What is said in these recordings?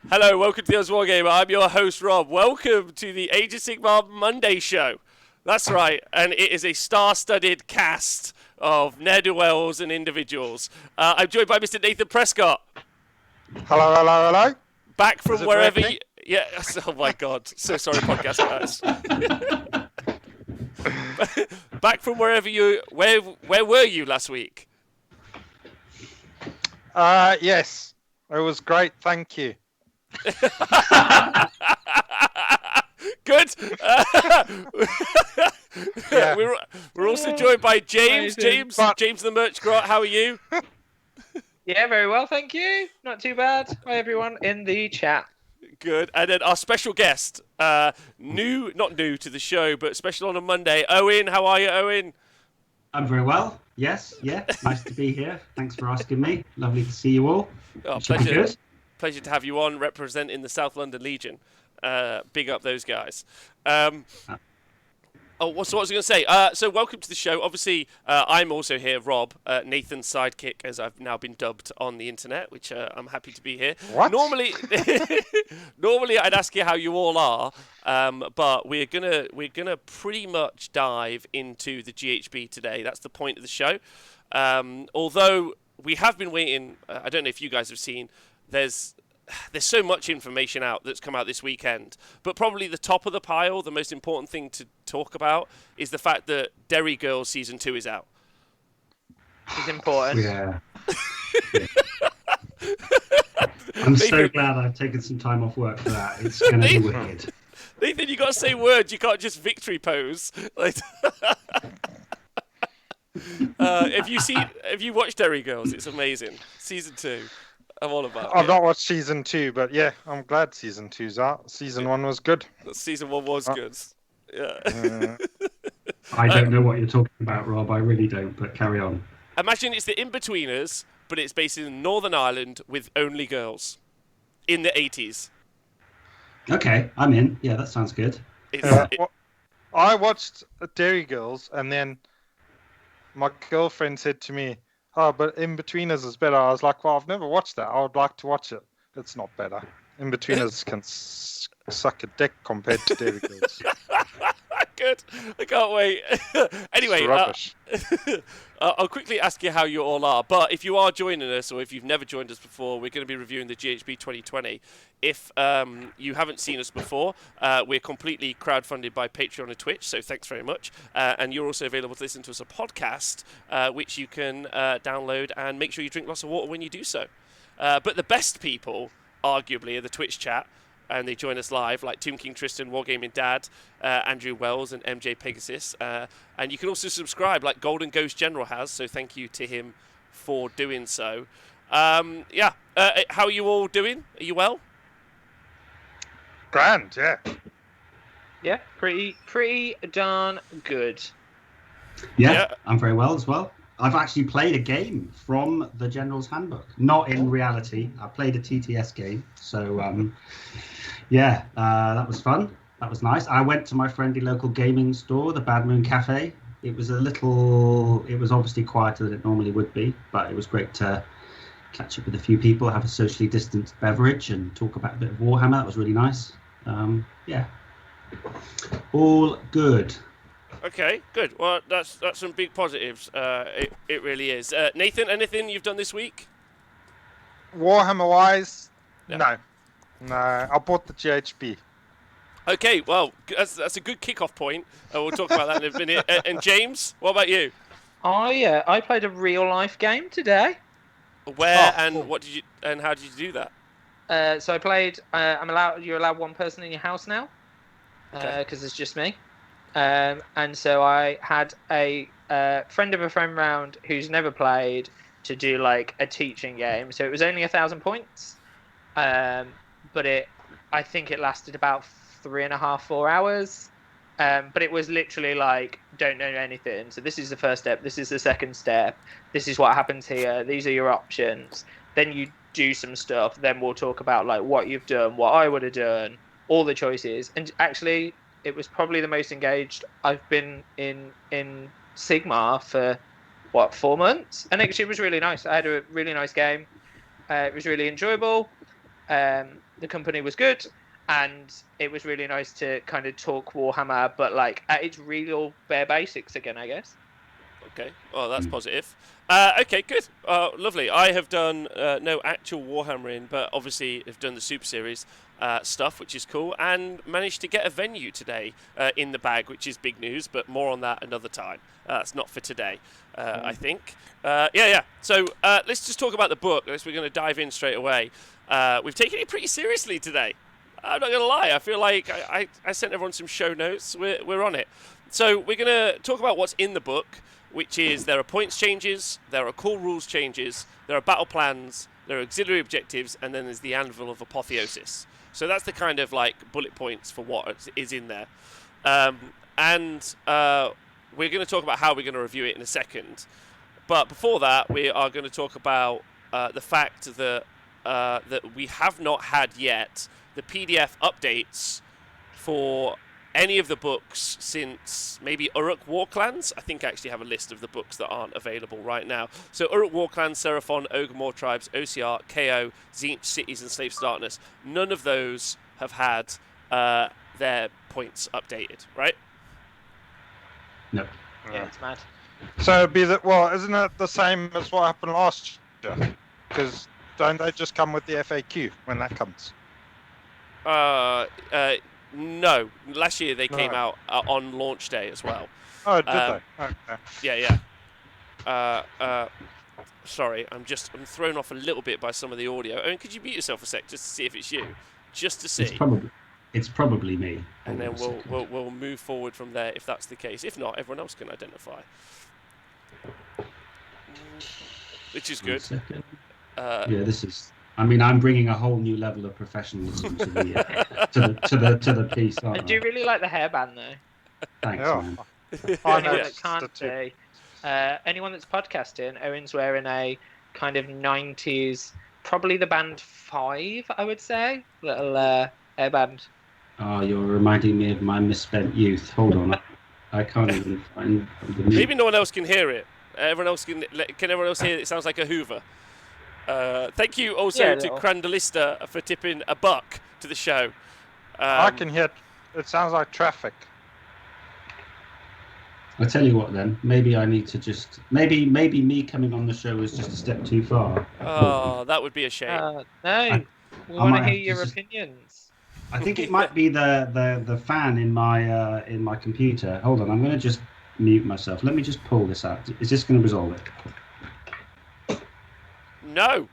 Hello, welcome to the Wargamer. I'm your host, Rob. Welcome to the Age of Sigmar Monday show. That's right, and it is a star-studded cast of ne'er-do-wells and individuals. I'm joined by Mr. Nathan Prescott. Hello, hello, hello. Back from wherever you... Yeah, oh my God. So sorry, podcast guys. Back from wherever you... Where were you last week? Yes, it was great, thank you. Good. Yeah. We're also joined by James. James the Merch Grot. How are you? Yeah, very well, thank you. Not too bad. Hi, everyone in the chat. Good. And then our special guest, not new to the show, but special on a Monday. Owen, how are you, Owen? I'm very well. Yes, yeah. Nice to be here. Thanks for asking me. Lovely to see you all. Oh, pleasure to have you on representing the South London Legion. Big up those guys. What was I going to say? So welcome to the show. Obviously, I'm also here, Rob, Nathan's sidekick, as I've now been dubbed on the internet, which I'm happy to be here. What? Normally, I'd ask you how you all are, but we're gonna pretty much dive into the GHB today. That's the point of the show. Although we have been waiting, I don't know if you guys have seen. There's so much information out that's come out this weekend, but probably the top of the pile, the most important thing to talk about is the fact that Derry Girls Season 2 is out. It's important. Yeah. I'm so glad I've taken some time off work for that. It's going to be wicked. Nathan, you got to say words. You can't just victory pose. If you watched Derry Girls, it's amazing. Season 2. I'm all about it. I've not watched Season 2, but yeah, I'm glad Season 2's out. Season 1 was good. Season 1 was good. Yeah. I don't know what you're talking about, Rob. I really don't, but carry on. Imagine it's the In-Betweeners, but it's based in Northern Ireland with only girls in the 80s. Okay, I'm in. Yeah, that sounds good. I watched Dairy Girls, and then my girlfriend said to me, "Oh, but In-Betweeners is better." I was like, "Well, I've never watched that. I would like to watch it." It's not better. In-Betweeners can suck a dick compared to Dairy Girls. Good. I can't wait. Anyway, I'll quickly ask you how you all are. But if you are joining us, or if you've never joined us before, we're going to be reviewing the GHB 2020. If you haven't seen us before, we're completely crowdfunded by Patreon and Twitch, so thanks very much. And you're also available to listen to us a podcast, which you can download, and make sure you drink lots of water when you do so. But the best people, arguably, are the Twitch chat, and they join us live, like Tomb King Tristan, Wargaming Dad, Andrew Wells, and MJ Pegasus. And you can also subscribe, like Golden Ghost General has, so thank you to him for doing so. How are you all doing? Are you well? Grand, yeah. Yeah, pretty darn good. Yeah, I'm very well as well. I've actually played a game from the Generals Handbook. Not in reality. I played a TTS game. So, that was fun. That was nice. I went to my friendly local gaming store, the Bad Moon Cafe. It was obviously quieter than it normally would be, but it was great to catch up with a few people, have a socially distanced beverage, and talk about a bit of Warhammer. That was really nice. All good. Okay, good. Well, that's some big positives. It really is. Nathan, anything you've done this week? Warhammer-wise, no. I bought the GHB. Okay, well, that's a good kick-off point. We'll talk about that in a minute. And James, what about you? I played a real-life game today. Where and what did you and how did you do that? So I played. You're allowed one person in your house now, because it's just me. And so I had a friend of a friend round who's never played to do like a teaching game. So it was only 1,000 points, but I think it lasted about 3.5, 4 hours. But it was literally like, don't know anything. So this is the first step. This is the second step. This is what happens here. These are your options. Then you do some stuff. Then we'll talk about like what you've done, what I would have done, all the choices. And actually, it was probably the most engaged I've been in Sigmar for 4 months. And actually, it was really nice. I had a really nice game. It was really enjoyable. the company was good, and it was really nice to kind of talk Warhammer, but like at its real bare basics again, I guess. Okay, well that's positive. Okay, good. Lovely. I have done no actual Warhammering, but obviously have done the Super Series stuff, which is cool, and managed to get a venue today in the bag, which is big news, but more on that another time. That's not for today, I think. Yeah. So let's just talk about the book. We're going to dive in straight away. We've taken it pretty seriously today. I'm not going to lie. I feel like I sent everyone some show notes. We're on it. So we're going to talk about what's in the book, which is there are points changes, there are core rules changes, there are battle plans, there are auxiliary objectives, and then there's the Anvil of Apotheosis. So that's the kind of like bullet points for what is in there. And we're going to talk about how we're going to review it in a second. But before that, we are going to talk about the fact that that we have not had yet the PDF updates for any of the books since maybe Uruk Warclans. I think I actually have a list of the books that aren't available right now. So Uruk Warclans, Seraphon, Ogre Tribes, OCR, KO, Tzeentch, Cities and Slave Starkness. None of those have had their points updated, right? No. Yeah, it's mad. So it'd be that. Well, isn't it the same as what happened last year? Because don't they just come with the FAQ when that comes? No. Last year they came out on launch day as well. Oh, did they? Okay. Yeah. Sorry, I'm thrown off a little bit by some of the audio. I mean, could you mute yourself a sec just to see if it's you? Just to see. It's probably me. And then we'll move forward from there if that's the case. If not, everyone else can identify. Which is good. Yeah, this is. I mean, I'm bringing a whole new level of professionalism to the piece. I do really like the hairband though. Thanks, man. I know. That can't see. Anyone that's podcasting, Owen's wearing a kind of 90s, probably the band 5, I would say, little hairband. Oh, you're reminding me of my misspent youth. Hold on, I can't even find. Maybe no one else can hear it. Everyone else can everyone else hear it? It sounds like a Hoover. Thank you also to Crandalista for tipping $1 to the show. I can hear. It sounds like traffic. I tell you what, then maybe I need to just maybe me coming on the show is just a step too far. Oh, that would be a shame. No, we want to hear your opinions. I think it might be the fan in my computer. Hold on, I'm going to just mute myself. Let me just pull this out. Is this going to resolve it? No.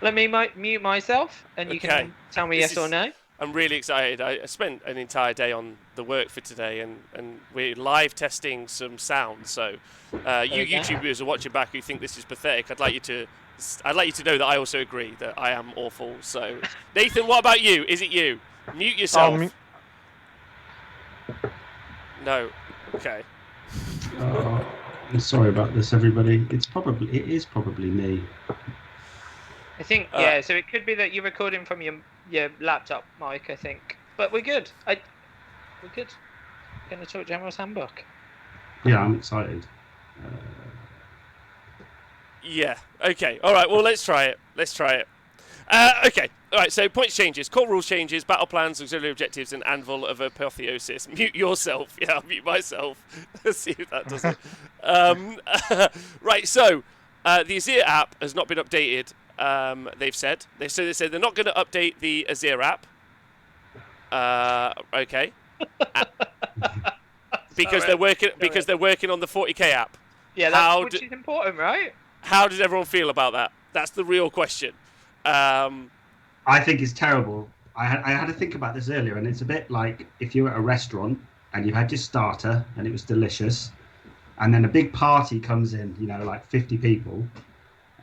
Let me mute myself, and you can tell me yes or no. I'm really excited. I spent an entire day on the work for today, and we're live testing some sound. So, you YouTubers are watching back who think this is pathetic. I'd like you to know that I also agree that I am awful. So, Nathan, what about you? Is it you? Mute yourself. No. Okay. I'm sorry about this, everybody. It is probably me. I think so it could be that you're recording from your laptop mic, I think. But we're good. We're good. Going to talk Generals Handbook. Yeah, I'm excited. Yeah. Okay. All right. Well, let's try it. Okay. All right. So points changes, core rules changes, battle plans, auxiliary objectives, and Anvil of Apotheosis. Mute yourself. Yeah, I'll mute myself. Let's see if that does it. Right. So the Azir app has not been updated. They said they're not going to update the Azir app. Okay. because they're working on the 40k app. Yeah, which is important, right? How did everyone feel about that? That's the real question. I think it's terrible. I had to think about this earlier, and it's a bit like if you're at a restaurant and you had your starter and it was delicious, and then a big party comes in, like 50 people,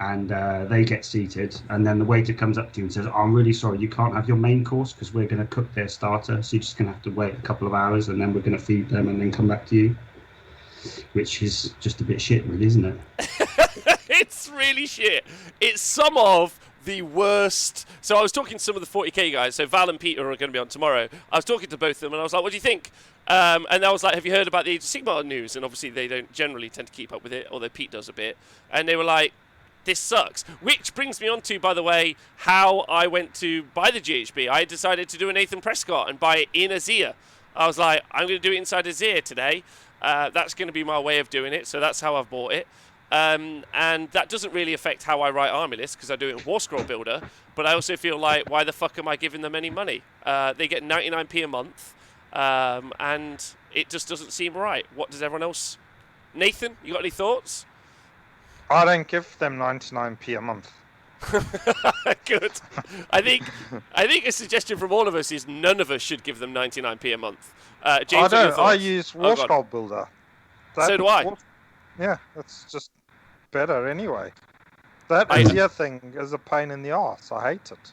and they get seated, and then the waiter comes up to you and says, I'm really sorry, you can't have your main course because we're going to cook their starter, so you're just going to have to wait a couple of hours, and then we're going to feed them and then come back to you. Which is just a bit shit, really, isn't it? It's really shit. It's some of the worst. So I was talking to some of the 40k guys. So Val and Peter are going to be on tomorrow. I was talking to both of them, and I was like, "What do you think?" And I was like, "Have you heard about the Age of Sigmar news?" And obviously they don't generally tend to keep up with it, although Pete does a bit. And they were like, this sucks. Which brings me on to, by the way, how I went to buy the GHB. I decided to do a Nathan Prescott and buy it in Azir. I was like, I'm going to do it inside Azir today. That's going to be my way of doing it, so that's how I've bought it. And that doesn't really affect how I write army lists, because I do it in War Scroll Builder, but I also feel like, why the fuck am I giving them any money? They get 99p a month, and it just doesn't seem right. What does everyone else... Nathan, you got any thoughts? I don't give them 99p a month. Good. I think a suggestion from all of us is none of us should give them 99p a month. James, I don't. I use War Scroll Builder. So do I. Yeah, that's just better anyway. That Azir thing is a pain in the arse. I hate it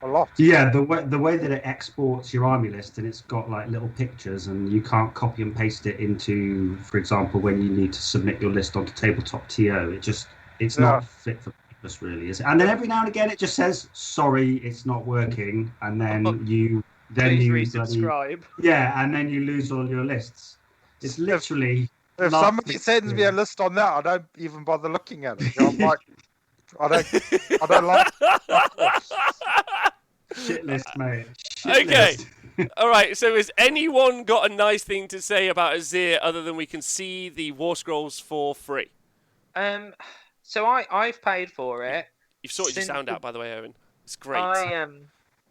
a lot. Yeah, the way that it exports your army list, and it's got like little pictures, and you can't copy and paste it into, for example, when you need to submit your list onto Tabletop TO. It's not fit for purpose, really, is it? And then every now and again, it just says, "Sorry, it's not working," and then please resubscribe. And then you lose all your lists. It's literally. If somebody sends me a list on that, I don't even bother looking at it. I'm like, I don't like shit list, mate. Okay. All right. So has anyone got a nice thing to say about Azir other than we can see the War Scrolls for free? So I've paid for it. You've sorted your sound out, by the way, Owen. It's great.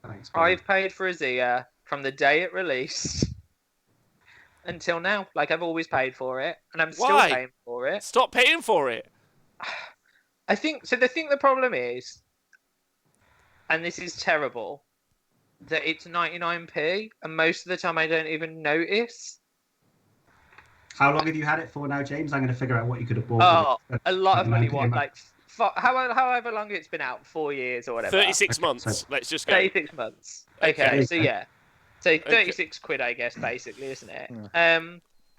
Thanks, I've paid for Azir from the day it released until now. Like, I've always paid for it, and I'm still paying for it. Stop paying for it. I think so. The problem is, and this is terrible, that it's 99p, and most of the time I don't even notice. How long have you had it for now, James? I'm going to figure out what you could have bought. A lot of money. What, like, however long it's been out, 4 years or whatever. 36 months. Let's just go. 36 months. Okay, so yeah. So 36 quid, I guess, basically, isn't it? Yeah.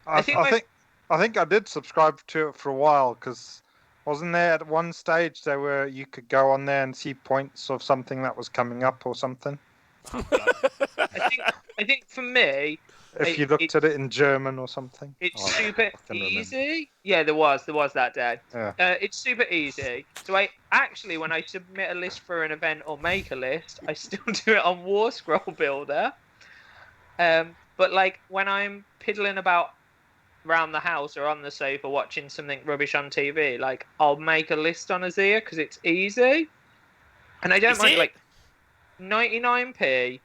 I think I did subscribe to it for a while, because wasn't there at one stage you could go on there and see points of something that was coming up or something? I think for me, if you looked at it in German or something, it's super easy. Yeah, there was that day. Yeah. It's super easy. So when I submit a list for an event or make a list, I still do it on War Scroll Builder. But like when I'm piddling about around the house or on the sofa watching something rubbish on TV, like I'll make a list on Azir because it's easy, and I don't mind. Like 99p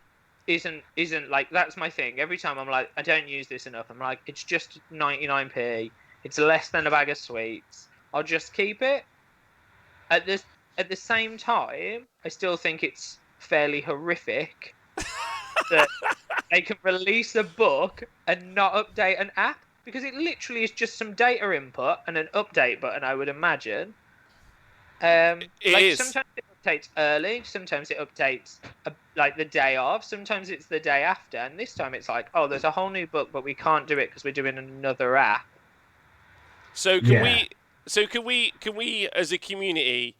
isn't like, that's my thing. Every time I'm like, I don't use this enough. I'm like, it's just 99p. It's less than a bag of sweets. I'll just keep it. At the same time, I still think it's fairly horrific that they can release a book and not update an app, because it literally is just some data input and an update button, I would imagine. It is. Sometimes it updates early, sometimes it updates like the day of, sometimes it's the day after, and this time it's like, oh, there's a whole new book, but we can't do it because we're doing another app. So can we as a community,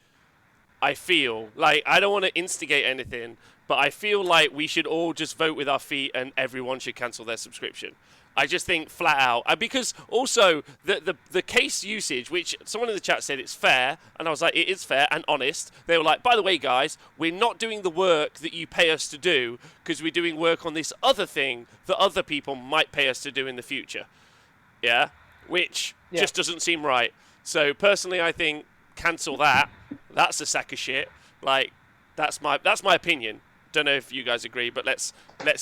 I feel like, I don't want to instigate anything, but I feel like we should all just vote with our feet and everyone should cancel their subscription. I just think flat out, because also the case usage, which someone in the chat said it's fair, and I was like, it is fair and honest. They were like, by the way, guys, we're not doing the work that you pay us to do because we're doing work on this other thing that other people might pay us to do in the future. Yeah, which just doesn't seem right. So personally, I think cancel that. That's a sack of shit. Like, that's my opinion. Don't know if you guys agree, but let's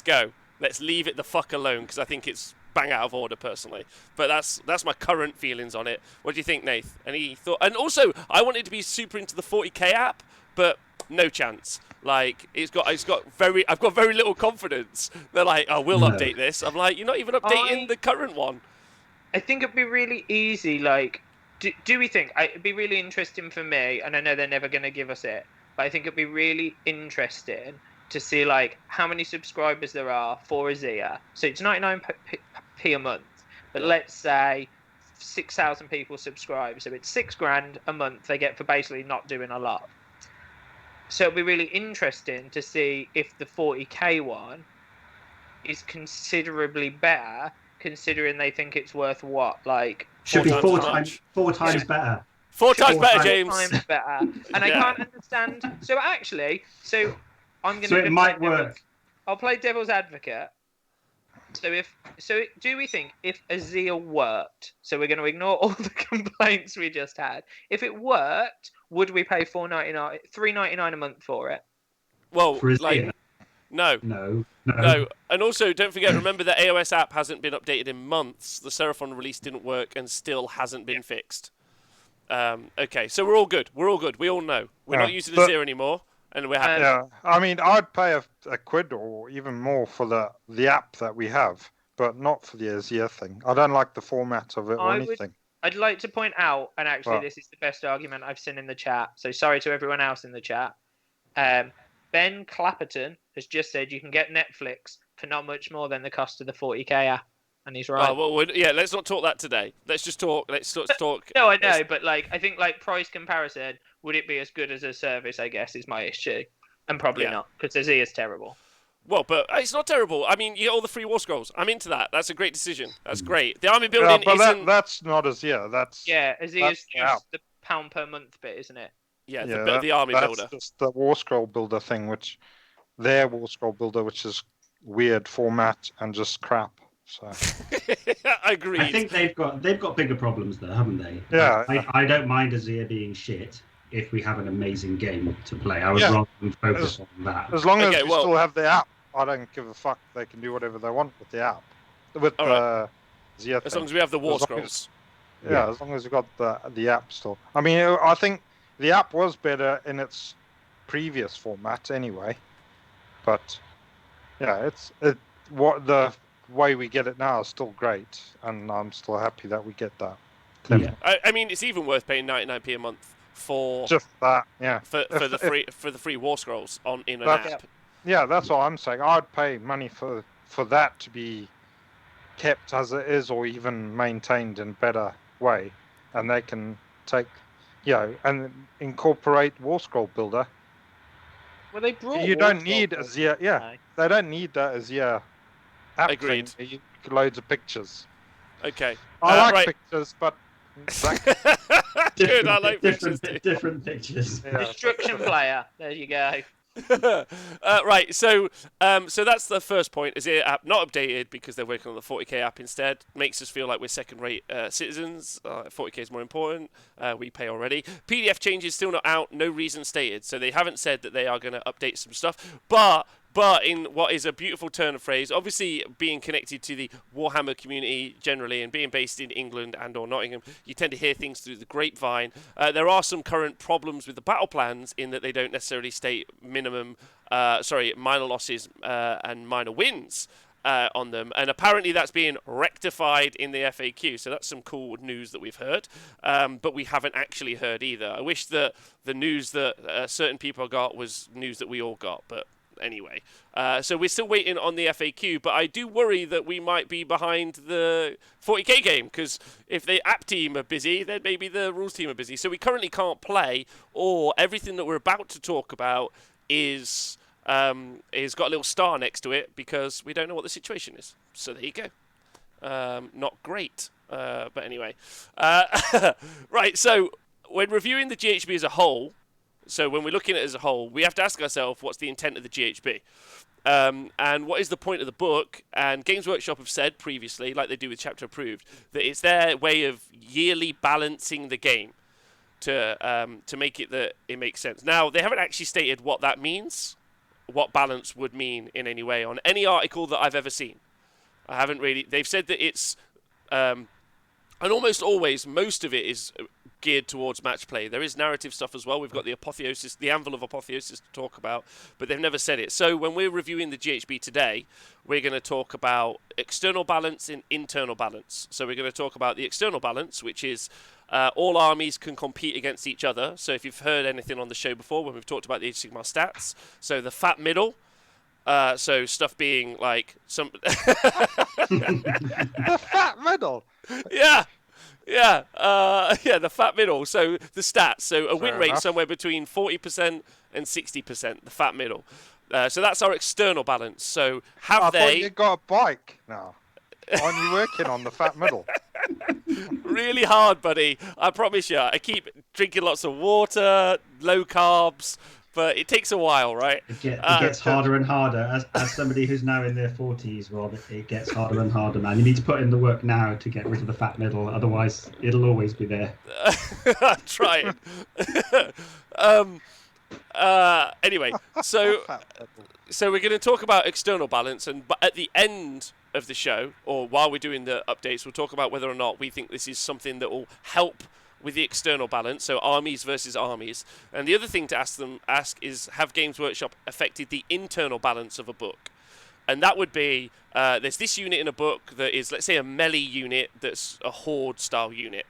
go. Let's leave it the fuck alone, because I think it's bang out of order personally. But that's my current feelings on it. What do you think, Nath? Any thought? And also, I wanted to be super into the 40k app, but no chance. Like, I've got very little confidence. They're like, oh, we'll update this. I'm like, you're not even updating the current one. I think it'd be really easy. Like, do we think it'd be really interesting for me? And I know they're never going to give us it, but I think it'd be really interesting to see like how many subscribers there are for Azir. So it's 99p a month, but let's say 6,000 people subscribe, so it's $6,000 a month they get for basically not doing a lot. So it'll be really interesting to see if the 40k one is considerably better, considering they think it's worth what, like should be four times better. 4 times better, 4 James. times better. And I can't understand. So I'm going to. So it might work. I'll play devil's advocate. Do we think if Azir worked? So we're going to ignore all the complaints we just had. If it worked, would we pay $3.99 a month for it? Well, For like, no. No, and also don't forget. Remember, the AOS app hasn't been updated in months. The Seraphon release didn't work and still hasn't been fixed. Okay, so we're all good. We all know we're not using Azir anymore, and we're happy. Yeah, I mean, I'd pay a quid or even more for the app that we have, but not for the Azir thing. I don't like the format of it or anything. I'd like to point out, and actually this is the best argument I've seen in the chat, so sorry to everyone else in the chat. Ben Clapperton has just said you can get Netflix for not much more than the cost of the 40k app, and he's right. Let's not talk that today. Let's talk. No, I know, but I think price comparison, would it be as good as a service? I guess is my issue, and probably not because Azir is terrible. Well, but it's not terrible. I mean, you get all the free war scrolls. I'm into that. That's a great decision. That's great. The army building isn't. That's not Azir. Azir is just the pound per month bit, isn't it? Yeah, the army builder. That's just the war scroll builder thing, their war scroll builder, which is weird format and just crap. So I agree. I think they've got bigger problems though, haven't they? Yeah. I don't mind Azir being shit if we have an amazing game to play. I would rather focus on that. As long as we still have the app, I don't give a fuck. They can do whatever they want with the app. With the Azir. As long as we have the war scrolls. As long as we've got the app still. I mean, I think the app was better in its previous format anyway. But what the way we get it now is still great, and I'm still happy that we get that. Yeah, I mean, it's even worth paying 99p a month for just that. Yeah, for the free war scrolls in an app. Yeah, that's what I'm saying. I'd pay money for that to be kept as it is, or even maintained in a better way, and they can take, and incorporate war scroll builder. Well, they brought. You don't need Azir. Yeah, they don't need that Azir app. Agreed. Thing. Loads of pictures. Okay. I like pictures, but. Good. I like pictures. Different pictures. Yeah. Destruction player. There you go. Right, so that's the first point. Azir app not updated because they're working on the 40k app instead. Makes us feel like we're second-rate citizens. 40k is more important. We pay already. PDF changes still not out. No reason stated. So they haven't said that they are going to update some stuff. But in what is a beautiful turn of phrase, obviously being connected to the Warhammer community generally and being based in England and or Nottingham, you tend to hear things through the grapevine. There are some current problems with the battle plans in that they don't necessarily state minor losses and minor wins on them. And apparently that's being rectified in the FAQ. So that's some cool news that we've heard. But we haven't actually heard either. I wish that the news that certain people got was news that we all got, but... Anyway, so we're still waiting on the FAQ, but I do worry that we might be behind the 40k game, because if the app team are busy, then maybe the rules team are busy. So we currently can't play, or everything that we're about to talk about is got a little star next to it, because we don't know what the situation is. So there you go. Not great, but anyway. Right, so when reviewing the GHB as a whole, so when we're looking at it as a whole, we have to ask ourselves, what's the intent of the GHB? And what is the point of the book? And Games Workshop have said previously, like they do with Chapter Approved, that it's their way of yearly balancing the game to make it that it makes sense. Now, they haven't actually stated what that means, what balance would mean in any way on any article that I've ever seen. I haven't really... They've said that it's... and almost always, most of it is... geared towards match play. There is narrative stuff as well. We've got the Apotheosis, the Anvil of Apotheosis to talk about, but they've never said it. So when we're reviewing the GHB today, we're going to talk about external balance and internal balance. So we're going to talk about the external balance, which is all armies can compete against each other. So if you've heard anything on the show before, when we've talked about the Age of Sigmar stats, so the fat middle, so stuff being like some... The fat middle? Yeah. Yeah, the fat middle. So the stats. So a win rate somewhere between 40% and 60%. The fat middle. So that's our external balance. So I thought you got a bike now. Aren't you working on the fat middle? Really hard, buddy. I promise you. I keep drinking lots of water, low carbs, but it takes a while, right? It gets harder and harder. As somebody who's now in their 40s, Rob, it gets harder and harder, man. You need to put in the work now to get rid of the fat middle. Otherwise, it'll always be there. I'm trying. Anyway, so we're going to talk about external balance, and at the end of the show, or while we're doing the updates, we'll talk about whether or not we think this is something that will help with the external balance, so armies versus armies. And the other thing to ask is, have Games Workshop affected the internal balance of a book? And that would be, there's this unit in a book that is, let's say, a melee unit that's a horde style unit.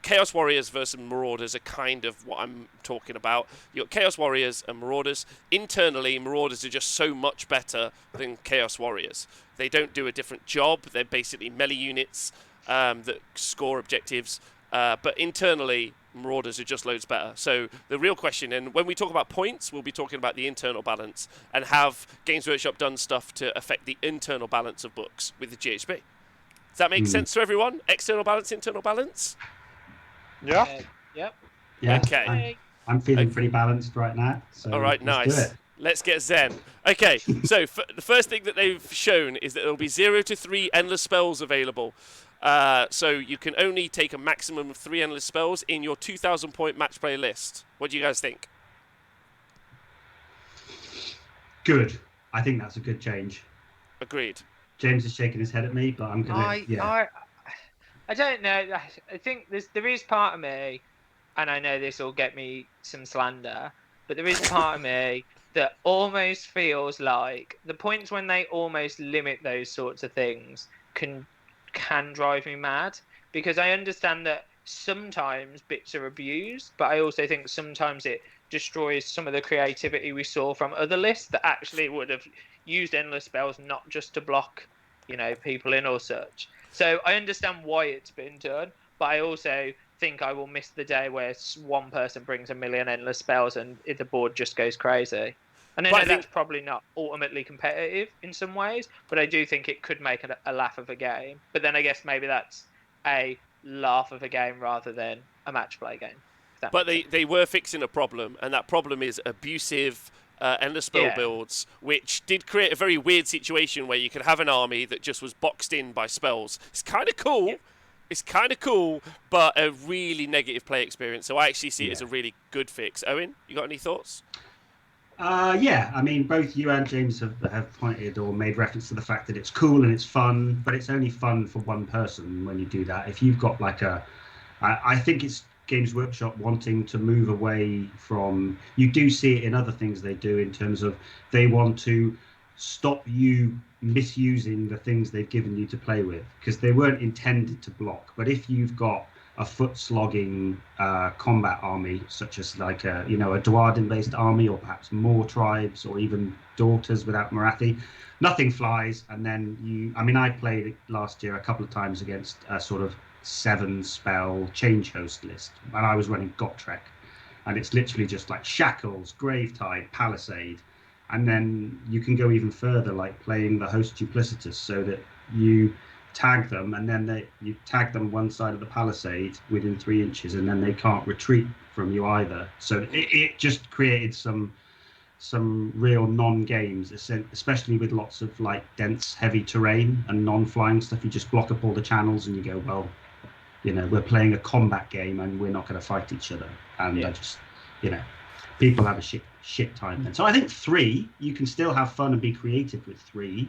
Chaos Warriors versus Marauders are kind of what I'm talking about. You've got Chaos Warriors and Marauders. Internally, Marauders are just so much better than Chaos Warriors. They don't do a different job. They're basically melee units that score objectives. But internally, Marauders are just loads better. So the real question, and when we talk about points, we'll be talking about the internal balance, and have Games Workshop done stuff to affect the internal balance of books with the GHB. Does that make sense to everyone? External balance, internal balance? Yeah. Yep. Yeah. Okay. I'm feeling pretty balanced right now. So all right, nice. Let's get zen. Okay, so the first thing that they've shown is that there will be 0 to 3 endless spells available. So you can only take a maximum of 3 endless spells in your 2,000-point match play list. What do you guys think? Good. I think that's a good change. Agreed. James is shaking his head at me, but I'm gonna. I don't know. I think there is part of me, and I know this will get me some slander, but there is part of me that almost feels like the points when they almost limit those sorts of things can drive me mad, because I understand that sometimes bits are abused, but I also think sometimes it destroys some of the creativity we saw from other lists that actually would have used endless spells not just to block, people in or such. So I understand why it's been done, but I also think I will miss the day where one person brings a million endless spells and the board just goes crazy. And I know that's probably not ultimately competitive in some ways, but I do think it could make a laugh of a game. But then I guess maybe that's a laugh of a game rather than a match play game. But they were fixing a problem, and that problem is abusive endless spell builds, which did create a very weird situation where you could have an army that just was boxed in by spells. It's kind of cool. Yeah. It's kind of cool, but a really negative play experience. So I actually see it as a really good fix. Owen, you got any thoughts? Yeah, I mean, both you and James have pointed or made reference to the fact that it's cool and it's fun, but it's only fun for one person when you do that. If you've got I think it's Games Workshop wanting to move away from, you do see it in other things they do in terms of they want to stop you misusing the things they've given you to play with, because they weren't intended to block. But if you've got a foot slogging combat army, such as a Dwarden based army, or perhaps more tribes, or even daughters without Marathi, nothing flies. And then I played it last year a couple of times against a sort of 7-spell change host list, and I was running Gotrek, and it's literally just like Shackles, Gravetide, Palisade, and then you can go even further, like playing the host Duplicitous, so that you tag them, and then you tag them one side of the Palisade within 3 inches, and then they can't retreat from you either. So it just created some real non-games, especially with lots of dense, heavy terrain and non-flying stuff. You just block up all the channels, and you go, well, we're playing a combat game, and we're not going to fight each other. And I just, people have a shit time then. So I think 3, you can still have fun and be creative with 3.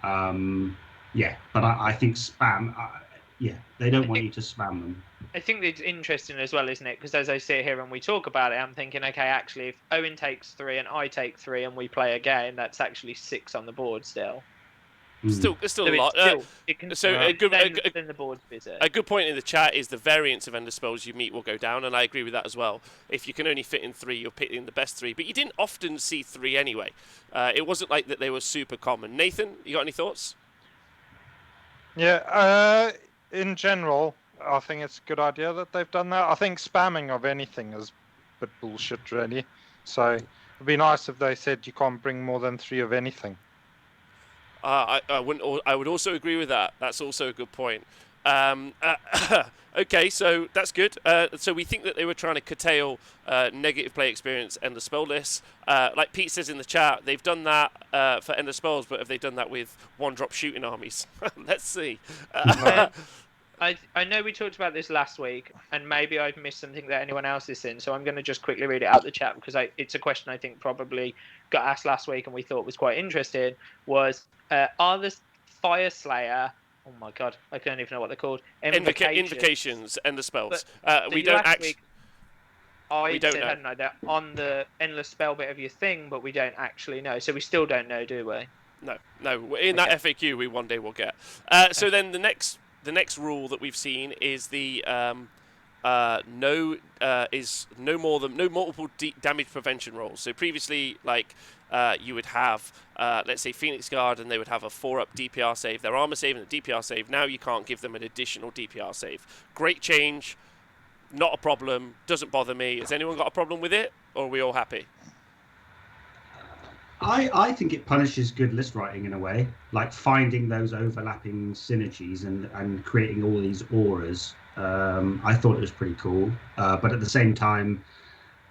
But I think spam, they don't want you to spam them. I think it's interesting as well, isn't it? Because as I sit here and we talk about it, I'm thinking, okay, actually, if Owen takes 3 and I take 3 and we play a game, that's actually 6 on the board still. It's still a lot. A good point in the chat is the variance of endless spells you meet will go down, and I agree with that as well. If you can only fit in 3, you're picking the best 3. But you didn't often see 3 anyway. It wasn't like that they were super common. Nathan, you got any thoughts? Yeah, in general, I think it's a good idea that they've done that. I think spamming of anything is a bit bullshit, really. So it'd be nice if they said you can't bring more than 3 of anything. I would also agree with that. That's also a good point. Okay, so that's good. So we think that they were trying to curtail negative play experience, endless spell lists. Like Pete says in the chat, they've done that for endless spells, but have they done that with one-drop shooting armies? Let's see. I know we talked about this last week, and maybe I've missed something that anyone else has seen, so I'm going to just quickly read it out the chat, because it's a question I think probably got asked last week and we thought was quite interesting, are the Fire Slayer... Oh my god, I don't even know what they're called. Invocations and the spells. We don't actually... I said, hadn't I, they're on the endless spell bit of your thing, but we don't actually know. So we still don't know, do we? No. In that FAQ, we one day will get. So then the next rule that we've seen is the no multiple damage prevention rolls. So previously, like you would have, let's say Phoenix Guard, and they would have a 4-up DPR save, their armor save and a DPR save. Now you can't give them an additional DPR save. Great change, not a problem, doesn't bother me. Has anyone got a problem with it, or are we all happy? I think it punishes good list writing in a way, like finding those overlapping synergies and creating all these auras. I thought it was pretty cool, but at the same time,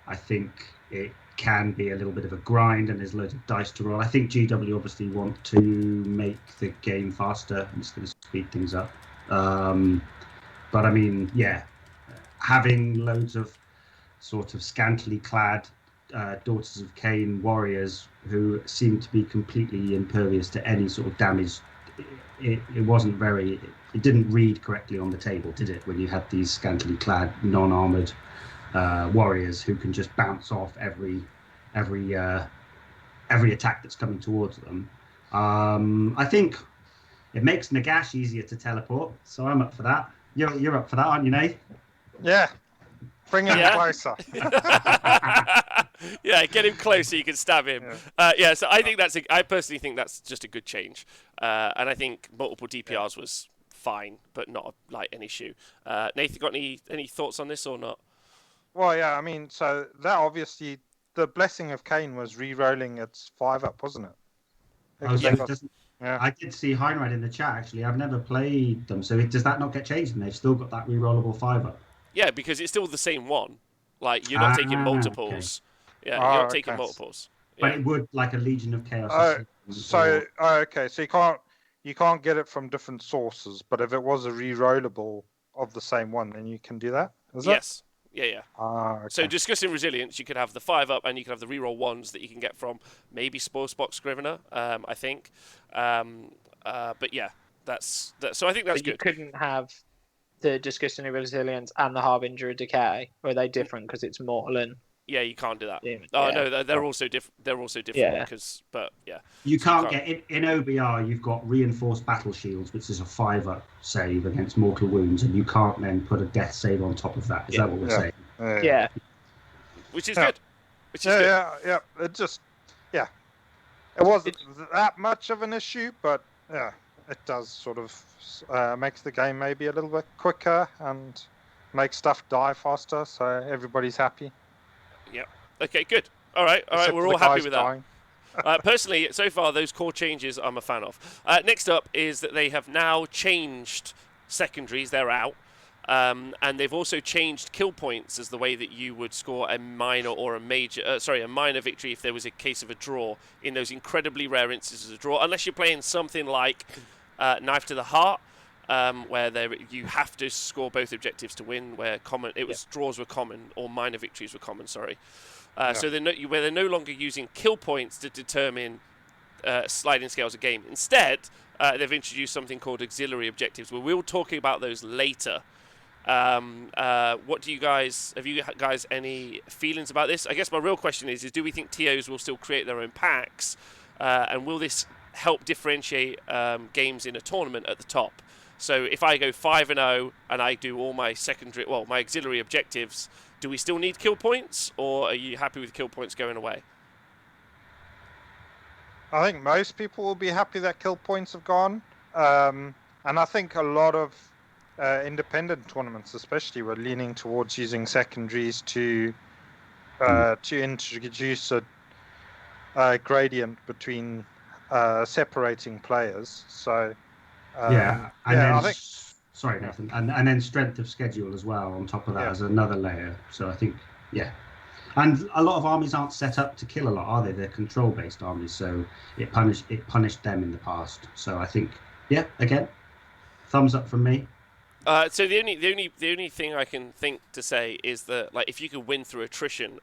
I think it can be a little bit of a grind and there's loads of dice to roll. I think GW obviously want to make the game faster and it's going to speed things up. But I mean, yeah, having loads of sort of scantily clad Daughters of Cain warriors who seem to be completely impervious to any sort of damage. It didn't read correctly on the table, did it, when you had these scantily clad, non-armored warriors who can just bounce off every attack that's coming towards them. I think it makes Nagash easier to teleport, so I'm up for that. You're up for that, aren't you, Nate? Yeah. Bring him closer. Yeah, get him close so you can stab him. So I personally think that's just a good change. And I think multiple DPRs was fine, but not like an issue. Nathan, got any thoughts on this or not? Well, yeah, I mean, so that obviously, the Blessing of Cain was re-rolling its 5-up, wasn't it? I did see Heinrad in the chat, actually. I've never played them, so does that not get changed and they've still got that re-rollable 5-up? Yeah, because it's still the same one. Like, you're not taking multiples. Okay. Yeah, you're not taking multiples. But it would, like a Legion of Chaos. Okay, so you can't get it from different sources, but if it was a re-rollable of the same one, then you can do that? Yes. Yeah. Okay. So discussing resilience, you could have the 5-up and you can have the reroll ones that you can get from maybe Sportsbox Scrivener, I think. But yeah, that's so I think that's good. You couldn't have the Disgusting Resilience and the Harbinger of Decay, or are they different because it's mortal and... Yeah, you can't do that. No, they're also different. They're also different but yeah. You can't get in OBR. You've got reinforced battle shields, which is a 5-up save against mortal wounds, and you can't then put a death save on top of that. Is that what we're saying? Yeah. Which is good. Yeah. It wasn't that much of an issue, but yeah, it does sort of makes the game maybe a little bit quicker and makes stuff die faster, so everybody's happy. Yeah. Okay, good. All right. We're all happy with that. Personally, so far, those core changes I'm a fan of. Next up is that they have now changed secondaries. They're out. And they've also changed kill points as the way that you would score a minor or a minor victory if there was a case of a draw in those incredibly rare instances of draw. Unless you're playing something like Knife to the Heart, where you have to score both objectives to win, where draws were common or minor victories were common. So they're no longer using kill points to determine sliding scales of game. Instead, they've introduced something called auxiliary objectives. We'll talk about those later. What do you guys have? You guys any feelings about this? I guess my real question is do we think TOs will still create their own packs, and will this help differentiate games in a tournament at the top? So if I go 5-0 and I do all my my auxiliary objectives, do we still need kill points, or are you happy with kill points going away? I think most people will be happy that kill points have gone, and I think a lot of independent tournaments, especially, were leaning towards using secondaries to introduce a gradient between separating players. So. I think Sorry, Nathan. And then strength of schedule as well on top of that as another layer. So I think, and a lot of armies aren't set up to kill a lot, are they? They're control-based armies, so it punished them in the past. So I think, again, thumbs up from me. So the only thing I can think to say is that, like, if you could win through attrition,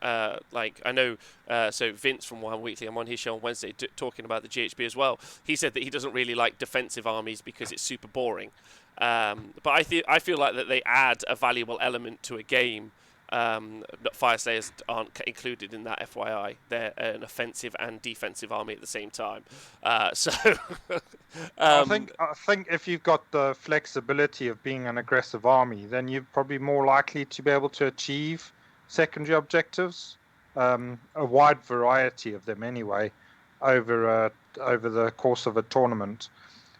like I know, so Vince from One Weekly, I'm on his show on Wednesday talking about the GHB as well. He said that he doesn't really like defensive armies because it's super boring. But I feel like that they add a valuable element to a game. Fire Slayers aren't included in that, FYI. They're an offensive and defensive army at the same time. I think if you've got the flexibility of being an aggressive army, then you're probably more likely to be able to achieve secondary objectives, a wide variety of them anyway, over the course of a tournament.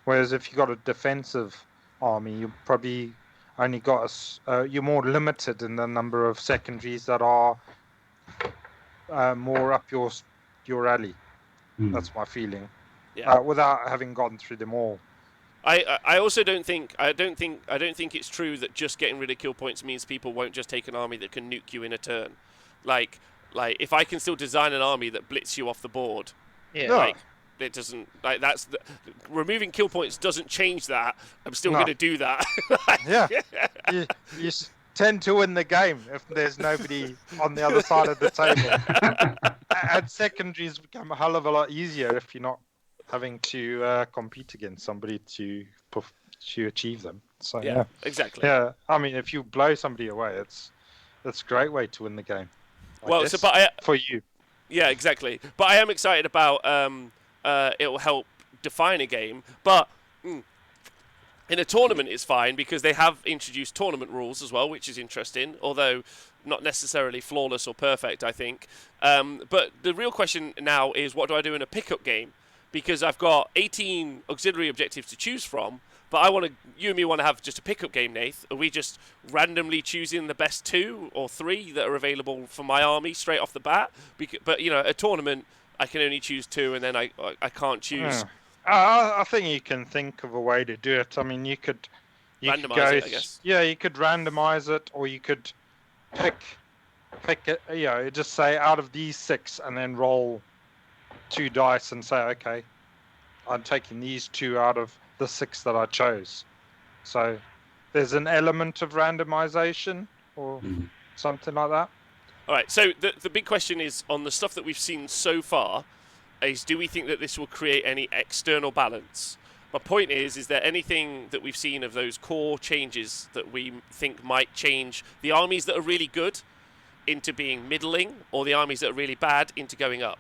Whereas if you've got a defensive army, you probably only got you're more limited in the number of secondaries that are more up your alley. That's my feeling. Without having gone through them all. I also don't think it's true that just getting rid of kill points means people won't just take an army that can nuke you in a turn. Like if I can still design an army that blitz you off the board, it doesn't, like, removing kill points doesn't change that. I'm still going to do that. You tend to win the game if there's nobody on the other side of the table. And secondaries become a hell of a lot easier if you're not having to compete against somebody to achieve them. So exactly. Yeah, I mean, if you blow somebody away, it's a great way to win the game. For you. Yeah, exactly. But I am excited about it will help define a game. But in a tournament, it's fine because they have introduced tournament rules as well, which is interesting, although not necessarily flawless or perfect, I think. But the real question now is, what do I do in a pickup game? Because I've got 18 auxiliary objectives to choose from, but you and me want to have just a pickup game, Nath. Are we just randomly choosing the best 2 or 3 that are available for my army straight off the bat? But, a tournament, I can only choose 2, and then I can't choose. I think you can think of a way to do it. I mean, you could randomize it, I guess. Yeah, you could randomize it, or you could pick it. Just say out of these 6, and then roll 2 dice and say, okay, I'm taking these 2 out of the 6 that I chose. So there's an element of randomization or something like that. All right, so the big question is, on the stuff that we've seen so far, is do we think that this will create any external balance? My point is there anything that we've seen of those core changes that we think might change the armies that are really good into being middling, or the armies that are really bad into going up?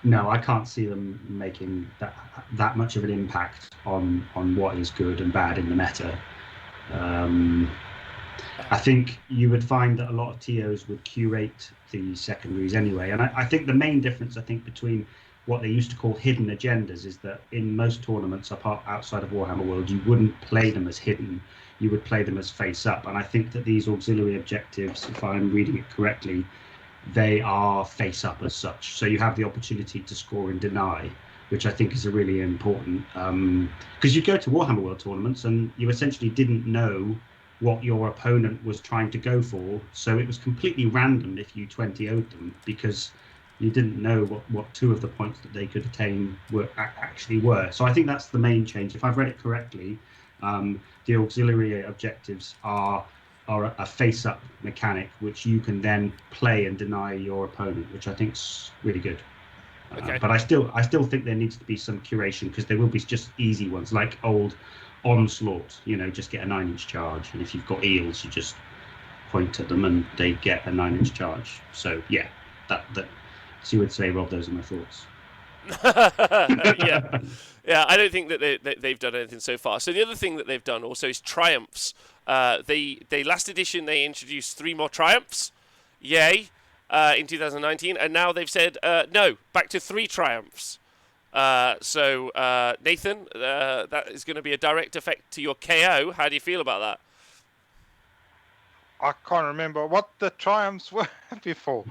No, I can't see them making that much of an impact on what is good and bad in the meta. I think you would find that a lot of TOs would curate the secondaries anyway. And I think the main difference, between what they used to call hidden agendas is that in most tournaments outside of Warhammer World, you wouldn't play them as hidden. You would play them as face up. And I think that these auxiliary objectives, if I'm reading it correctly, they are face up as such. So you have the opportunity to score and deny, which I think is a really important, because you go to Warhammer World tournaments and you essentially didn't know what your opponent was trying to go for, so it was completely random if you 20-0'd them, because you didn't know what 2 of the points that they could attain actually were. So I think that's the main change. If I've read it correctly, the auxiliary objectives are a face-up mechanic, which you can then play and deny your opponent, which I think is really good. Okay. But I still think there needs to be some curation, because there will be just easy ones like old Onslaught, just get a 9-inch charge, and if you've got eels, you just point at them and they get a 9-inch charge. So yeah, that so you would say, Rob, those are my thoughts. Yeah, I don't think that they've done anything so far. So the other thing that they've done also is triumphs. They last edition they introduced 3 more triumphs, in 2019, and now they've said no, back to 3 triumphs. So Nathan, that is going to be a direct effect to your KO. How do you feel about that? I can't remember what the triumphs were before.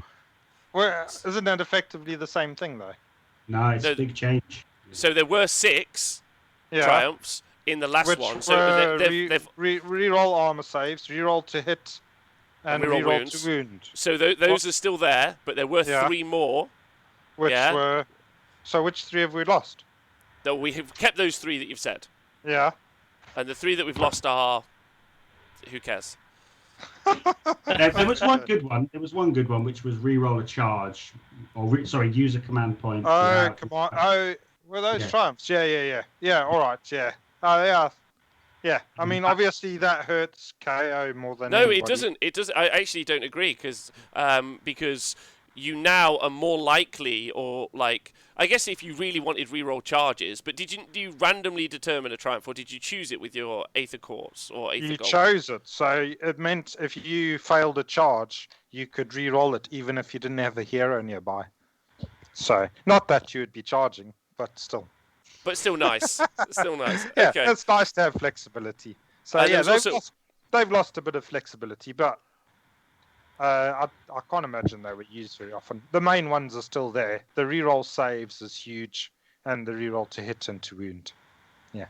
Isn't that effectively the same thing, though? No, it's a big change. So there were 6 triumphs in the last which one. So they've reroll armor saves, reroll to hit, and reroll to wound. So those are still there, but there were 3 more. Which were... So which 3 have we lost? No, we have kept those 3 that you've said. Yeah. And the 3 that we've lost are... Who cares? There was one good one. There was one good one, which was reroll a charge, or use a command point. Oh, come on! Oh, were those triumphs? Yeah. All right. Yeah. Oh, yeah. Yeah. I mean, obviously that hurts KO more than. No, anybody. it doesn't. It doesn't. I actually don't agree because you now are more likely, or like, I guess if you really wanted reroll charges, but do you randomly determine a triumph, or did you choose it with your Aether Quartz or Aether Gold? You chose it, so it meant if you failed a charge, you could reroll it even if you didn't have the hero nearby. So, not that you would be charging, but still. But still nice. Still nice. Yeah, okay. It's nice to have flexibility. So they've lost a bit of flexibility, but I can't imagine they were used very often. The main ones are still there. The reroll saves is huge, and the reroll to hit and to wound. Yeah.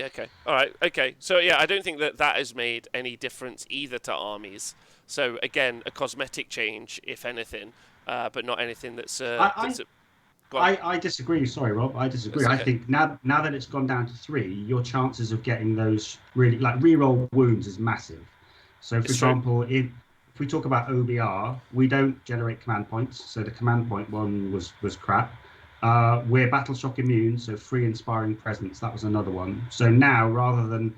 Okay. All right. Okay. So yeah, I don't think that has made any difference either to armies. So again, a cosmetic change, if anything, but not anything that's. I disagree. Sorry, Rob. I disagree. Okay. I think now that it's gone down to 3, your chances of getting those really reroll wounds is massive. So, for example, if we talk about OBR, we don't generate command points, so the command point one was crap. We're Battle Shock immune, so free inspiring presence, that was another one. So now, rather than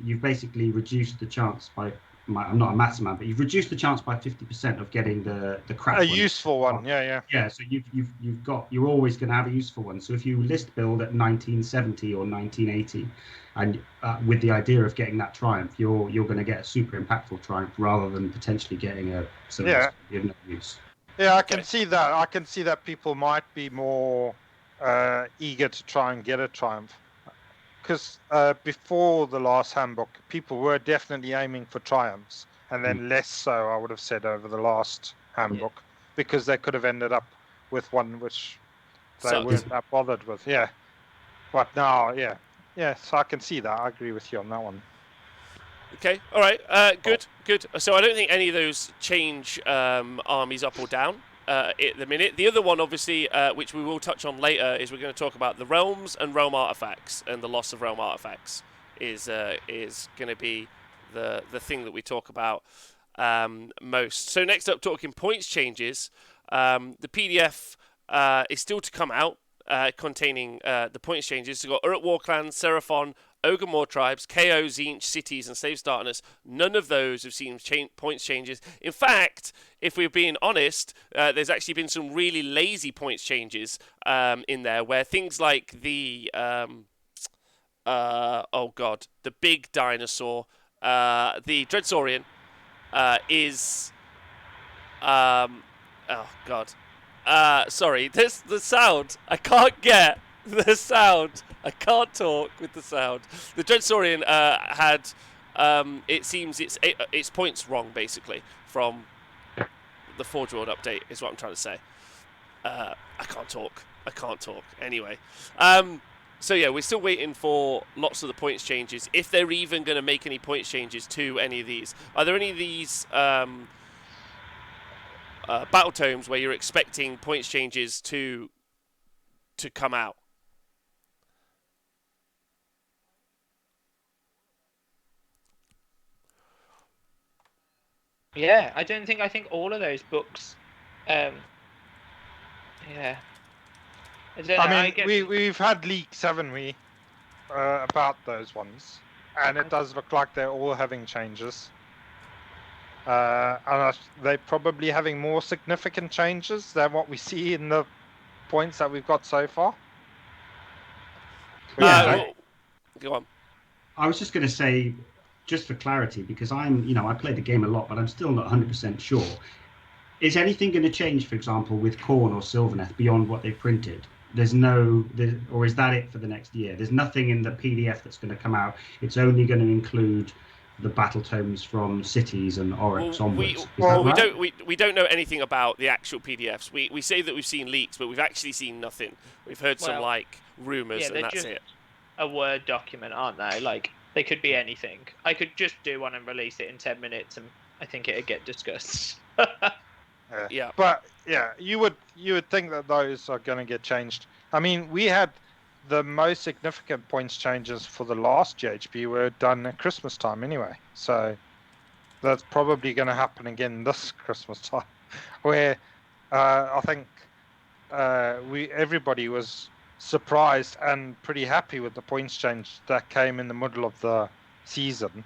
you've basically reduced the chance by, I'm not a maths man, but you've reduced the chance by 50% of getting the crap. A useful one, yeah. Yeah, so you're always going to have a useful one. So if you list build at 1970 or 1980, and with the idea of getting that triumph, you're going to get a super impactful triumph rather than potentially getting a you have no use. Yeah, I can see that. I can see that people might be more eager to try and get a triumph. Because before the last handbook, people were definitely aiming for triumphs, and then less so, I would have said, over the last handbook, because they could have ended up with one which they weren't that bothered with. Yeah. But now, so I can see that. I agree with you on that one. Okay, all right, good. So I don't think any of those change armies up or down at the minute. The other one, obviously, which we will touch on later, is we're going to talk about the realms and realm artifacts, and the loss of realm artifacts is going to be the thing that we talk about most. So next up, talking points changes. The PDF is still to come out, containing the points changes. We've got Uruk Warclan, Seraphon, Ogre tribes, KO, Tzeentch, cities, and Slave Darkness. None of those have seen points changes. In fact, if we're being honest, there's actually been some really lazy points changes in there, where things like the the big dinosaur, the Dreadsaurian, is sorry, this the sound. I can't get the sound. I can't talk with the sound. The Dreadsaurian had, it seems, its points wrong, basically, from the Forge World update, is what I'm trying to say. I can't talk. Anyway. So yeah, we're still waiting for lots of the points changes, if they're even going to make any points changes to any of these. Are there any of these battle tomes where you're expecting points changes to come out? Yeah, I think all of those books. I mean, we've had leaks, haven't we, about those ones, and it does look like they're all having changes. And they're probably having more significant changes than what we see in the points that we've got so far. Go on. I was just going to say, just for clarity, because I play the game a lot, but I'm still not 100% sure. Is anything going to change, for example, with Khorne or Sylvaneth beyond what they've printed? Or is that it for the next year? There's nothing in the PDF that's going to come out. It's only going to include the battle tomes from cities and Oryx onwards. We don't know anything about the actual PDFs. We say that we've seen leaks, but we've actually seen nothing. We've heard some rumors, and that's it. a Word document, aren't they? Like, they could be anything. I could just do one and release it in 10 minutes, and I think it'd get discussed. Yeah. But yeah, you would think that those are going to get changed. I mean, we had the most significant points changes for the last GHB were done at Christmas time anyway. So that's probably going to happen again this Christmas time, where I think everybody was surprised and pretty happy with the points change that came in the middle of the season.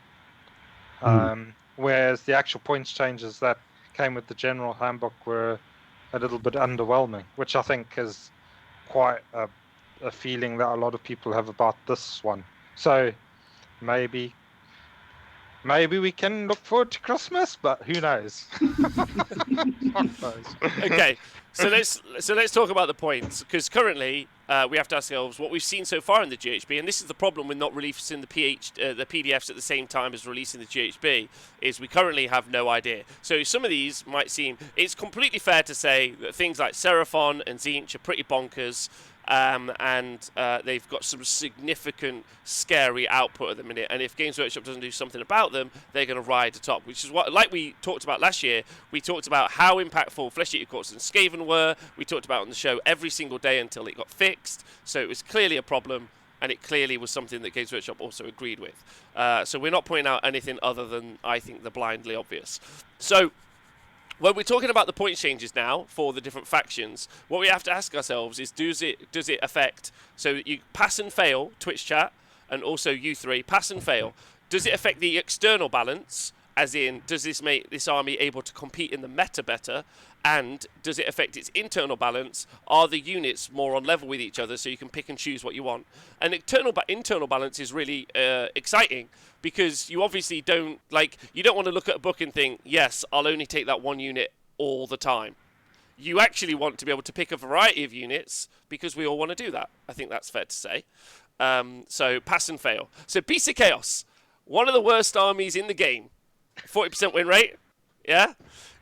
Whereas the actual points changes that came with the General Handbook were a little bit underwhelming, which I think is quite a feeling that a lot of people have about this one. So maybe we can look forward to Christmas, but who knows? Okay, so let's talk about the points, because currently we have to ask ourselves what we've seen so far in the GHB, and this is the problem with not releasing the PDFs at the same time as releasing the GHB, is we currently have no idea. So some of these might seem, it's completely fair to say that things like Seraphon and Tzeentch are pretty bonkers. And they've got some significant scary output at the minute, and if Games Workshop doesn't do something about them, they're going to ride the top, which is what, like we talked about last year. We talked about how impactful Flesh Eater Courts and Skaven were. We talked about on the show every single day until it got fixed, so it was clearly a problem, and it clearly was something that Games Workshop also agreed with. So we're not pointing out anything other than, I think, the blindly obvious. So when we're talking about the point changes now for the different factions, what we have to ask ourselves is, does it affect, so you pass and fail Twitch chat, and also you three, pass and fail, does it affect the external balance, as in, does this make this army able to compete in the meta better, and does it affect its internal balance? Are the units more on level with each other so you can pick and choose what you want? And internal balance is really exciting, because you obviously don't want to look at a book and think, yes, I'll only take that one unit all the time. You actually want to be able to pick a variety of units, because we all want to do that. I think that's fair to say. So pass and fail. So Beast of Chaos, one of the worst armies in the game, 40% win rate. Yeah.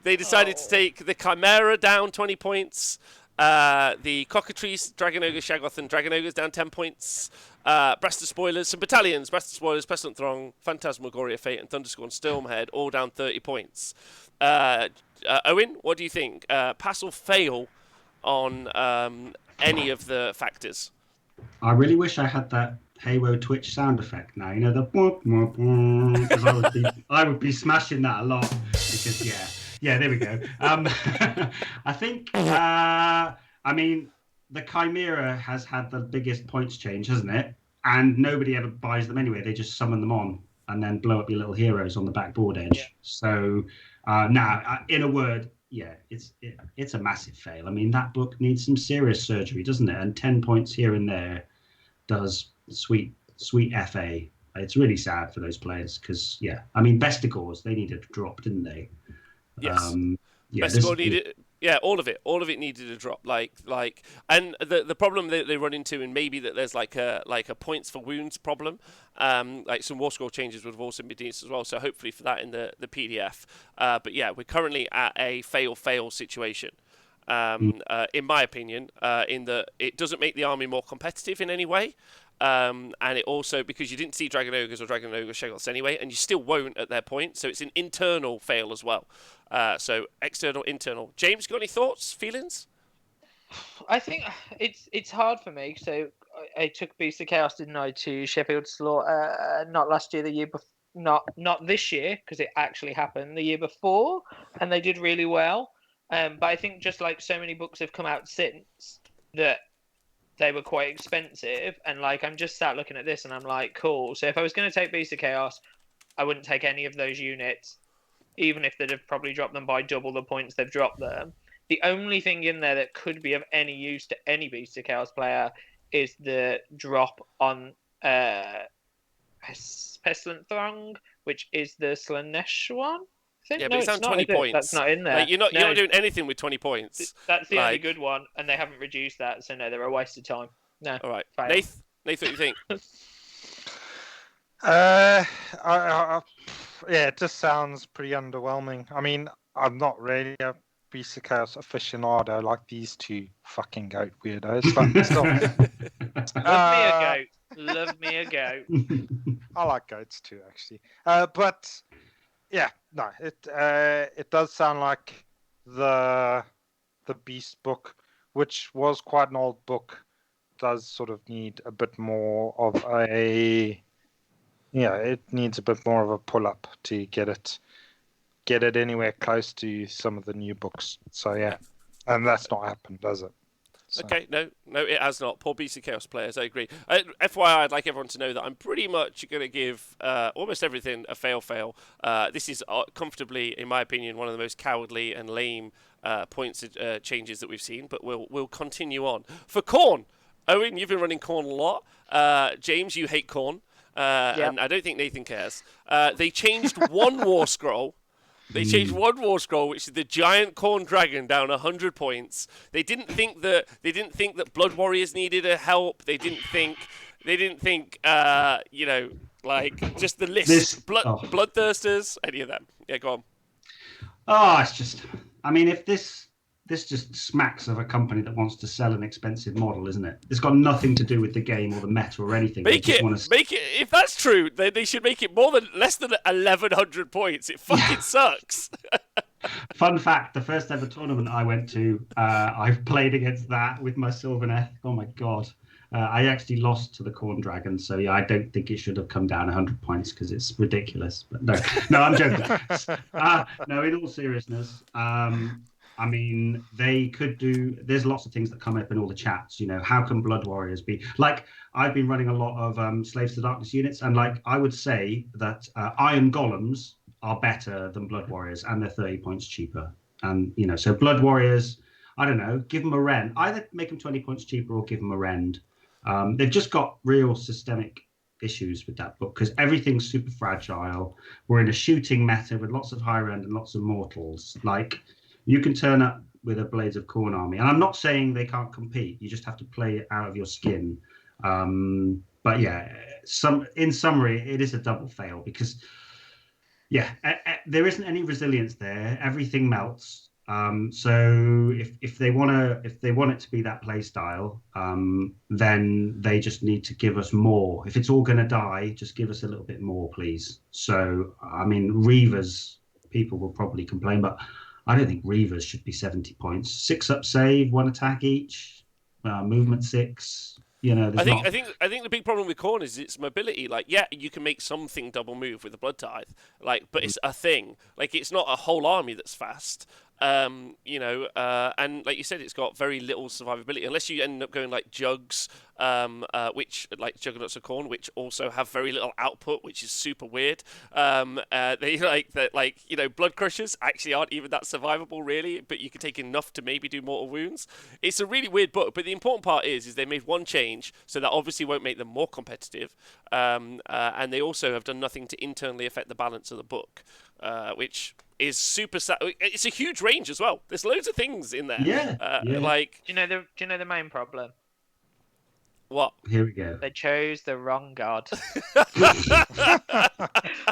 They decided to take the Chimera down 20 points. The Cockatrice, Dragon Ogre, Shaggoth, and Dragon Ogres down 10 points. Braster Spoilers, some battalions, Braster Spoilers, Pestilent Throng, Phantasmagoria Fate, and Thunderscorn Stormhead, all down 30 points. Owen, what do you think? Pass or fail on any of the factors? I really wish I had that Halo Twitch sound effect now. You know, the boop, boop, boop, because I would be smashing that a lot. Because yeah, there we go. I think, I mean, the Chimera has had the biggest points change, hasn't it? And nobody ever buys them anyway. They just summon them on and then blow up your little heroes on the backboard edge. Yeah. So now, in a word, yeah, it's a massive fail. I mean, that book needs some serious surgery, doesn't it? And 10 points here and there does sweet FA. It's really sad for those players because, yeah, I mean, Bestigors, they needed a drop, didn't they? Yes. Bestigor needed, yeah, all of it needed a drop. And the problem that they run into, and maybe that there's like a points for wounds problem. Like some war scroll changes would have also been decent as well. So hopefully for that in the PDF. But yeah, we're currently at a fail situation. In my opinion, in that it doesn't make the army more competitive in any way. And it also, because you didn't see Dragon Ogres or Dragon Ogre Shaggoths anyway, and you still won't at their point, so it's an internal fail as well. So external, internal. James, got any thoughts, feelings? I think it's hard for me. So I took Beast of Chaos, didn't I, to Sheffield Slaughter, not last year, the year before, not this year, because it actually happened the year before, and they did really well. But I think just like so many books have come out since that they were quite expensive, and like I'm just sat looking at this and I'm like, cool. So if I was going to take Beast of Chaos, I wouldn't take any of those units, even if they'd have probably dropped them by double the points they've dropped them. The only thing in there that could be of any use to any Beast of Chaos player is the drop on Pestilent Throng, which is the Slanesh one. Yeah, but it's down 20 points. That's not in there. Like, you're not doing anything with 20 points. That's the only good one, and they haven't reduced that, so no, they're a waste of time. No. All right. Nath, what do you think? Yeah, it just sounds pretty underwhelming. I mean, I'm not really a Beast of Chaos aficionado like these two fucking goat weirdos. But still, Love me a goat. Love me a goat. I like goats too, actually. But yeah, no, it does sound like the Beast book, which was quite an old book, does sort of need a bit more of a it needs a bit more of a pull up to get it anywhere close to some of the new books. So yeah, and that's not happened, does it? So. Okay, no, it has not. Poor BC Chaos players, I agree. FYI, I'd like everyone to know that I'm pretty much going to give almost everything a fail. This is comfortably, in my opinion, one of the most cowardly and lame points changes that we've seen, but we'll continue on. For Khorne, Owen, you've been running Khorne a lot. James, you hate Khorne, and I don't think Nathan cares. They changed one war scroll. They changed one war scroll, which is the giant Khorne dragon down 100 points. They didn't think that Blood Warriors needed a help. They didn't think just the list. Bloodthirsters, any of them. Yeah, go on. Oh, it's just, I mean, if this just smacks of a company that wants to sell an expensive model, isn't it? It's got nothing to do with the game or the meta or anything. Make it. If that's true, then they should make it less than 1,100 points. It fucking sucks. Fun fact: the first ever tournament I went to, I've played against that with my Sylvaneth. Oh my god! I actually lost to the Khorne Dragon, so yeah, I don't think it should have come down 100 points because it's ridiculous. But no, I'm joking. No, in all seriousness. I mean, they could do. There's lots of things that come up in all the chats. You know, how can Blood Warriors be like? I've been running a lot of Slaves to Darkness units, and like I would say that Iron Golems are better than Blood Warriors, and they're 30 points cheaper. And you know, so Blood Warriors, I don't know, give them a rend. Either make them 20 points cheaper or give them a rend. They've just got real systemic issues with that book because everything's super fragile. We're in a shooting meta with lots of high end and lots of mortals. Like. You can turn up with a Blades of Khorne army. And I'm not saying they can't compete. You just have to play it out of your skin. But yeah, in summary, it is a double fail because, yeah, there isn't any resilience there. Everything melts. So if they want it to be that play style, then they just need to give us more. If it's all going to die, just give us a little bit more, please. So, I mean, Reavers, people will probably complain, but I don't think Reavers should be 70 points. 6 up save, 1 attack each, movement 6. You know, I think the big problem with Khorne is its mobility. Like, yeah, you can make something double move with the Blood Tithe, but it's a thing. Like, it's not a whole army that's fast. And like you said, it's got very little survivability unless you end up going like Jugs, which like Juggernauts of Khorne, which also have very little output, which is super weird. They Blood Crushers actually aren't even that survivable really, but you can take enough to maybe do mortal wounds. It's a really weird book, but the important part is they made one change, so that obviously won't make them more competitive, and they also have done nothing to internally affect the balance of the book, which is super sad. It's a huge range as well. There's loads of things in there. Yeah. Like, do you know the main problem? What? Here we go. They chose the wrong god.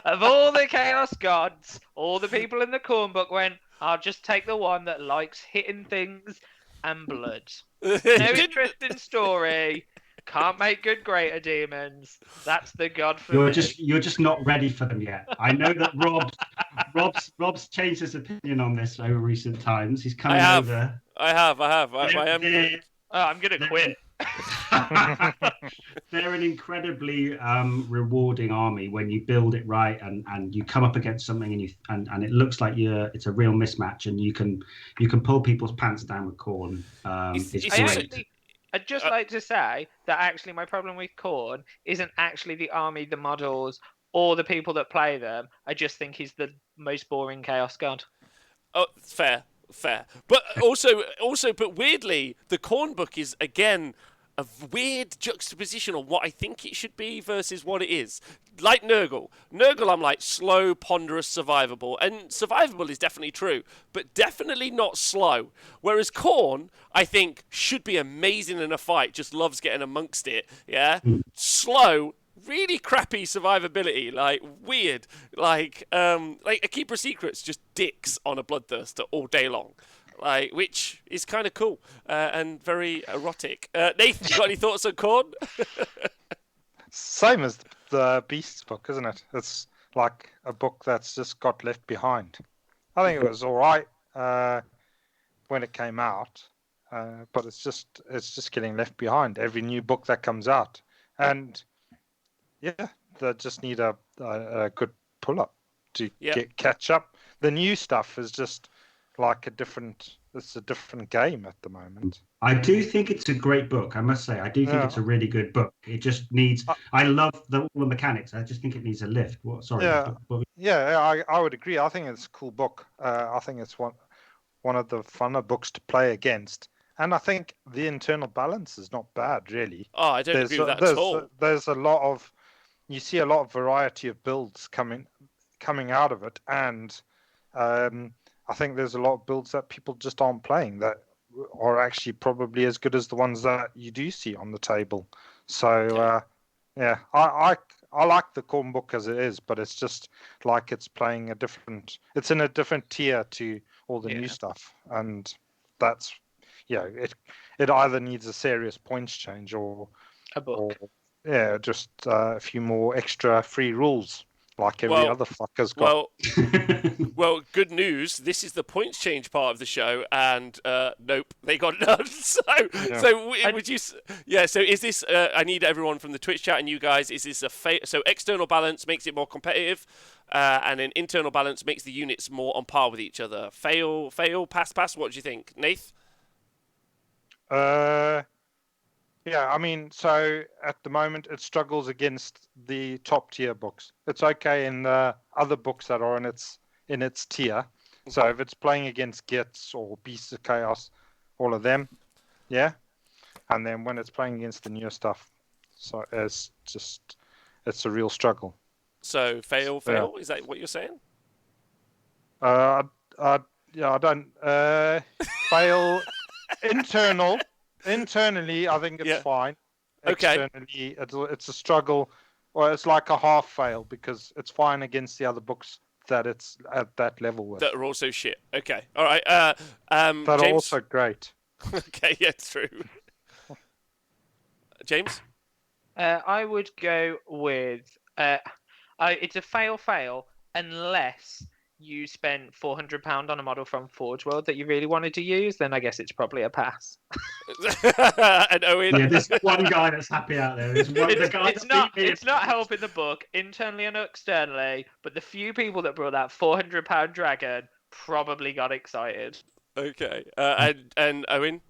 Of all the chaos gods, all the people in the Khorne book went, I'll just take the one that likes hitting things and blood. No interesting story. Can't make good greater demons. That's the god for me. You're just not ready for them yet. I know that Rob's changed his opinion on this over recent times. He's coming over. I have. I am. I'm gonna quit. They're an incredibly rewarding army when you build it right and you come up against something and it looks like it's a real mismatch and you can pull people's pants down with Khorne. It's great. I'd just like to say that actually my problem with Khorne isn't actually the army, the models, or the people that play them. I just think he's the most boring chaos god. Oh, fair. But also, but weirdly, the Khorne book is again a weird juxtaposition on what I think it should be versus what it is. Like Nergal, I'm like slow, ponderous, survivable, and survivable is definitely true, but definitely not slow. Whereas Khorne, I think, should be amazing in a fight, just loves getting amongst it. Yeah, slow. Really crappy survivability, like weird, like a Keeper of Secrets, just dicks on a Bloodthirster all day long. like, which is kind of cool and very erotic. Nathan, you got any thoughts on Khorne? Same as the Beasts book, isn't it? It's like a book that's just got left behind. I think it was all right when it came out, but it's just getting left behind every new book that comes out, and yeah, they just need a good pull up to catch up. The new stuff is just like it's a different game at the moment. I do think it's a great book, I must say. I do think it's a really good book. It just needs... I love all the mechanics. I just think it needs a lift. I would agree. I think it's a cool book. I think it's one of the funner books to play against. And I think the internal balance is not bad, really. Oh, I don't agree with that at all. There's a lot of... You see a lot of variety of builds coming out of it. And I think there's a lot of builds that people just aren't playing that are actually probably as good as the ones that you do see on the table. So, I like the Khorne book as it is, but it's just like it's playing it's in a different tier to all the new stuff. And that's, it either needs a serious points change or a book. Or, just a few more extra free rules. Like every other fucker's got. Well, good news. This is the points change part of the show, and nope, they got none. Would you? Yeah. So is this? I need everyone from the Twitch chat and you guys. Is this so external balance makes it more competitive, and then internal balance makes the units more on par with each other. Fail, pass. What do you think, Nath? Yeah, I mean, so at the moment it struggles against the top tier books. It's okay in the other books that are in its tier. Okay. So if it's playing against Gits or Beasts of Chaos, all of them, yeah. And then when it's playing against the newer stuff, so it's a real struggle. So fail. Yeah. Is that what you're saying? I don't fail internal. Internally, I think it's fine. Okay. Externally, it's a struggle, or it's like a half fail because it's fine against the other books that it's at that level with. That are also shit. Okay. All right. That James? are also great. Okay. Yeah, true. James? I would go with it's a fail unless you spent £400 on a model from Forge World that you really wanted to use, then I guess it's probably a pass. And Owen, there's one guy that's happy out there. It's not helping the book internally and externally, but the few people that brought that £400 dragon probably got excited. Okay, and Owen.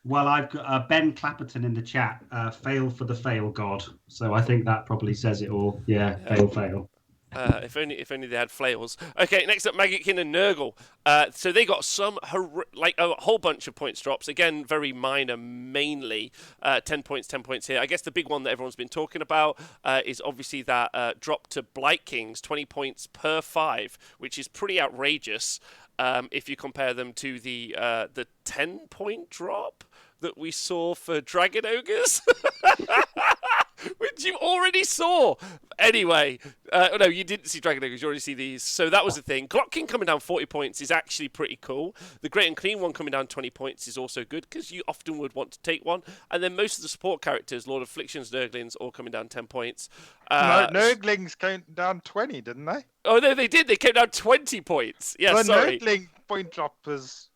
Well, I've got Ben Clapperton in the chat. Fail for the fail god. So I think that probably says it all. Yeah, fail. If only they had flails. Okay, next up, Maggotkin and Nergal. So they got a whole bunch of points drops. Again, very minor, mainly 10 points here. I guess the big one that everyone's been talking about is obviously that drop to Blight Kings, 20 points per 5, which is pretty outrageous if you compare them to the 10-point drop that we saw for Dragon Ogres. Which you already saw. Anyway, no, you didn't see Dragon Ogres, you already see these. So that was the thing. Glock King coming down 40 points is actually pretty cool. The Great and Clean one coming down 20 points is also good, because you often would want to take one. And then most of the support characters, Lord Afflictions, Nerglings, all coming down 10 points. No, Nerglings came down 20, didn't they? Oh, no, they did. They came down 20 points. Yeah, sorry. The Nerdling point drop is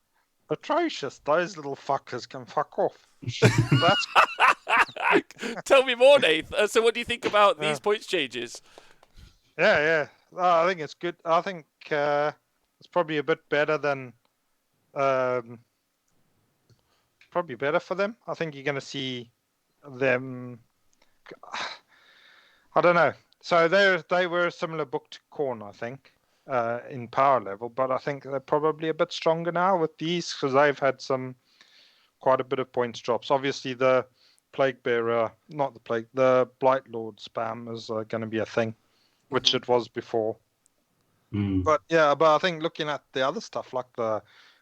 atrocious. Those little fuckers can fuck off. That's... Tell me more, Nath. So what do you think about these points changes? Yeah. I think it's good. I think it's probably a bit better than... probably better for them. I think you're going to see them... I don't know. So they were a similar book to Khorne, I think, in power level. But I think they're probably a bit stronger now with these because they've had quite a bit of points drops. Obviously, the Plague Bearer, the Blight Lord spam is going to be a thing, which it was before. But I think looking at the other stuff like the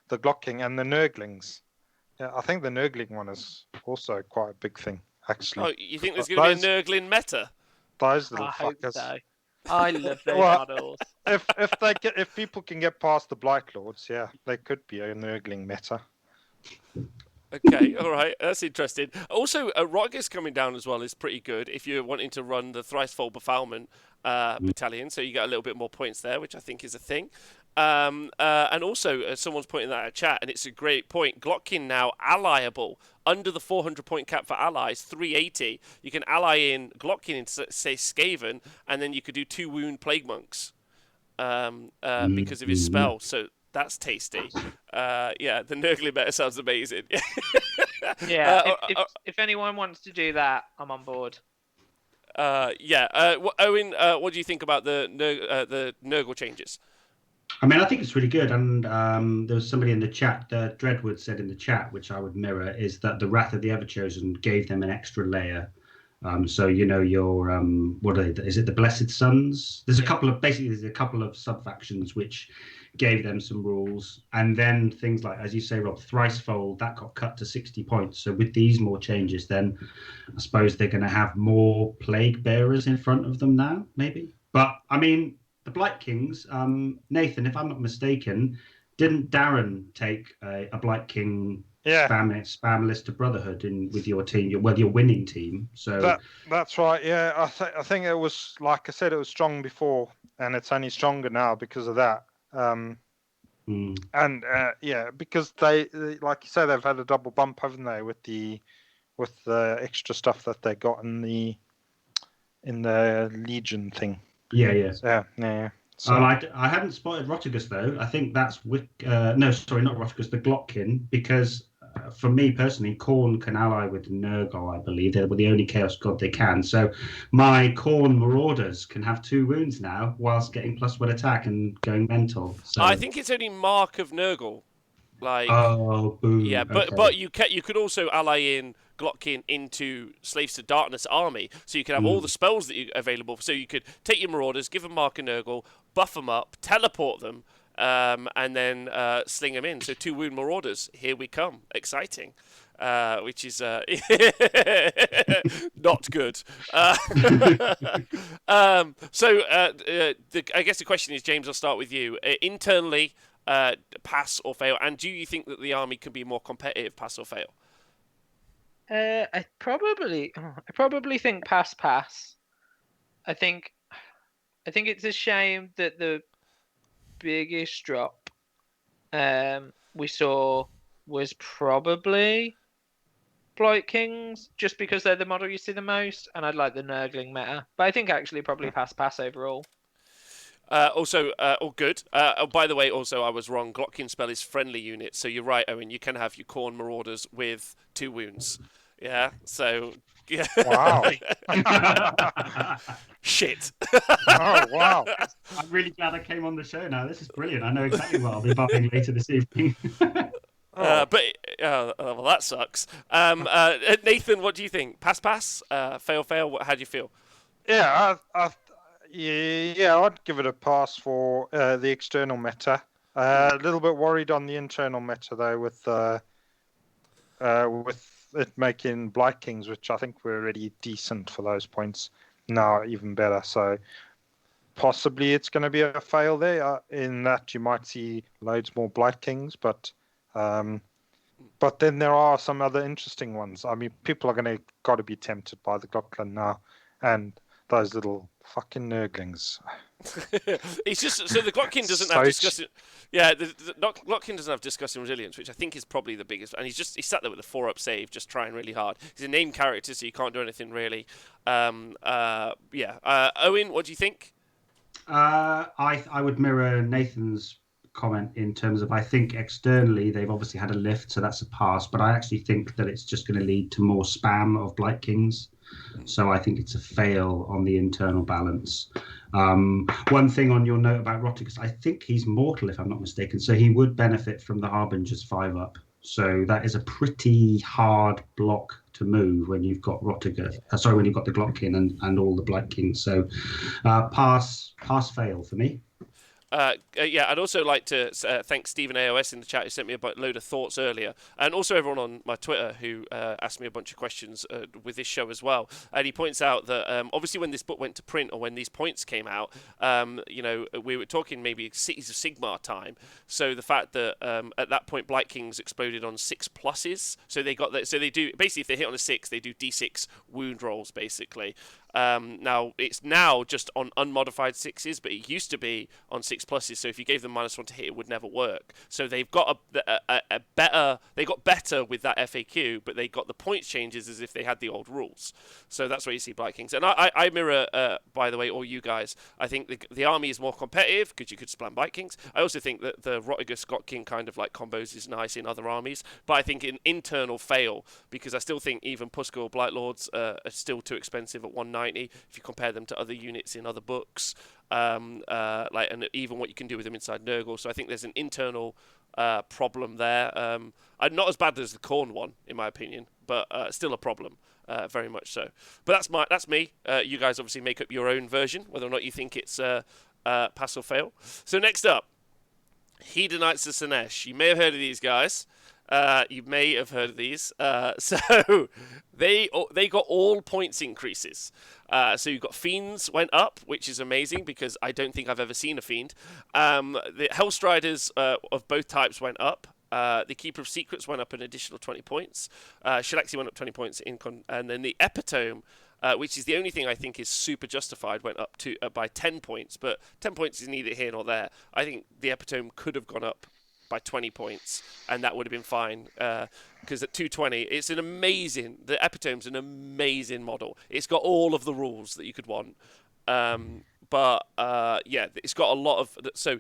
Glock King and the Nerglings, I think the Nergling one is also quite a big thing, actually. Oh, you think there's going to be a Nergling meta? Those little fuckers. So. I love those Well, models. if people can get past the Blight Lords, yeah, they could be a Nurgling meta. Okay, all right, that's interesting. Also, Rottger's coming down as well is pretty good if you're wanting to run the Thricefold Befoulment battalion, so you get a little bit more points there, which I think is a thing. And also, someone's pointing that at chat, and it's a great point. Glockkin now allyable under the 400 point cap for allies, 380. You can ally in Glockkin in, say, Skaven, and then you could do 2 wound Plague Monks because of his spell. So that's tasty. Yeah, the Nergal meta sounds amazing. Yeah, if anyone wants to do that, I'm on board. Yeah. Owen, what do you think about the Nergal changes? I mean, I think it's really good. And there was somebody in the chat, Dreadwood said in the chat, which I would mirror, is that the Wrath of the Everchosen gave them an extra layer. So, your, what are they? Is it the Blessed Sons? There's a couple of sub-factions which gave them some rules. And then things like, as you say, Rob, Thricefold, that got cut to 60 points. So with these more changes, then I suppose they're going to have more Plague Bearers in front of them now, maybe. But, I mean, the Blight Kings, Nathan, if I'm not mistaken, didn't Darren take a Blight King spam list of Brotherhood with your team, your winning team? So that's right. Yeah, I think it was, like I said, it was strong before, and it's only stronger now because of that. And because they, like you say, they've had a double bump, haven't they, with the extra stuff that they got in the Legion thing. Yeah. So, I hadn't spotted Rotigus though. I think that's no, sorry, not Rotigus, the Glockkin, because for me personally, Khorne can ally with Nergal, I believe. They're the only Chaos God they can. So my Khorne Marauders can have 2 wounds now whilst getting +1 attack and going mental. So I think it's only Mark of Nergal. Like, oh, boom. Yeah, but you could also ally in Glockkin into Slaves to Darkness army, so you can have all the spells that you available. So you could take your Marauders, give them Mark and Nergal, buff them up, teleport them, and then sling them in. So 2 wound Marauders, here we come. Exciting. Which is not good. So I guess the question is, James, I'll start with you. Internally, pass or fail, and do you think that the army can be more competitive, pass or fail? I probably think pass. I think it's a shame that the biggest drop we saw was probably Blight Kings, just because they're the model you see the most, and I'd like the Nurgling meta. But I think actually probably pass overall. Also, good. By the way, also I was wrong. Glockkin spell is friendly unit, so you're right, Owen. You can have your Khorne Marauders with 2 wounds. Yeah. So. Yeah. Wow. Shit. Oh wow. I'm really glad I came on the show now. This is brilliant. I know exactly what I'll be buying later this evening. Well, that sucks. Nathan, what do you think? Pass, fail. How do you feel? Yeah, I'd give it a pass for the external meta. A little bit worried on the internal meta though, with it making Blight Kings, which I think were already decent for those points, now even better. So possibly it's going to be a fail there. In that you might see loads more Blight Kings, but then there are some other interesting ones. I mean, people are got to be tempted by the Glockkin now, and those little fucking Nurglings. It's just so the Glockkin doesn't have discussing. Yeah, the Glockkin doesn't have discussing resilience, which I think is probably the biggest. And he sat there with a 4-up save, just trying really hard. He's a named character, so you can't do anything really. Owen, what do you think? I would mirror Nathan's comment in terms of, I think externally they've obviously had a lift, so that's a pass, but I actually think that it's just going to lead to more spam of Blight Kings, so I think it's a fail on the internal balance. One thing on your note about Rotigus, I think he's mortal if I'm not mistaken, so he would benefit from the Harbinger's 5-up, so that is a pretty hard block to move when you've got Rotigus, when you've got the Glockkin and all the Blight Kings, so pass fail for me. Yeah, I'd also like to thank Stephen AOS in the chat who sent me a load of thoughts earlier, and also everyone on my Twitter who asked me a bunch of questions with this show as well. And he points out that obviously when this book went to print or when these points came out, we were talking maybe Cities of Sigmar time. So the fact that at that point Blight Kings exploded on 6+, so they got that. So they do basically if they hit on a 6, they do D6 wound rolls basically. Now it's now just on unmodified 6s, but it used to be on 6+. So if you gave them -1 to hit, it would never work. So they've got a better. They got better with that FAQ, but they got the points changes as if they had the old rules. So that's where you see Blight Kings. And I mirror, by the way, all you guys. I think the army is more competitive because you could spam Blight Kings. I also think that the Rottiger Scott King kind of like combos is nice in other armies, but I think an internal fail because I still think even Puskar Blight Lords are still too expensive at 190 if you compare them to other units in other books. And even what you can do with them inside Nergal. So I think there's an internal problem there. Not as bad as the Khorne one, in my opinion, but still a problem, very much so. But that's me. You guys obviously make up your own version, whether or not you think it's pass or fail. So next up, Hedonites of Slaanesh. You may have heard of these guys. You may have heard of these. So they got all points increases. So you've got Fiends went up, which is amazing because I don't think I've ever seen a Fiend. The Hellstriders of both types went up. The Keeper of Secrets went up an additional 20 points. Shalaxi went up 20 points, and then the Epitome, which is the only thing I think is super justified, went up to by 10 points. But 10 points is neither here nor there. I think the Epitome could have gone up by 20 points, and that would have been fine, because at 220, the Epitome's an amazing model. It's got all of the rules that you could want, but it's got a lot of, so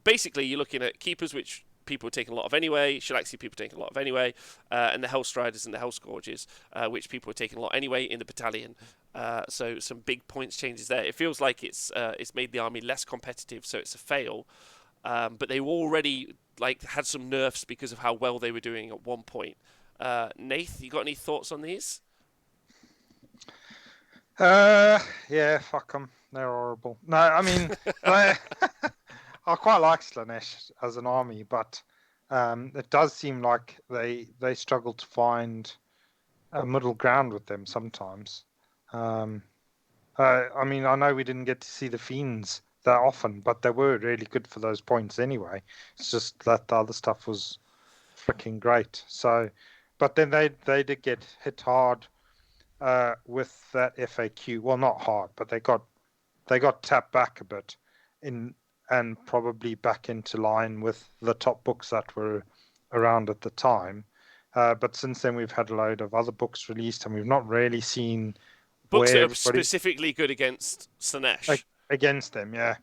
basically you're looking at Keepers, which people are taking a lot of anyway, Shalaxi people are taking a lot of anyway, and the Hellstriders and the Hellscourges, which people are taking a lot anyway in the battalion. So some big points changes there. It feels like it's made the army less competitive, so it's a fail. But they already had some nerfs because of how well they were doing at one point. Nath, you got any thoughts on these? Yeah, fuck them. They're horrible. No, I mean, I quite like Slaanesh as an army, but it does seem like they struggle to find a middle ground with them sometimes. I mean, I know we didn't get to see the Fiends that often, but they were really good for those points anyway. It's just that the other stuff was freaking great. So, but then they did get hit hard with that FAQ. Well, not hard, but they got tapped back a bit and probably back into line with the top books that were around at the time. But since then, we've had a load of other books released, and we've not really seen books that are specifically good against Slaanesh. Against them, yeah.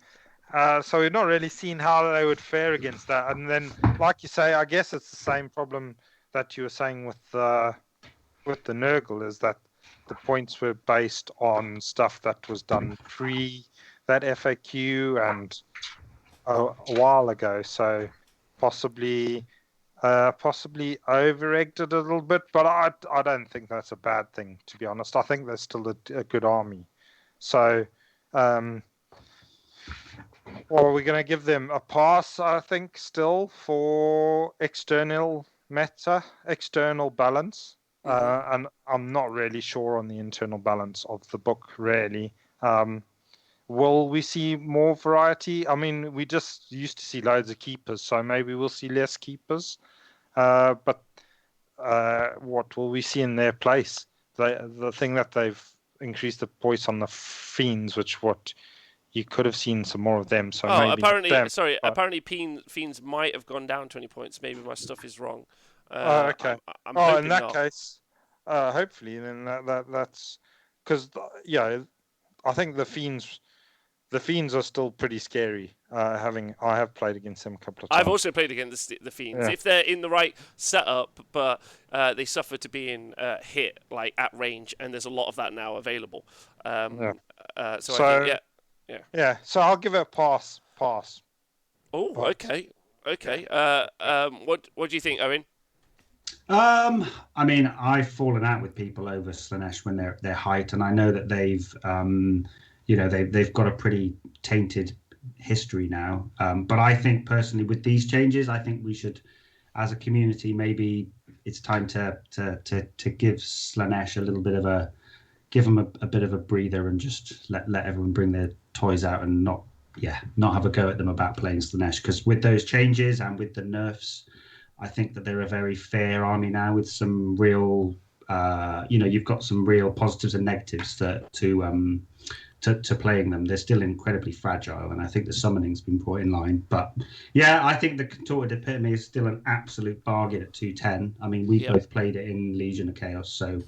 So we've not really seen how they would fare against that. And then, like you say, I guess it's the same problem that you were saying with the Nergal, is that the points were based on stuff that was done pre that FAQ and a while ago. So possibly over-egged it a little bit, but I don't think that's a bad thing, to be honest. I think they're still a good army. So, well, we're going to give them a pass, I think, still for external balance. And I'm not really sure on the internal balance of the book, really. Will we see more variety? I mean, we just used to see loads of Keepers, so maybe we'll see less Keepers. But what will we see in their place? The thing that they've increased the points on the Fiends, which you could have seen some more of them. So maybe apparently Fiends might have gone down 20 points. Maybe my stuff is wrong. Okay. I'm hoping in that not. case, hopefully, then that's because I think the Fiends are still pretty scary. I have played against them a couple of times. I've also played against the Fiends. Yeah. If they're in the right setup, but they suffer to being hit at range, and there's a lot of that now available. So I think, yeah. So I'll give it a pass. Oh, okay. What do you think, Owen? I mean, I've fallen out with people over Slaanesh when they're height, and I know that they've got a pretty tainted history now. But I think personally, with these changes, I think we should, as a community, maybe it's time to give Slaanesh a little bit of give them a bit of a breather and just let everyone bring their toys out and not have a go at them about playing Slaanesh. Because with those changes and with the nerfs, I think that they're a very fair army now with some real, you've got some real positives and negatives to playing them. They're still incredibly fragile, and I think the summoning's been brought in line. But yeah, I think the Contorted Epitome is still an absolute bargain at 210. I mean, we both played it in Legion of Chaos, so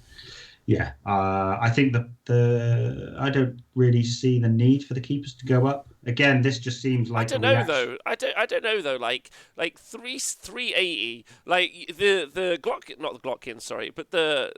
yeah, I think that I don't really see the need for the keepers to go up. Again, this just seems like I don't know though. I don't know though. Like 380. Like the Glock, not the Glockin, sorry, but the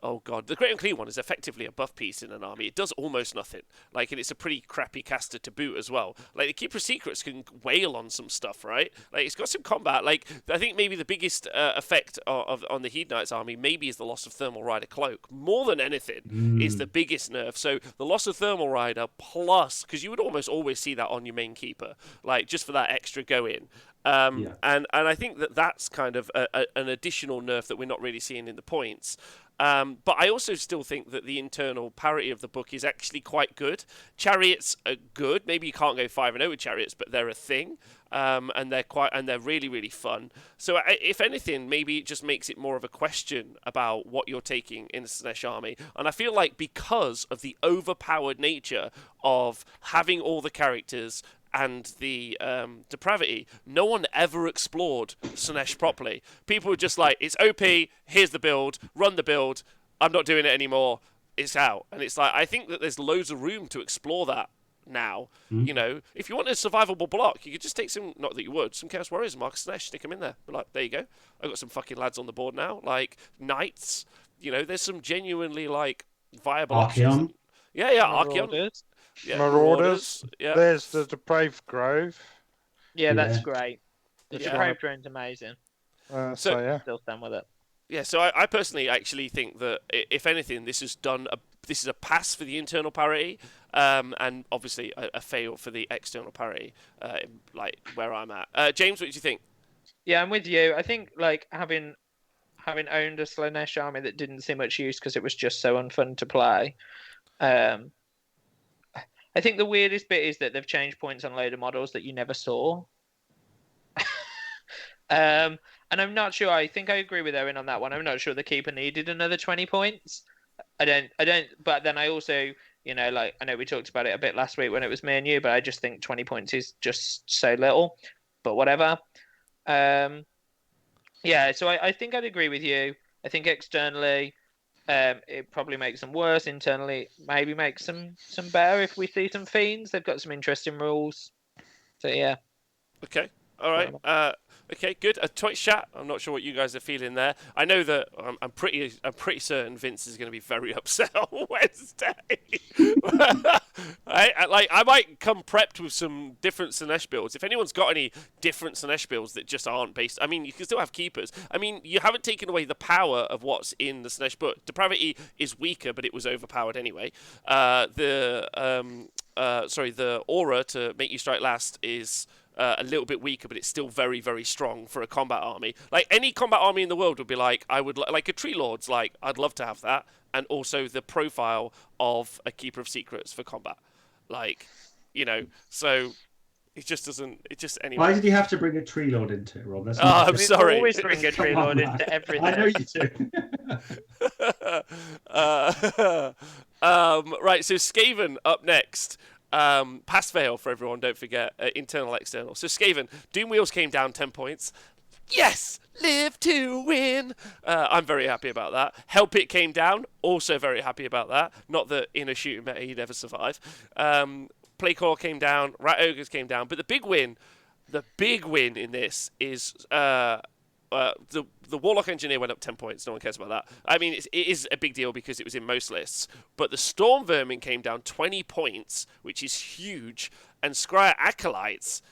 oh god, the Great Unclean one is effectively a buff piece in an army. It does almost nothing. Like, and it's a pretty crappy caster to boot as well. Like, the Keeper of Secrets can wail on some stuff, right? Like, it's got some combat. Like, I think maybe the biggest effect on the Heed Knights army maybe is the loss of Thermal Rider Cloak. More than anything, is the biggest nerf. So the loss of Thermal Rider plus, because you would almost always see that on your main Keeper, like just for that extra go in. And I think that's kind of an additional nerf that we're not really seeing in the points. But I also still think that the internal parity of the book is actually quite good. Chariots are good. Maybe you can't go 5-0 with Chariots, but they're a thing, and they're really, really fun. So if anything, maybe it just makes it more of a question about what you're taking in the Slaanesh army. And I feel like because of the overpowered nature of having all the characters and the depravity, no one ever explored Slaanesh properly. People were just like, it's OP, here's the build, run the build, I'm not doing it anymore, it's out. And it's like, I think that there's loads of room to explore that now. You know, if you want a survivable block, you could just take some, not that you would, some Chaos Warriors and Marcus Slaanesh, stick them in there. But like, there you go. I've got some fucking lads on the board now. Like, Knights, you know, there's some genuinely, like, viable options. Yeah, Archeon. Yeah, Marauders. Yeah. There's the Depraved Grove. Yeah, that's great. The Depraved Drone's amazing. So yeah, still stand with it. Yeah, so I personally actually think that if anything, this is a pass for the internal parity, and obviously a fail for the external parity, like where I'm at. James, what do you think? Yeah, I'm with you. I think like having owned a Slaanesh army that didn't see much use because it was just so unfun to play. I think the weirdest bit is that they've changed points on loader models that you never saw. And I'm not sure. I think I agree with Owen on that one. I'm not sure the keeper needed another 20 points. I don't. But then I also, like I know we talked about it a bit last week when it was me and you, but I just think 20 points is just so little. But whatever. Yeah. So I think I'd agree with you. I think externally, it probably makes them worse. Internally, maybe makes some better if we see some fiends. They've got some interesting rules. So yeah. Okay. All right. Okay. Good. A Twitch chat. I'm not sure what you guys are feeling there. I know that I'm pretty certain Vince is going to be very upset on Wednesday. I might come prepped with some different Slaanesh builds. If anyone's got any different Slaanesh builds that just aren't based, I mean, you can still have keepers. I mean, you haven't taken away the power of what's in the Slaanesh book. Depravity is weaker, but it was overpowered anyway. The aura to make you strike last is a little bit weaker, but it's still very, very strong for a combat army. Like, any combat army in the world would be like, like a Tree Lord's, like, I'd love to have that. And also the profile of a Keeper of Secrets for combat. Like, so it just doesn't, anyway. Why did you have to bring a Tree Lord into it, Rob? That's I'm sorry. Always bring a Tree Lord into everything. I know you do. Right, so Skaven up next. Pass fail for everyone, don't forget. Internal, external. So Skaven, Doom Wheels came down 10 points. Yes! Live to win! I'm very happy about that. Hell Pit came down. Also very happy about that. Not that in a shooting meta he'd ever survive. Playcore came down. Rat Ogres came down. But the big win in this is the Warlock Engineer went up 10 points. No one cares about that. I mean, it is a big deal because it was in most lists. But the Storm Vermin came down 20 points, which is huge. And Scryer Acolytes,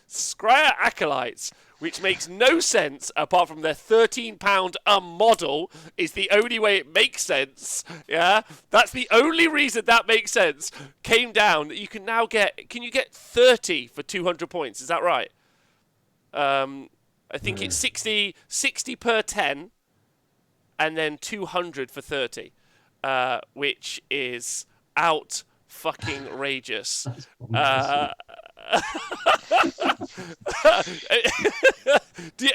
which makes no sense apart from their £13 a model, is the only way it makes sense. Yeah, that's the only reason that makes sense. Came down. You can now get. Can you get 30 for 200 points? Is that right? I think it's 60 per 10, and then 200 for 30, which is out fucking rageous. Have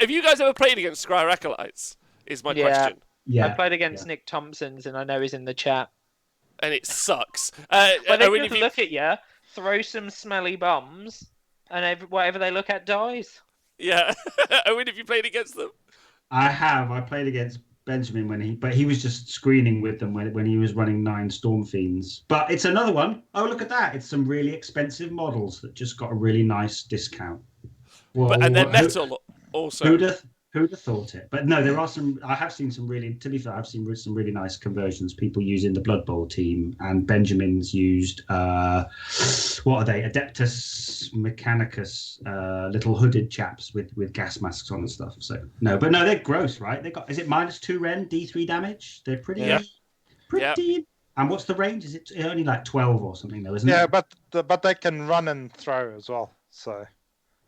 you guys ever played against Scryer Acolytes? Is my question. Yeah, I played against Nick Thompson's, and I know he's in the chat. And it sucks. But they just look at you, throw some smelly bombs, and whatever they look at dies. Yeah. Owen, have you played against them? I have. I played against Benjamin but he was just screening with them when he was running 9 Storm Fiends. But it's another one. Oh, look at that. It's some really expensive models that just got a really nice discount. Well, and they're metal also. Who'd have thought it? But no, there are some. I have seen some really. To be fair, I've seen some really nice conversions. People using the Blood Bowl team, and Benjamin's used. What are they? Adeptus Mechanicus, little hooded chaps with gas masks on and stuff. So no, they're gross, right? They got. Is it -2 Ren, D3 damage? They're pretty. Yeah. Pretty. Yep. And what's the range? Is it only like 12 or something though? Isn't it? Yeah, but they can run and throw as well. So.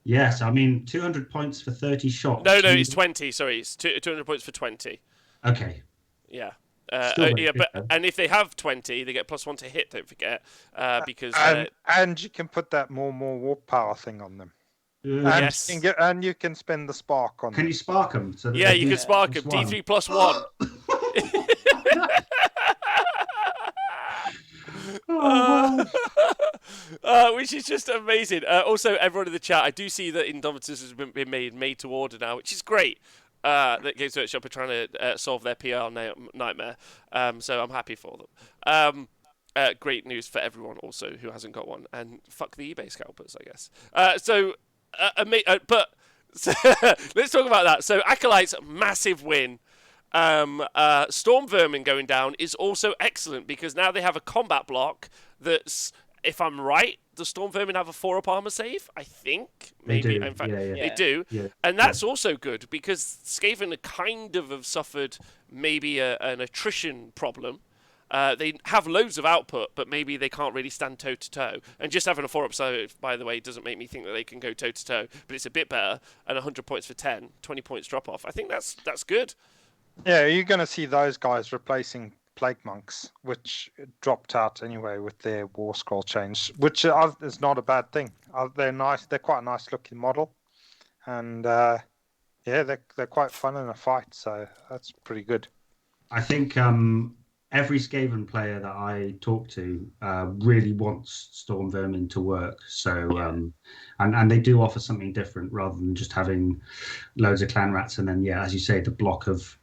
Yes, I mean 200 points for 30 shots. No, it's 20. Sorry, it's 200 points for 20. Okay. Yeah. And if they have 20, they get +1 to hit. Don't forget, because and you can put that more warp power thing on them. Yes. And you can spend the spark on. Can you spark them? So yeah, you can spark them. D3 +1. Which is just amazing. Also, everyone in the chat, I do see that Indomitus has been made to order now, which is great. That Games Workshop are trying to solve their PR nightmare. So I'm happy for them. Great news for everyone also who hasn't got one. And fuck the eBay scalpers, I guess. But let's talk about that. So Acolytes, massive win. Storm Vermin going down is also excellent because now they have a combat block that's, if I'm right, the Storm Vermin have a 4-up armor save, I think. Maybe. In fact, they do. Yeah. And that's also good because Skaven kind of have suffered maybe an attrition problem. They have loads of output, but maybe they can't really stand toe-to-toe. And just having a 4-up save, by the way, doesn't make me think that they can go toe-to-toe, but it's a bit better. And 100 points for 10, 20 points drop-off. I think that's good. Yeah, you're going to see those guys replacing Plague Monks, which dropped out anyway with their War Scroll change, which is not a bad thing. They're nice. They're quite a nice looking model, and they're quite fun in a fight. So that's pretty good. I think every Skaven player that I talk to really wants Storm Vermin to work. So and they do offer something different rather than just having loads of clan rats and then as you say, the block of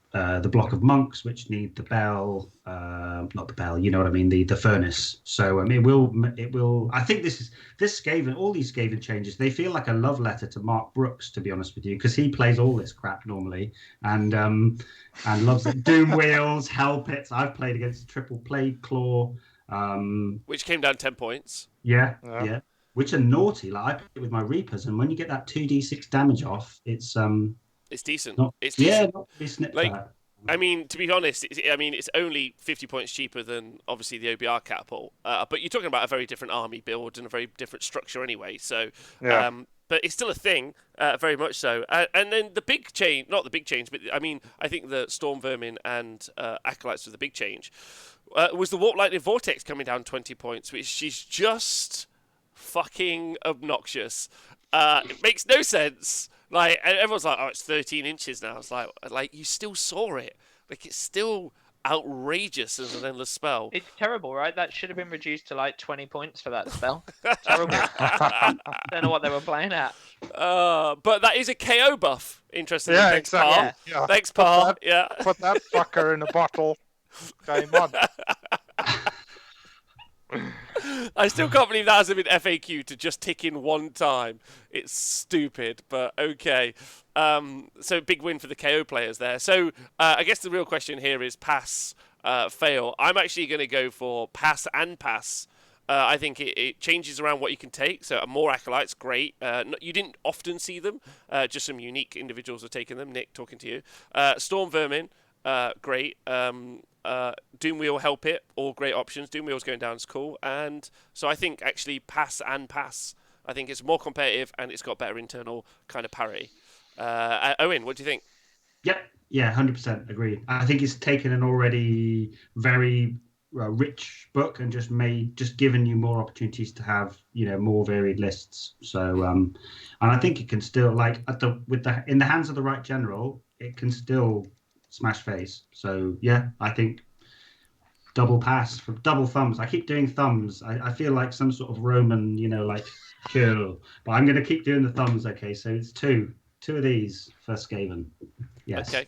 monks which need the bell, not the bell, you know what I mean, the furnace. So it will. I think this Skaven, all these Skaven changes, they feel like a love letter to Mark Brooks, to be honest with you, because he plays all this crap normally and loves it. Doom Wheels, Hell Pits. I've played against Triple Plague Claw, which came down 10 points. Yeah. Which are naughty. Like I play with my Reapers, and when you get that 2d6 damage off, it's decent. It's decent. Not to be snipped at. I mean, to be honest, it's only 50 points cheaper than obviously the OBR catapult. But you're talking about a very different army build and a very different structure anyway. So, but it's still a thing, very much so. And then the big change, not the big change, but I mean, I think the Storm Vermin and Acolytes was the big change. Was the Warp Lightning Vortex coming down 20 points, which is just fucking obnoxious. It makes no sense. Like, and everyone's like, oh, it's 13 inches now. It's like you still saw it. Like, it's still outrageous as an endless spell. It's terrible, right? That should have been reduced to like 20 points for that spell. Terrible. Don't know what they were playing at. But that is a KO buff. Interesting. Yeah, Thanks, exactly. Paul. Thanks, Paul. Put that fucker in a bottle. Game on. I still can't believe that hasn't been FAQ to just tick in one time. It's stupid, but okay. So big win for the KO players there. So I guess the real question here is pass, fail. I'm actually going to go for pass and pass. I think it changes around what you can take. So more acolytes, great. You didn't often see them. Just some unique individuals are taking them. Nick, talking to you. Storm Vermin, great. Doomwheel, help it, all great options. Doomwheel's going down is cool. And so I think actually pass and pass. I think it's more competitive and it's got better internal kind of parity. Owen, what do you think? Yep. Yeah, 100% agree. I think it's taken an already very rich book and just given you more opportunities to have more varied lists. So and I think it can still in the hands of the right general, it can still smash face. So yeah, I think double pass for double thumbs. I keep doing thumbs. I feel like some sort of Roman, kill, but I'm going to keep doing the thumbs. Okay, so it's two of these for Skaven. Yes. Okay.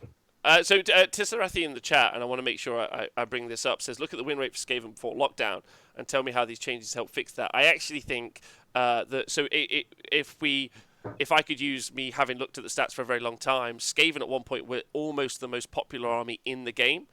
So Tissarathi in the chat, and I want to make sure I bring this up, says, look at the win rate for Skaven before lockdown and tell me how these changes help fix that. I actually think if I could use me having looked at the stats for a very long time, Skaven at one point were almost the most popular army in the game.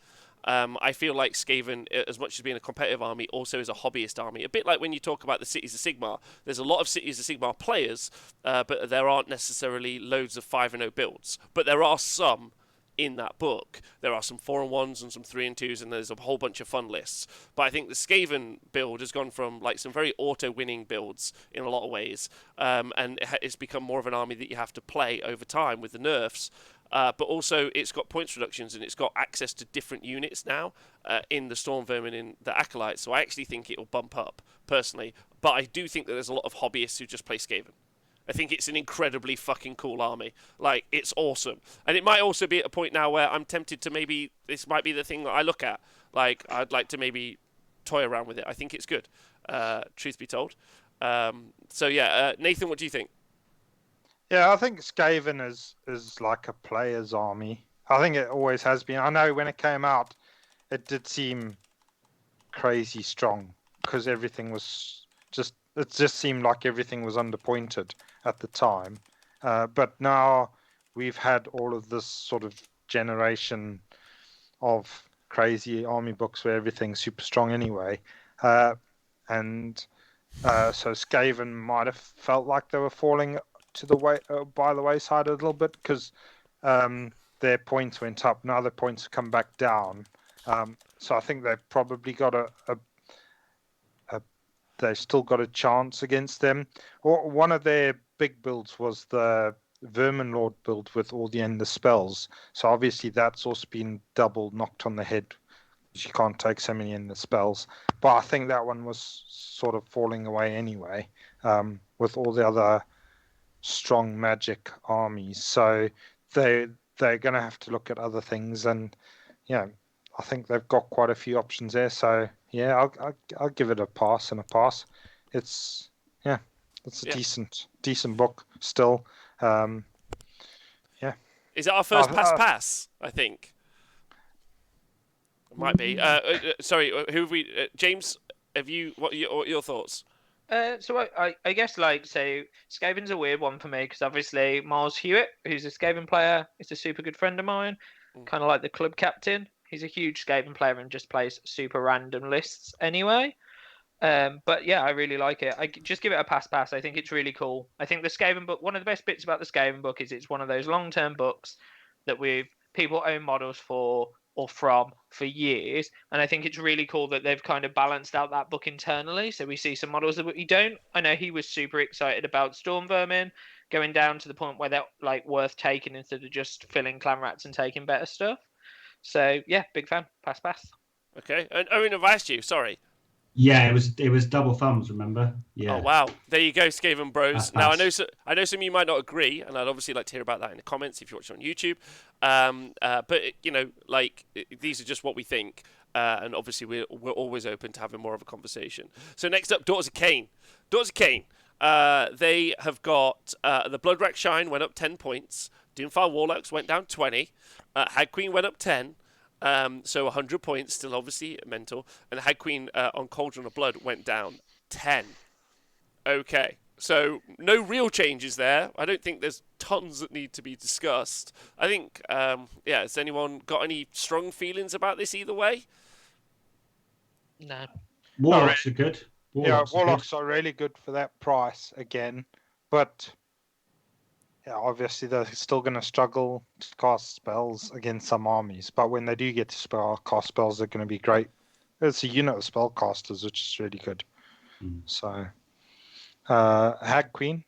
I feel like Skaven, as much as being a competitive army, also is a hobbyist army. A bit like when you talk about the Cities of Sigmar. There's a lot of Cities of Sigmar players, but there aren't necessarily loads of 5-0 builds. But there are some in that book. There are some 4-1s and some 3-2s, and there's a whole bunch of fun lists. But I think the Skaven build has gone from some very auto-winning builds in a lot of ways, and it's become more of an army that you have to play over time with the nerfs. But also, it's got points reductions and it's got access to different units now in the Storm Vermin in the Acolytes. So I actually think it'll bump up, personally. But I do think that there's a lot of hobbyists who just play Skaven. I think it's an incredibly fucking cool army. It's awesome. And it might also be at a point now where I'm tempted to this might be the thing that I look at. I'd like to maybe toy around with it. I think it's good, truth be told. Nathan, what do you think? Yeah, I think Skaven is like a player's army. I think it always has been. I know when it came out, it did seem crazy strong because everything was it just seemed like everything was underpointed at the time. But now we've had all of this sort of generation of crazy army books where everything's super strong anyway. So Skaven might have felt like they were falling by the wayside a little bit because their points went up. Now their points have come back down. So I think they've probably got they've still got a chance against them. Or one of their big builds was the Vermin Lord build with all the Ender spells. So obviously that's also been double knocked on the head. You can't take so many Ender spells. But I think that one was sort of falling away anyway, with all the other strong magic armies. So they're going to have to look at other things, and I think they've got quite a few options there. So yeah, I'll give it a pass and a pass. It's a decent book still. Is that our first pass? I think it might be. Sorry, who have we? James, what are your thoughts? So I guess Skaven's a weird one for me because obviously Miles Hewitt, who's a Skaven player, is a super good friend of mine, kind of like the club captain. He's a huge Skaven player and just plays super random lists anyway. But yeah, I really like it. I just give it a pass. I think it's really cool. I think the Skaven book, one of the best bits about the Skaven book is it's one of those long-term books that people own models for or from for years, and I think it's really cool that they've kind of balanced out that book internally. So we see some models that we don't. I know he was super excited about Storm Vermin going down to the point where they're worth taking instead of just filling clan rats and taking better stuff. So yeah, big fan. Pass. Okay, and Owen, I've asked you. Sorry. Yeah, it was double thumbs. Remember? Yeah. Oh wow, there you go, Skaven Bros. Pass. Now I know some of you might not agree, and I'd obviously like to hear about that in the comments if you watch it on YouTube. But these are just what we think, and obviously we're always open to having more of a conversation. So next up, Daughters of Cain. They have got the Blood Rack Shine went up 10 points. Doomfire Warlocks went down 20. Hag Queen went up 10. So 100 points, still obviously mental. And Hag Queen on Cauldron of Blood went down 10. Okay. So no real changes there. I don't think there's tons that need to be discussed. I think, has anyone got any strong feelings about this either way? No. Warlocks are good. Warlocks are really good for that price again, but obviously they're still going to struggle to cast spells against some armies. But when they do get to cast spells, they're going to be great. It's a unit of spellcasters, which is really good. So, Hag Queen.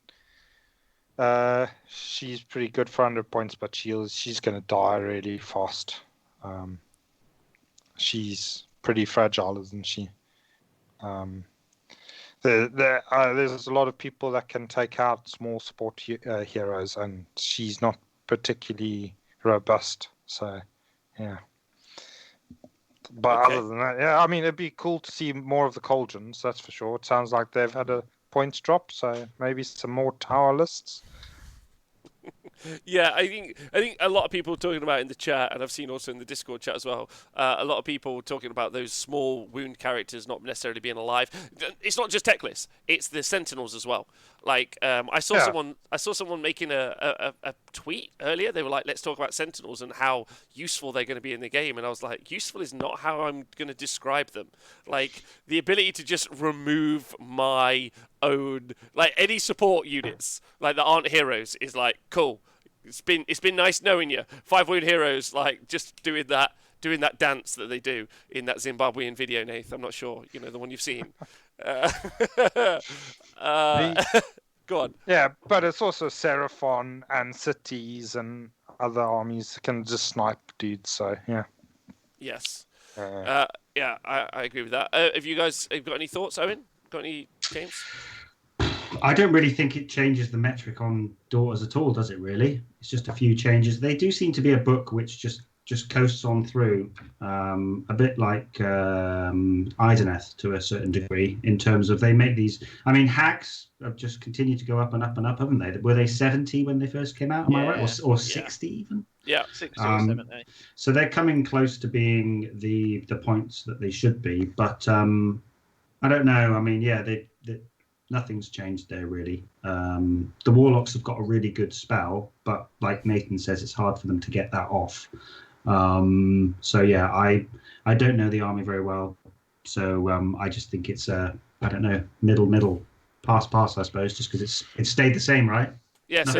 She's pretty good for 100 points, but she's going to die really fast. She's pretty fragile, isn't she? There's a lot of people that can take out small support heroes, and she's not particularly robust. So, yeah. But other than that, I mean, it'd be cool to see more of the Cauldrons, that's for sure. It sounds like they've had a points drop, so maybe some more tower lists. Yeah, I think a lot of people talking about in the chat, and I've seen also in the Discord chat as well, a lot of people talking about those small wound characters not necessarily being alive. It's not just Teclis, it's the Sentinels as well. Like, I saw someone making a tweet earlier. They were like, let's talk about Sentinels and how useful they're going to be in the game. And I was like, useful is not how I'm going to describe them. Like, the ability to just remove my own, like, any support units, like, that aren't heroes is like, cool. It's been nice knowing you. 5 wound heroes, like, just doing that dance that they do in that Zimbabwean video, Nath. I'm not sure, the one you've seen. Go on. Yeah, but it's also Seraphon and cities and other armies can just snipe dudes. So yeah. Yes. I agree with that. Have you guys got any thoughts, Owen? Got any, James? I don't really think it changes the metric on daughters at all, does it really? It's just a few changes. They do seem to be a book which just coasts on through, a bit like Ideneth to a certain degree, in terms of they make these. I mean, hags have just continued to go up and up and up, haven't they? Were they 70 when they first came out? Am I right? Or 60 even? Yeah, 60 or 70. So they're coming close to being the points that they should be, but I don't know. I mean, nothing's changed there really. The Warlocks have got a really good spell, but like Nathan says, it's hard for them to get that off. So yeah, I don't know the army very well, so I just think it's middle pass, I suppose, just because it's stayed the same, right? Yeah, so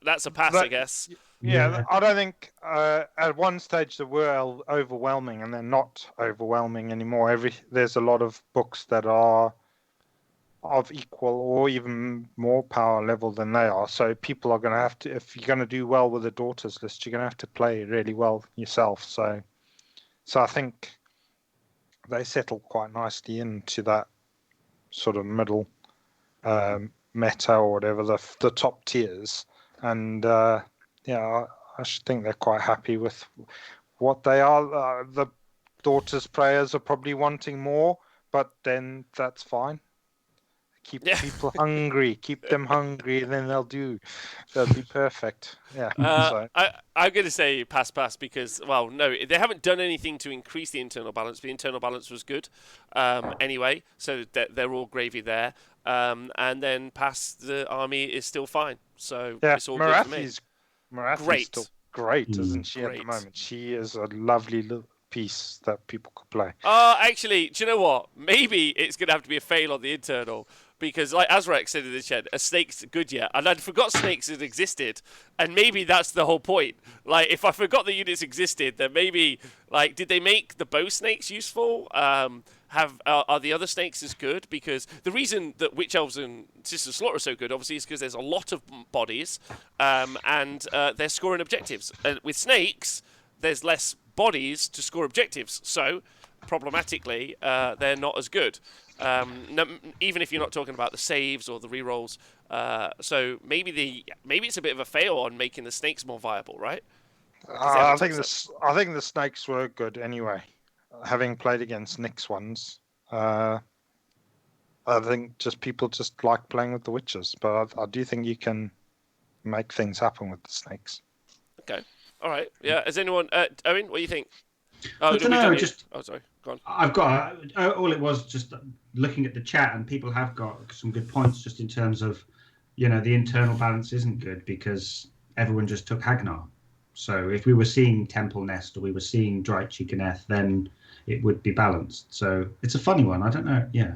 that's a pass, I guess. Yeah, I don't think at one stage they were overwhelming, and they're not overwhelming anymore. There's a lot of books that are of equal or even more power level than they are. So people are going to have to, if you're going to do well with the daughters list, you're going to have to play really well yourself. So I think they settle quite nicely into that sort of middle meta or whatever, the top tiers. And I should think they're quite happy with what they are. The daughters players are probably wanting more, but then that's fine. Keep people hungry, keep them hungry, and then they'll be perfect. Yeah. I'm going to say pass because, well, no, they haven't done anything to increase the internal balance. The internal balance was good anyway, so they're all gravy there. And then pass, the army is still fine. So it's all good for me. Marathi's still great, isn't she, at the moment? She is a lovely little piece that people could play. Actually, do you know what? Maybe it's going to have to be a fail on the internal. Because, like Azrac said in the chat, a snake's good yet. And I'd forgot snakes had existed. And maybe that's the whole point. Like, if I forgot the units existed, then maybe, like, did they make the bow snakes useful? Are the other snakes as good? Because the reason that Witch Elves and Sister Slaughter are so good, obviously, is because there's a lot of bodies. And they're scoring objectives. And with snakes, there's less bodies to score objectives. So, problematically, they're not as good. Even if you're not talking about the saves or the rerolls, so maybe it's a bit of a fail on making the snakes more viable, right? I think the snakes were good anyway. Having played against Nyx ones, I think people just like playing with the witches, but I do think you can make things happen with the snakes. Okay, all right, yeah. Has anyone, Owen, what do you think? Oh, I don't know. Oh, sorry. Go on. I've got all it was just looking at the chat, and people have got some good points just in terms of, the internal balance isn't good because everyone just took Hagnar. So if we were seeing Temple Nest or we were seeing Drite Chicaneth, then it would be balanced. So it's a funny one. I don't know. Yeah.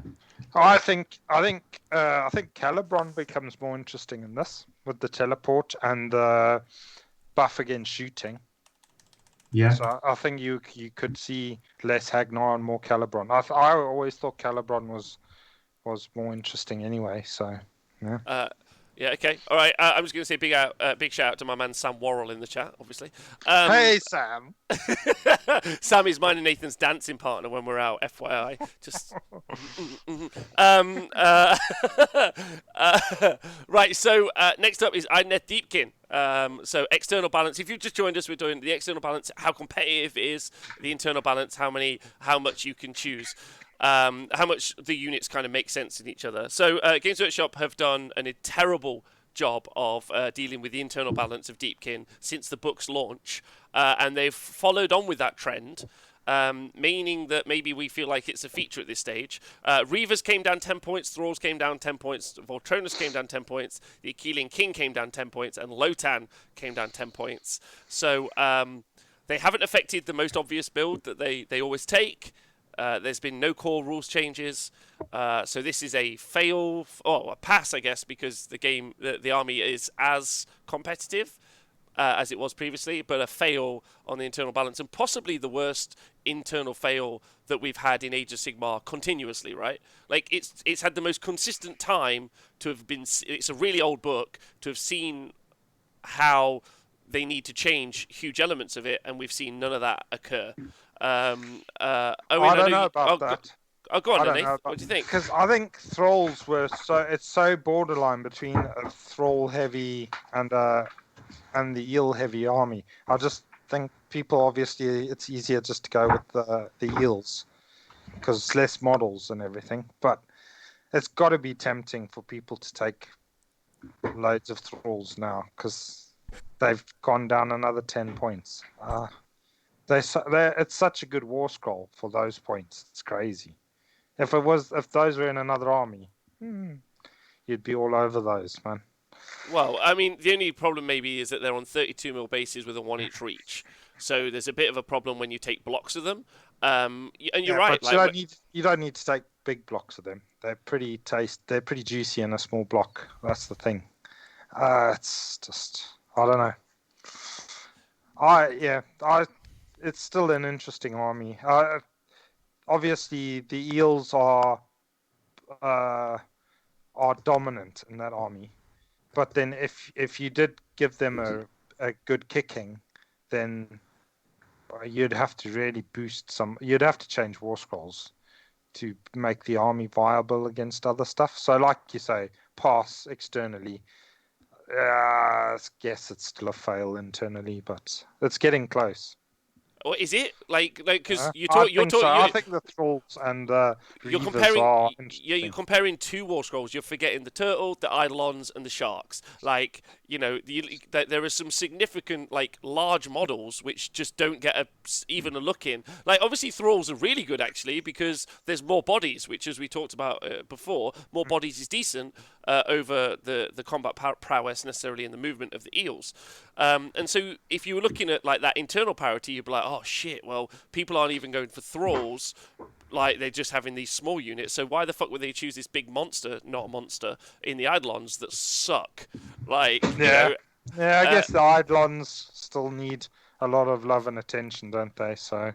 I think Calibron becomes more interesting in this with the teleport and the buff against shooting. Yeah. So I think you could see less Hagnar and more Calibron. I always thought Calibron was more interesting anyway. So yeah. Yeah, okay. All right. I'm just going to say big shout out to my man Sam Worrell in the chat, obviously. Hey, Sam. Sam is mine and Nathan's dancing partner when we're out, FYI. Just. Right, so next up is Idnet Deepkin. So external balance. If you've just joined us, we're doing the external balance, how competitive it is, the internal balance, how much you can choose. How much the units kind of make sense in each other. So Games Workshop have done a terrible job of dealing with the internal balance of Deepkin since the book's launch, and they've followed on with that trend, meaning that maybe we feel like it's a feature at this stage. Reavers came down 10 points, Thralls came down 10 points, Voltronus came down 10 points, the Achillean King came down 10 points, and Lotan came down 10 points. So they haven't affected the most obvious build that they always take. There's been no core rules changes, so this is a a pass, I guess, because the army is as competitive as it was previously, but a fail on the internal balance, and possibly the worst internal fail that we've had in Age of Sigmar continuously, right? Like, it's had the most consistent time to have been. It's a really old book to have seen how they need to change huge elements of it, and we've seen none of that occur. Owen, I don't know about that. Go on, Nathan. What do you think? Because I think Thralls it's so borderline between a Thrall heavy and the Eel heavy army. I just think people, obviously it's easier just to go with the Eels because it's less models and everything. But it's got to be tempting for people to take loads of Thralls now because they've gone down another 10 points. It's such a good war scroll for those points. It's crazy. If those were in another army, you'd be all over those, man. Well, I mean, the only problem maybe is that they're on 32mm bases with a 1-inch reach. So there's a bit of a problem when you take blocks of them. And you're right. But you don't need to take big blocks of them. They're pretty juicy in a small block. That's the thing. It's just, I don't know. It's still an interesting army. Obviously, the Eels are dominant in that army. But then, if you did give them a good kicking, then you'd have to really boost some. You'd have to change war scrolls to make the army viable against other stuff. So, like you say, pass externally. I guess it's still a fail internally, but it's getting close. Or is it because I think the Thralls and you're comparing. You're comparing two war scrolls. You're forgetting the turtle, the eidolons, and the sharks. There are some significant large models which just don't get even a look in. Obviously Thralls are really good actually because there's more bodies, which as we talked about before, more bodies is decent over the combat prowess necessarily in the movement of the eels. And so if you were looking at that internal parity, you'd be like, oh shit, well, people aren't even going for Thralls, they're just having these small units, so why the fuck would they choose this big monster, not a monster, in the Eidolons that suck? I guess the Eidolons still need a lot of love and attention, don't they? So.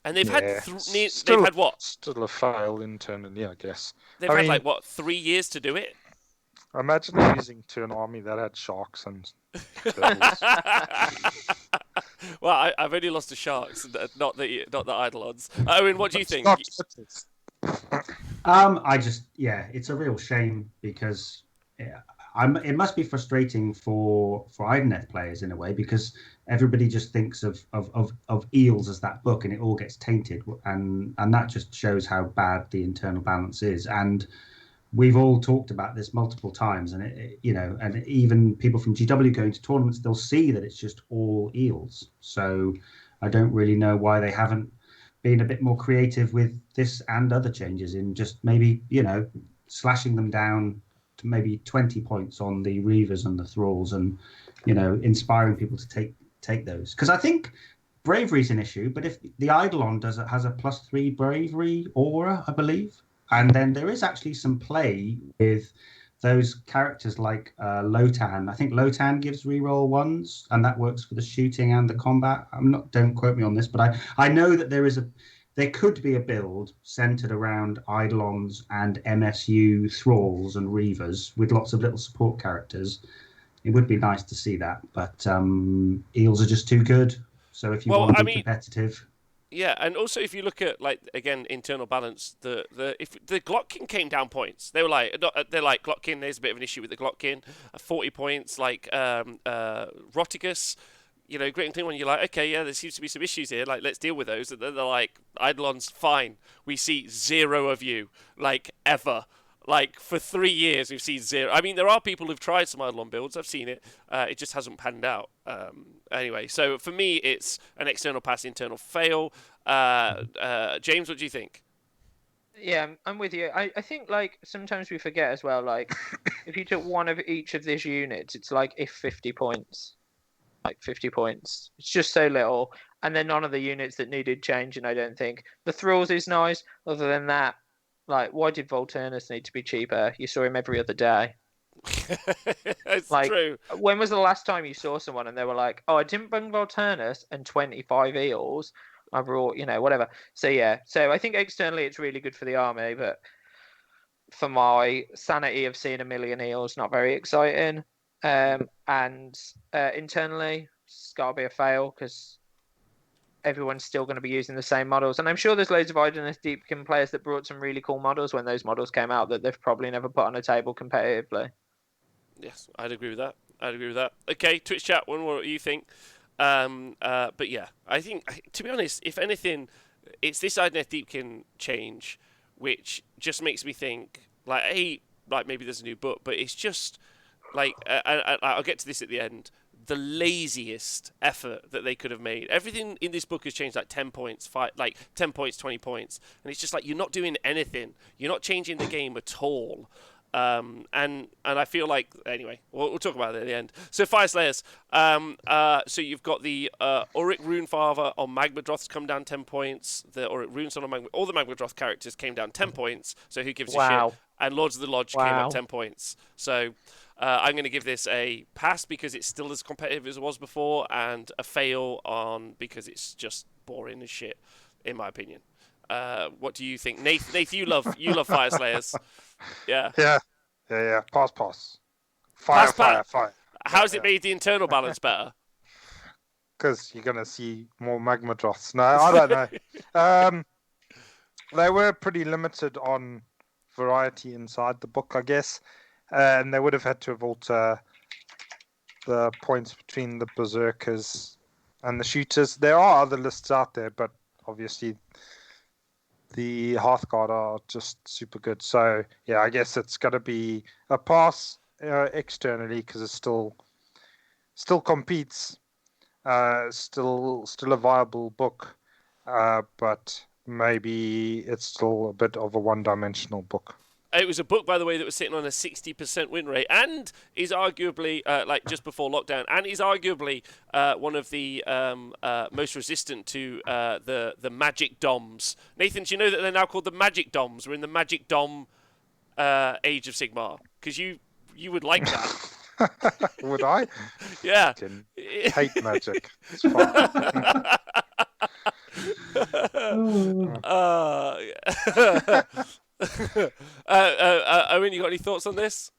And they've had they've had what? Still a fail internally, I guess. They've had 3 years to do it? Imagine losing to an army that had sharks and Well, I've only lost to sharks, not the Eidolons. Owen, what do you think? It's a real shame because it must be frustrating for Idnet players in a way because everybody just thinks of Eels as that book and it all gets tainted and that just shows how bad the internal balance is. And we've all talked about this multiple times, and and even people from GW going to tournaments, they'll see that it's just all Eels. So I don't really know why they haven't. being a bit more creative with this and other changes in just maybe, slashing them down to maybe 20 points on the Reavers and the Thralls, and, inspiring people to take those. Because I think bravery is an issue, but if the Eidolon has a +3 bravery aura, I believe, and then there is actually some play with those characters like Lotan. I think Lotan gives reroll 1s, and that works for the shooting and the combat. Don't quote me on this, but I know that there could be a build centered around Eidolons and MSU Thralls and Reavers with lots of little support characters. It would be nice to see that, but Eels are just too good. So if you want to be competitive. Yeah, and also if you look at, like, again, internal balance, if the Glotkin came down points, they're like Glotkin. There's a bit of an issue with the Glotkin. 40 points, like Rotigus. Great and clean one. You're like, okay, yeah, there seems to be some issues here. Like, let's deal with those. And then they're like, Eidolon's fine. We see 0 of you, like, ever. Like, for 3 years, we've seen 0. I mean, there are people who've tried some Eidolon builds. I've seen it. It just hasn't panned out. Anyway, so for me, it's an external pass, internal fail. James, what do you think? Yeah, I'm with you. I think, like, sometimes we forget as well, like, if you took one of each of these units, it's like, if 50 points. Like 50 points. It's just so little. And then none of the units that needed changing, I don't think. The Thralls is nice. Other than that, like, why did Volturnus need to be cheaper? You saw him every other day. It's true. When was the last time you saw someone and they were like, oh, I didn't bring Volturnus and 25 eels. I brought, whatever. So, yeah. So I think externally it's really good for the army, but for my sanity of seeing 1 million eels, not very exciting. And internally, it's got to be a fail because everyone's still going to be using the same models. And I'm sure there's loads of Idoneth Deepkin players that brought some really cool models when those models came out that they've probably never put on a table competitively. Yes, I'd agree with that. Okay, Twitch chat, what do you think? But yeah, I think, to be honest, if anything, it's this Idoneth Deepkin change which just makes me think, like maybe there's a new book, but it's just... Like, I'll get to this at the end. The laziest effort that they could have made. Everything in this book has changed like 10 points, 10 points, 20 points. And it's just like, you're not doing anything. You're not changing the game at all. And I feel like, anyway, we'll talk about it at the end. So, Fire Slayers. So you've got the Auric Runefather on Magmadroth's come down 10 points. The Auric Runeson on all the Magmadroth characters came down 10 points. So who gives a shit? And Lords of the Lodge came up 10 points. So... I'm going to give this a pass because it's still as competitive as it was before, and a fail because it's just boring as shit, in my opinion. What do you think, Nath? You love Fire Slayers, yeah. Pass. Fire. How's it made the internal balance better? Because you're gonna see more Magmadroths. No, I don't know. They were pretty limited on variety inside the book, I guess. And they would have had to alter the points between the Berserkers and the Shooters. There are other lists out there, but obviously the Hearthguard are just super good. So, yeah, I guess it's got to be a pass externally because it still competes. Still a viable book, but maybe it's still a bit of a one-dimensional book. It was a book, by the way, that was sitting on a 60% win rate and is arguably, just before lockdown, and is arguably one of the most resistant to the Magic Doms. Nathan, do you know that they're now called the Magic Doms? We're in the Magic Dom Age of Sigmar. Because you would like that. Would I? Yeah. I hate magic. It's fine. Owen, you got any thoughts on this?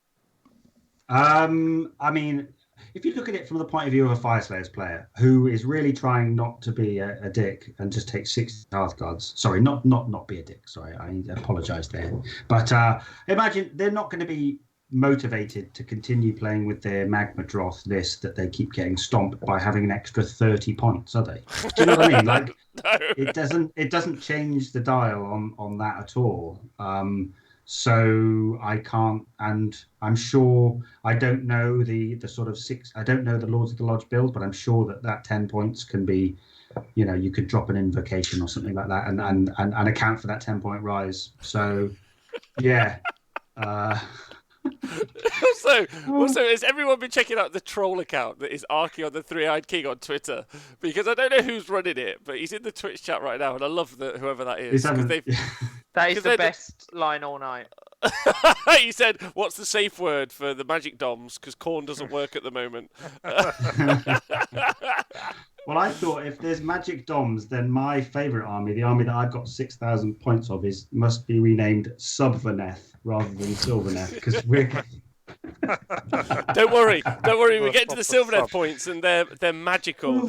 I mean, if you look at it from the point of view of a Fire Slayers player who is really trying not to be a dick and just take 60 Hearthguards, sorry, not be a dick, sorry, I apologise there. But imagine they're not going to be motivated to continue playing with their Magmadroth list that they keep getting stomped by having an extra 30 points, are they? Do you know what I mean? Like, No. It doesn't change the dial on that at all. So I can't, and I'm sure I don't know the sort of I don't know the Lords of the Lodge build, but I'm sure that 10 points can be you could drop an invocation or something like that and account for that 10-point rise. So, yeah. Also, has everyone been checking out the troll account that is Arky on the Three-Eyed King on Twitter? Because I don't know who's running it, but he's in the Twitch chat right now, and I love whoever that is. That is the best line all night. He said, "What's the safe word for the magic doms? Because corn doesn't work at the moment." Well, I thought if there's magic doms, then my favourite army, the army that I've got 6,000 points of, must be renamed Subvaneth rather than Sylvaneth, because we're. Don't worry. We get to the Sylvaneth points, and they're magical.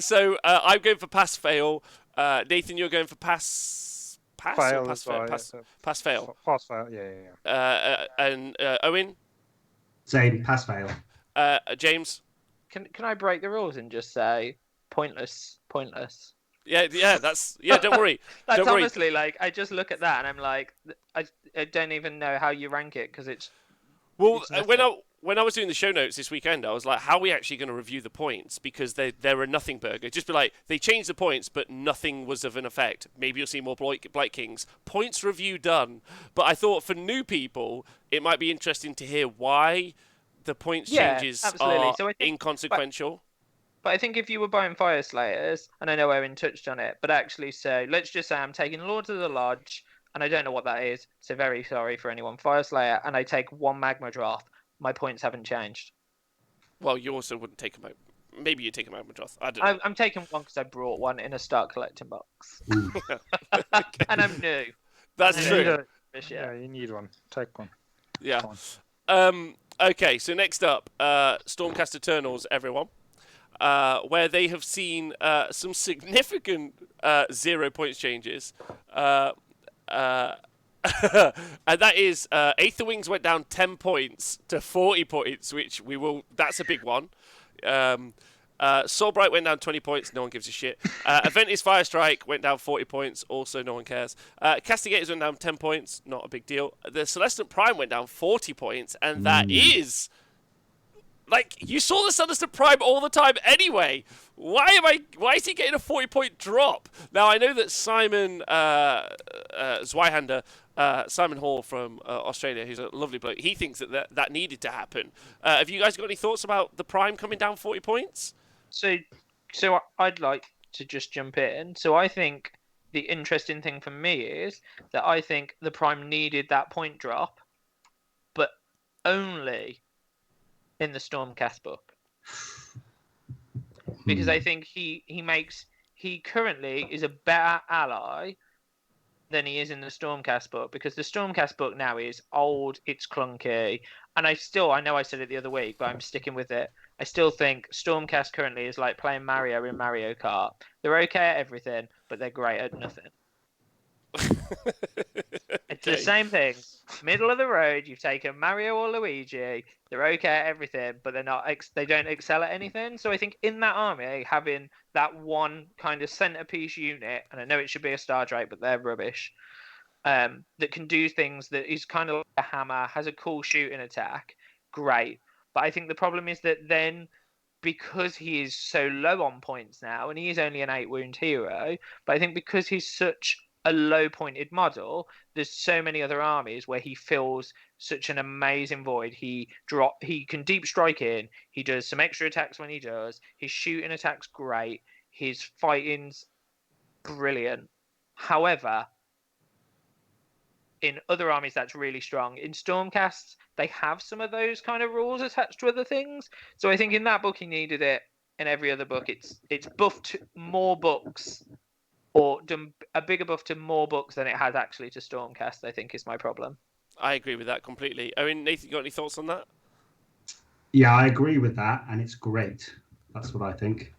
So I'm going for pass fail. Nathan, you're going for pass fail. Pass fail. Pass fail. Yeah. And Owen. Same. Pass fail. James. Can I break the rules and just say pointless? Yeah. Don't worry. That's honestly like I just look at that and I'm like, I don't even know how you rank it because it's. Well, when I was doing the show notes this weekend, I was like, how are we actually going to review the points? Because they're a nothing burger. Just be like, they changed the points, but nothing was of an effect. Maybe you'll see more Blight Kings. Points review done. But I thought for new people, it might be interesting to hear why the points changes are inconsequential. But I think if you were buying Fire Slayers, and I know Owen touched on it, but actually say, let's just say I'm taking Lords of the Lodge, and I don't know what that is, so very sorry for anyone. Fire Slayer, and I take 1 Magma Droth, my points haven't changed. Well, you also wouldn't take them out. Maybe you take a Magma Droth. I don't know. I'm taking one because I brought one in a start collecting box. And I'm new. That's true. Yeah, you need one. Take one. Yeah. Okay, so next up, Stormcast Eternals, everyone. Where they have seen some significant 0 points changes. And that is Aether Wings went down 10 points to 40 points, which that's a big one. Soulbright went down 20 points, no one gives a shit. Aventus Firestrike went down 40 points, also no one cares. Castigators went down 10 points, not a big deal. The Celestant Prime went down 40 points, and that is... Like, you saw the Celestant Prime all the time anyway. Why is he getting a 40-point drop? Now, I know that Simon Zweihander, Simon Hall from Australia, who's a lovely bloke, he thinks that needed to happen. Have you guys got any thoughts about the Prime coming down 40 points? So I'd like to just jump in. So I think the interesting thing for me is that I think the Prime needed that point drop, but only in the Stormcast book, because I think he currently is a better ally than he is in the Stormcast book, because the Stormcast book now is old, it's clunky, and I know I said it the other week, but I'm sticking with it. I still think Stormcast currently is like playing Mario in Mario Kart. They're okay at everything, but they're great at nothing. It's the same thing. Middle of the road, you've taken Mario or Luigi. They're okay at everything, but they don't excel at anything. So I think in that army, having that one kind of centerpiece unit, and I know it should be a Star Drake, but they're rubbish, that can do things, that is kind of like a hammer, has a cool shooting attack, great. But I think the problem is that then, because he is so low on points now, and he is only an 8-wound hero, but I think because he's such a low-pointed model, there's so many other armies where he fills such an amazing void. He can deep strike in. He does some extra attacks when he does. His shooting attack's great. His fighting's brilliant. However, in other armies, that's really strong. In Stormcasts, they have some of those kind of rules attached to other things. So I think in that book, he needed it. In every other book, it's buffed more books, or done a bigger buff to more books than it has actually to Stormcast, I think, is my problem. I agree with that completely. I mean, Nathan, you got any thoughts on that? Yeah, I agree with that, and it's great. That's what I think.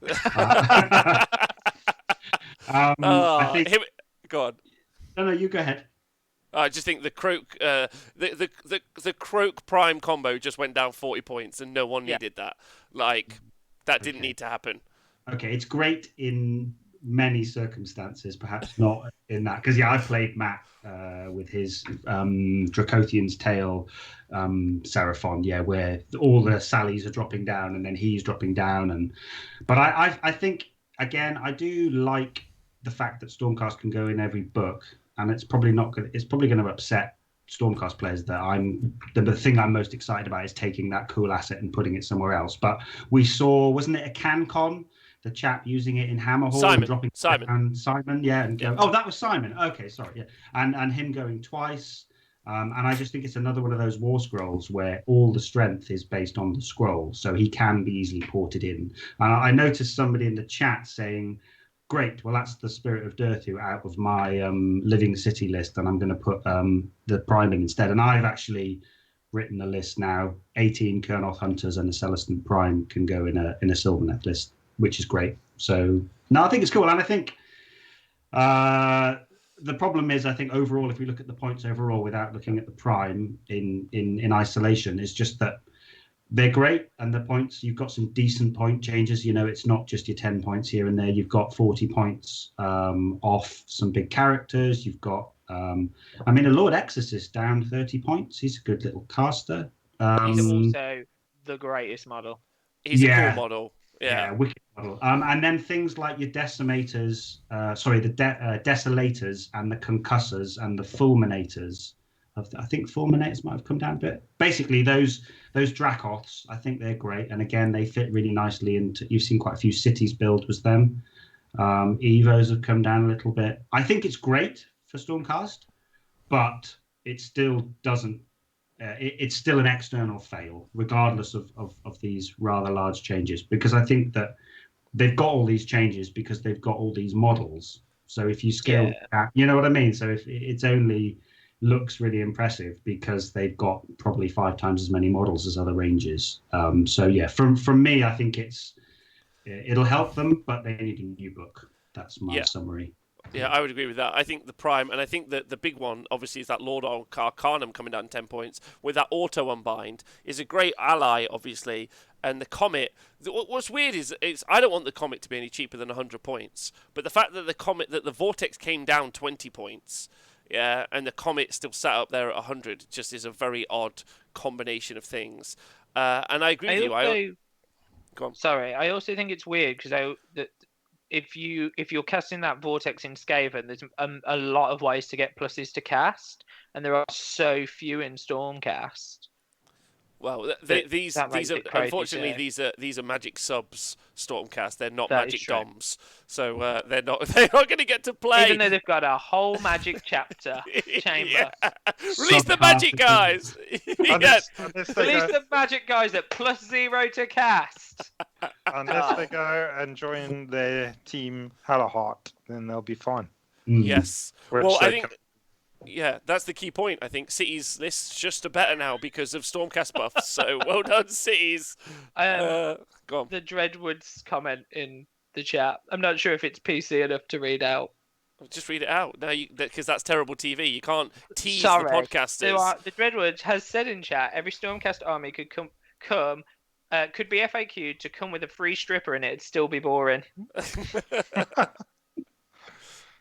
I think... Go on. No, you go ahead. I just think the Croak, the Croak Prime combo just went down 40 points, and no one needed that. Like, that didn't need to happen. Okay, it's great in many circumstances, perhaps not in that, because I played Matt with his Dracothian's Tale Seraphon, where all the Sallys are dropping down and then he's dropping down, but I think again, I do like the fact that Stormcast can go in every book, and it's probably not good. It's probably going to upset Stormcast players that the thing I'm most excited about is taking that cool asset and putting it somewhere else. But we saw, wasn't it a CanCon? The chap using it in Hammerhall and dropping Simon, yeah, and go. Oh, that was Simon. Okay, sorry, yeah, and him going twice. And I just think it's another one of those war scrolls where all the strength is based on the scroll, so he can be easily ported in. I noticed somebody in the chat saying, "Great, well that's the Spirit of Durthu out of my Living City list, and I'm going to put the priming instead." And I've actually written a list now: 18 Kurnoth Hunters and a Celestin Prime can go in a Sylvaneth list, which is great. So no, I think it's cool, and I think. The problem is, I think overall, if we look at the points overall without looking at the prime in isolation, is just that they're great, and the points, you've got some decent point changes. You know, it's not just your 10 points here and there. You've got 40 points off some big characters. You've got, a Lord Exorcist down 30 points. He's a good little caster. He's also the greatest model. He's a cool model. Yeah, wicked model. And then things like your Decimators, the Desolators and the Concussors and the Fulminators. I think Fulminators might have come down a bit. Basically, those Dracoths, I think they're great. And again, they fit really nicely into. You've seen quite a few cities build with them. Evos have come down a little bit. I think it's great for Stormcast, but it still doesn't. It's still an external fail, regardless of these rather large changes, because I think that they've got all these changes because they've got all these models. So if you scale back, you know what I mean? So if it's only looks really impressive because they've got probably 5 times as many models as other ranges. So yeah, from me, I think it'll help them, but they need a new book. That's my summary. Yeah, I would agree with that. I think the prime, and I think that the big one, obviously, is that Lord Arcanum coming down 10 points with that auto unbind is a great ally, obviously. And the Comet, what's weird is I don't want the Comet to be any cheaper than 100 points, but the fact that the Vortex came down 20 points, yeah, and the Comet still sat up there at 100, just is a very odd combination of things. And I agree with you. Go on. Sorry, I also think it's weird because if you're casting that Vortex in Skaven, there's a lot of ways to get pluses to cast, and there are so few in Stormcast. Well, these are unfortunately these are magic subs Stormcast. They're not magic DOMs, so they're not going to get to play. Even though they've got a whole magic chapter chamber. Release the magic guys. Release the magic guys at +0 to cast. Unless they go and join their team Halaheart, then they'll be fine. Yes. Well, I think. Yeah, that's the key point. I think City's list's just better now because of Stormcast buffs. So well done, Cities. Go on. The Dreadwoods comment in the chat. I'm not sure if it's PC enough to read out. Just read it out. No, because that's terrible TV. You can't tease the podcasters. The Dreadwoods has said in chat every Stormcast army could could be FAQ'd to come with a free stripper in it. It'd still be boring.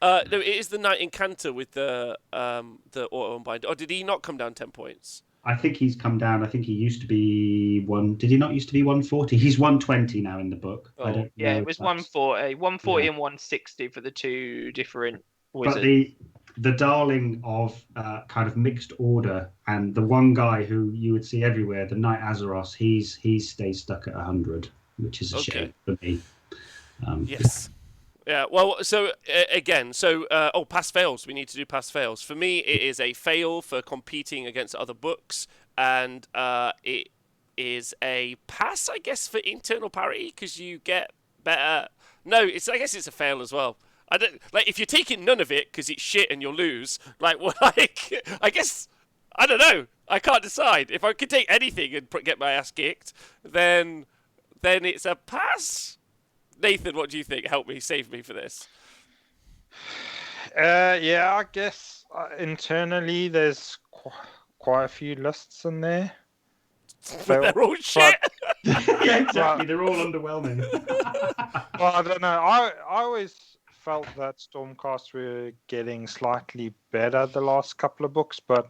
No, it is the Knight Incanter with the auto unbind. Or did he not come down 10 points? I think he's come down. I think he used to be Did he not used to be 140? He's 120 now in the book. Oh, I don't know it was 140, 140 and 160 for the 2 different wizards. But the darling of kind of mixed order, and the one guy who you would see everywhere, the Knight Azeroth, he stays stuck at 100, which is a shame for me. Yes. Yeah, well, so again, pass fails. We need to do pass fails. For me, it is a fail for competing against other books, and it is a pass, I guess, for internal parity because you get better. No, I guess it's a fail as well. I don't if you're taking none of it because it's shit and you'll lose. I guess I don't know. I can't decide. If I could take anything and get my ass kicked, then it's a pass. Nathan, what do you think? Help me, save me for this. Yeah, I guess internally there's quite a few lists in there. They're all shit. Yeah, exactly. They're all underwhelming. Well, I don't know. I always felt that Stormcast were getting slightly better the last couple of books, but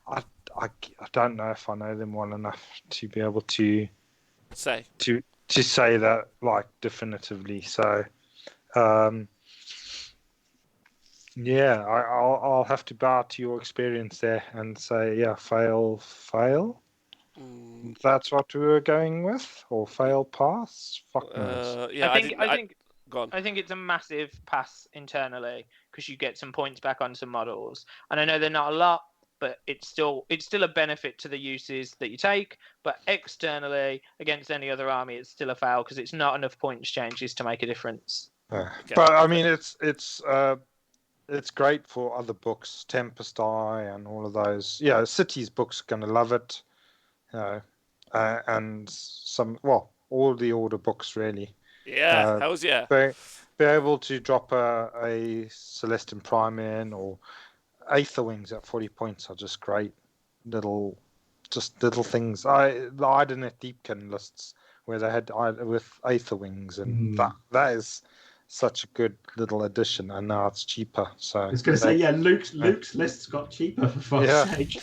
I don't know if I know them well enough to be able to say that definitively. So Yeah, I'll have to bow to your experience there and say, yeah, fail. That's what we were going with, or fail pass. Fuck knows. Yeah, I think Go on. I think it's a massive pass internally because you get some points back on some models, and I know they're not a lot, but it's still a benefit to the uses that you take. But externally, against any other army, it's still a fail because it's not enough points changes to make a difference. Okay. But I mean, it's great for other books, Tempest Eye and all of those. Yeah, City's books are going to love it. You know, and all the Order books really. Yeah, hell's yeah. Be able to drop a Celestian Prime in, or Aether Wings at 40 points are just great. Little things. The Idonet Deepkin lists where they had with Aether Wings, and that is such a good little addition, and now it's cheaper. So I was going to say, Luke's lists got cheaper for fuck's sake.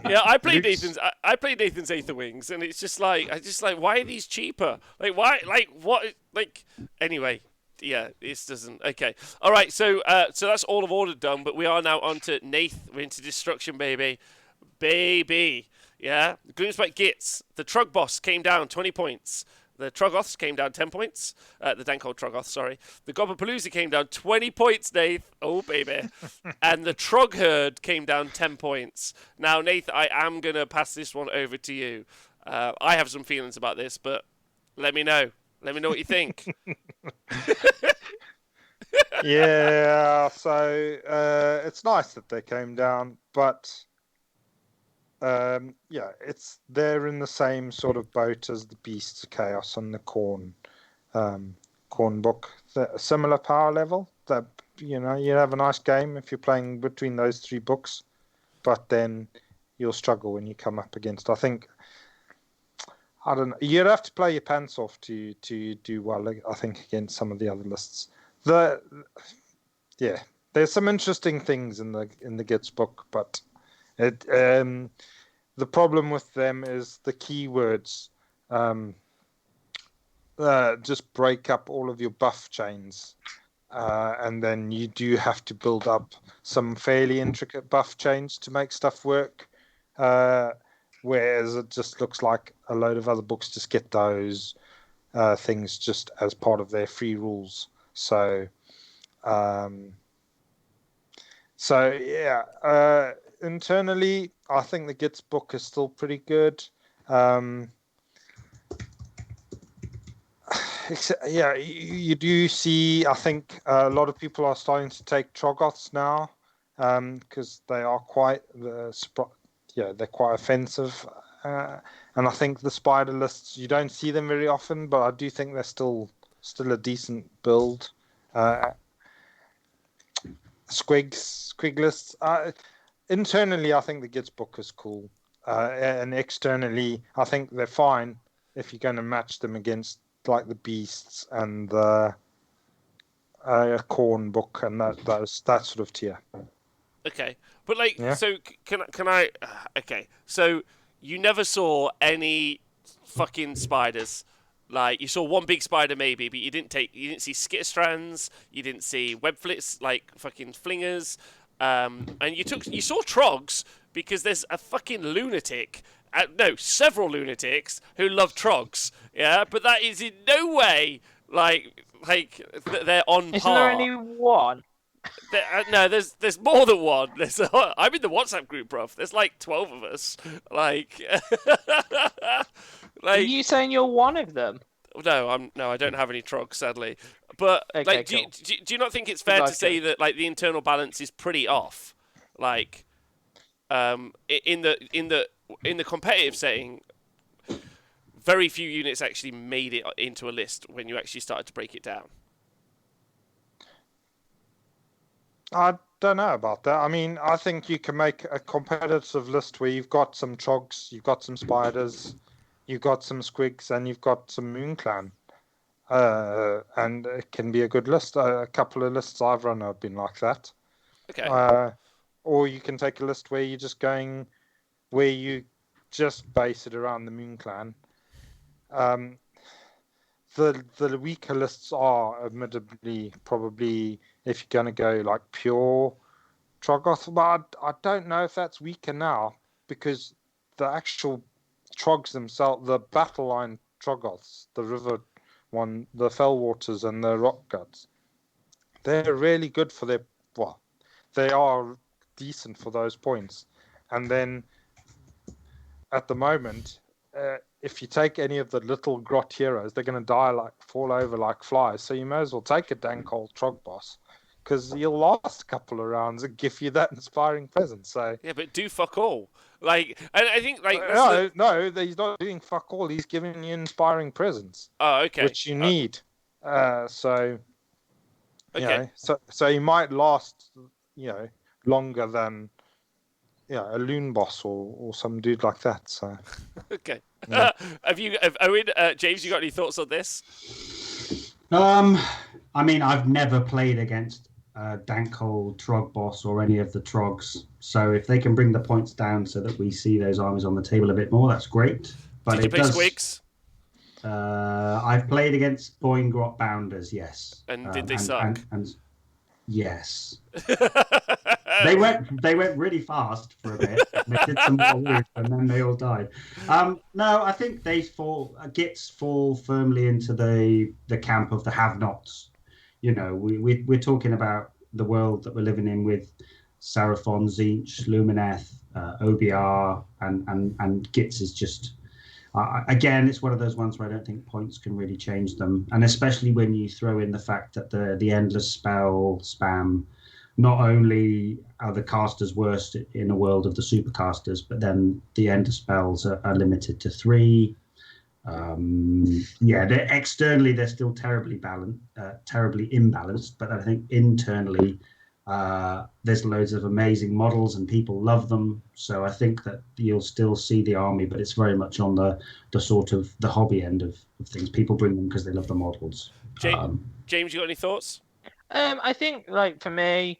Yeah, I played Nathan's Aether Wings, and it's just like why are these cheaper? Like why? Like what? Like anyway. Yeah, this doesn't. Okay, all right. So that's all of Order done, but we are now on to Nath. We're into Destruction, baby. Yeah, Gloomspite Gits. The Trug Boss came down 20 points. The Troggoths came down 10 points. The Dankhold Troggoth, sorry. The Gobblepalooza came down 20 points, Nath. Oh, baby. And the Trog Herd came down 10 points. Now, Nath, I am going to pass this one over to you. I have some feelings about this, but let me know. Let me know what you think. Yeah, so it's nice that they came down, but they're in the same sort of boat as the Beasts of Chaos and the Khorne book. A similar power level. That you have a nice game if you're playing between those three books, but then you'll struggle when you come up against. I don't know. You'd have to play your pants off to do well, I think, against some of the other lists. There's some interesting things in the Gits book, but the problem with them is the keywords just break up all of your buff chains, and then you do have to build up some fairly intricate buff chains to make stuff work. Whereas it just looks like a load of other books just get those things just as part of their free rules. So internally, I think the Gits book is still pretty good. You do see, I think a lot of people are starting to take Troggoths now because they are they're quite offensive. And I think the spider lists, you don't see them very often, but I do think they're still a decent build. Squig lists. Internally, I think the Gits book is cool. And externally, I think they're fine if you're going to match them against like the Beasts and the Khorne book and that sort of tier. Okay, but so can I? Okay, so you never saw any fucking spiders. Like you saw one big spider maybe, but you didn't see skitter strands, you didn't see web flits like fucking flingers, and you saw trogs because there's a fucking lunatic. Several lunatics who love trogs. Yeah, but that is in no way like they're on par. Isn't there only one? No, there's more than one. I'm in the WhatsApp group, bruv. There's like 12 of us. Like, Are you saying you're one of them? No, I don't have any trogs, sadly. But okay, do you not think it's fair to say that like the internal balance is pretty off? Like, in the competitive setting, very few units actually made it into a list when you actually started to break it down. I don't know about that. I mean, I think you can make a competitive list where you've got some trogs, you've got some spiders, you've got some squigs, and you've got some Moon Clan. And it can be a good list. A couple of lists I've run have been like that. Okay. Or you can take a list where you just base it around the Moon Clan. the weaker lists are admittedly probably, if you're going to go like pure Troggoth, but I don't know if that's weaker now, because the actual Trogs themselves, the battle line Troggoths, the river one, the Fellwaters and the Rock Guts, they're really good for their, well, they are decent for those points. And then at the moment, if you take any of the little grot heroes, they're going to die, like fall over like flies. So you may as well take a dank old Trog boss, because he'll last a couple of rounds and give you that inspiring presence. So yeah, but do fuck all. Like, I think like no, he's not doing fuck all. He's giving you inspiring presence. Oh, okay. Which you need. So okay. So he might last, longer than a loon boss or some dude like that. So okay. Yeah. Have Owen, James, you got any thoughts on this? I mean, I've never played against Dankhold, Trog boss, or any of the Trogs. So if they can bring the points down so that we see those armies on the table a bit more, that's great. But Did you play Squigs? I've played against Boingrot Bounders, yes. And did they suck? And yes. They went really fast for a bit. They did some more wood, and then they all died. No, I think Gits fall firmly into the camp of the have-nots. We're talking about the world that we're living in with Seraphon, Tzeentch, Lumineth, OBR, and Gits is just. Again, it's one of those ones where I don't think points can really change them, and especially when you throw in the fact that the endless spell spam. Not only are the casters worst in a world of the supercasters, but then the end spells are limited to 3. Externally they're still terribly imbalanced, but I think internally there's loads of amazing models and people love them. So I think that you'll still see the army, but it's very much on the sort of the hobby end of things. People bring them because they love the models. James, you got any thoughts? I think, like, for me,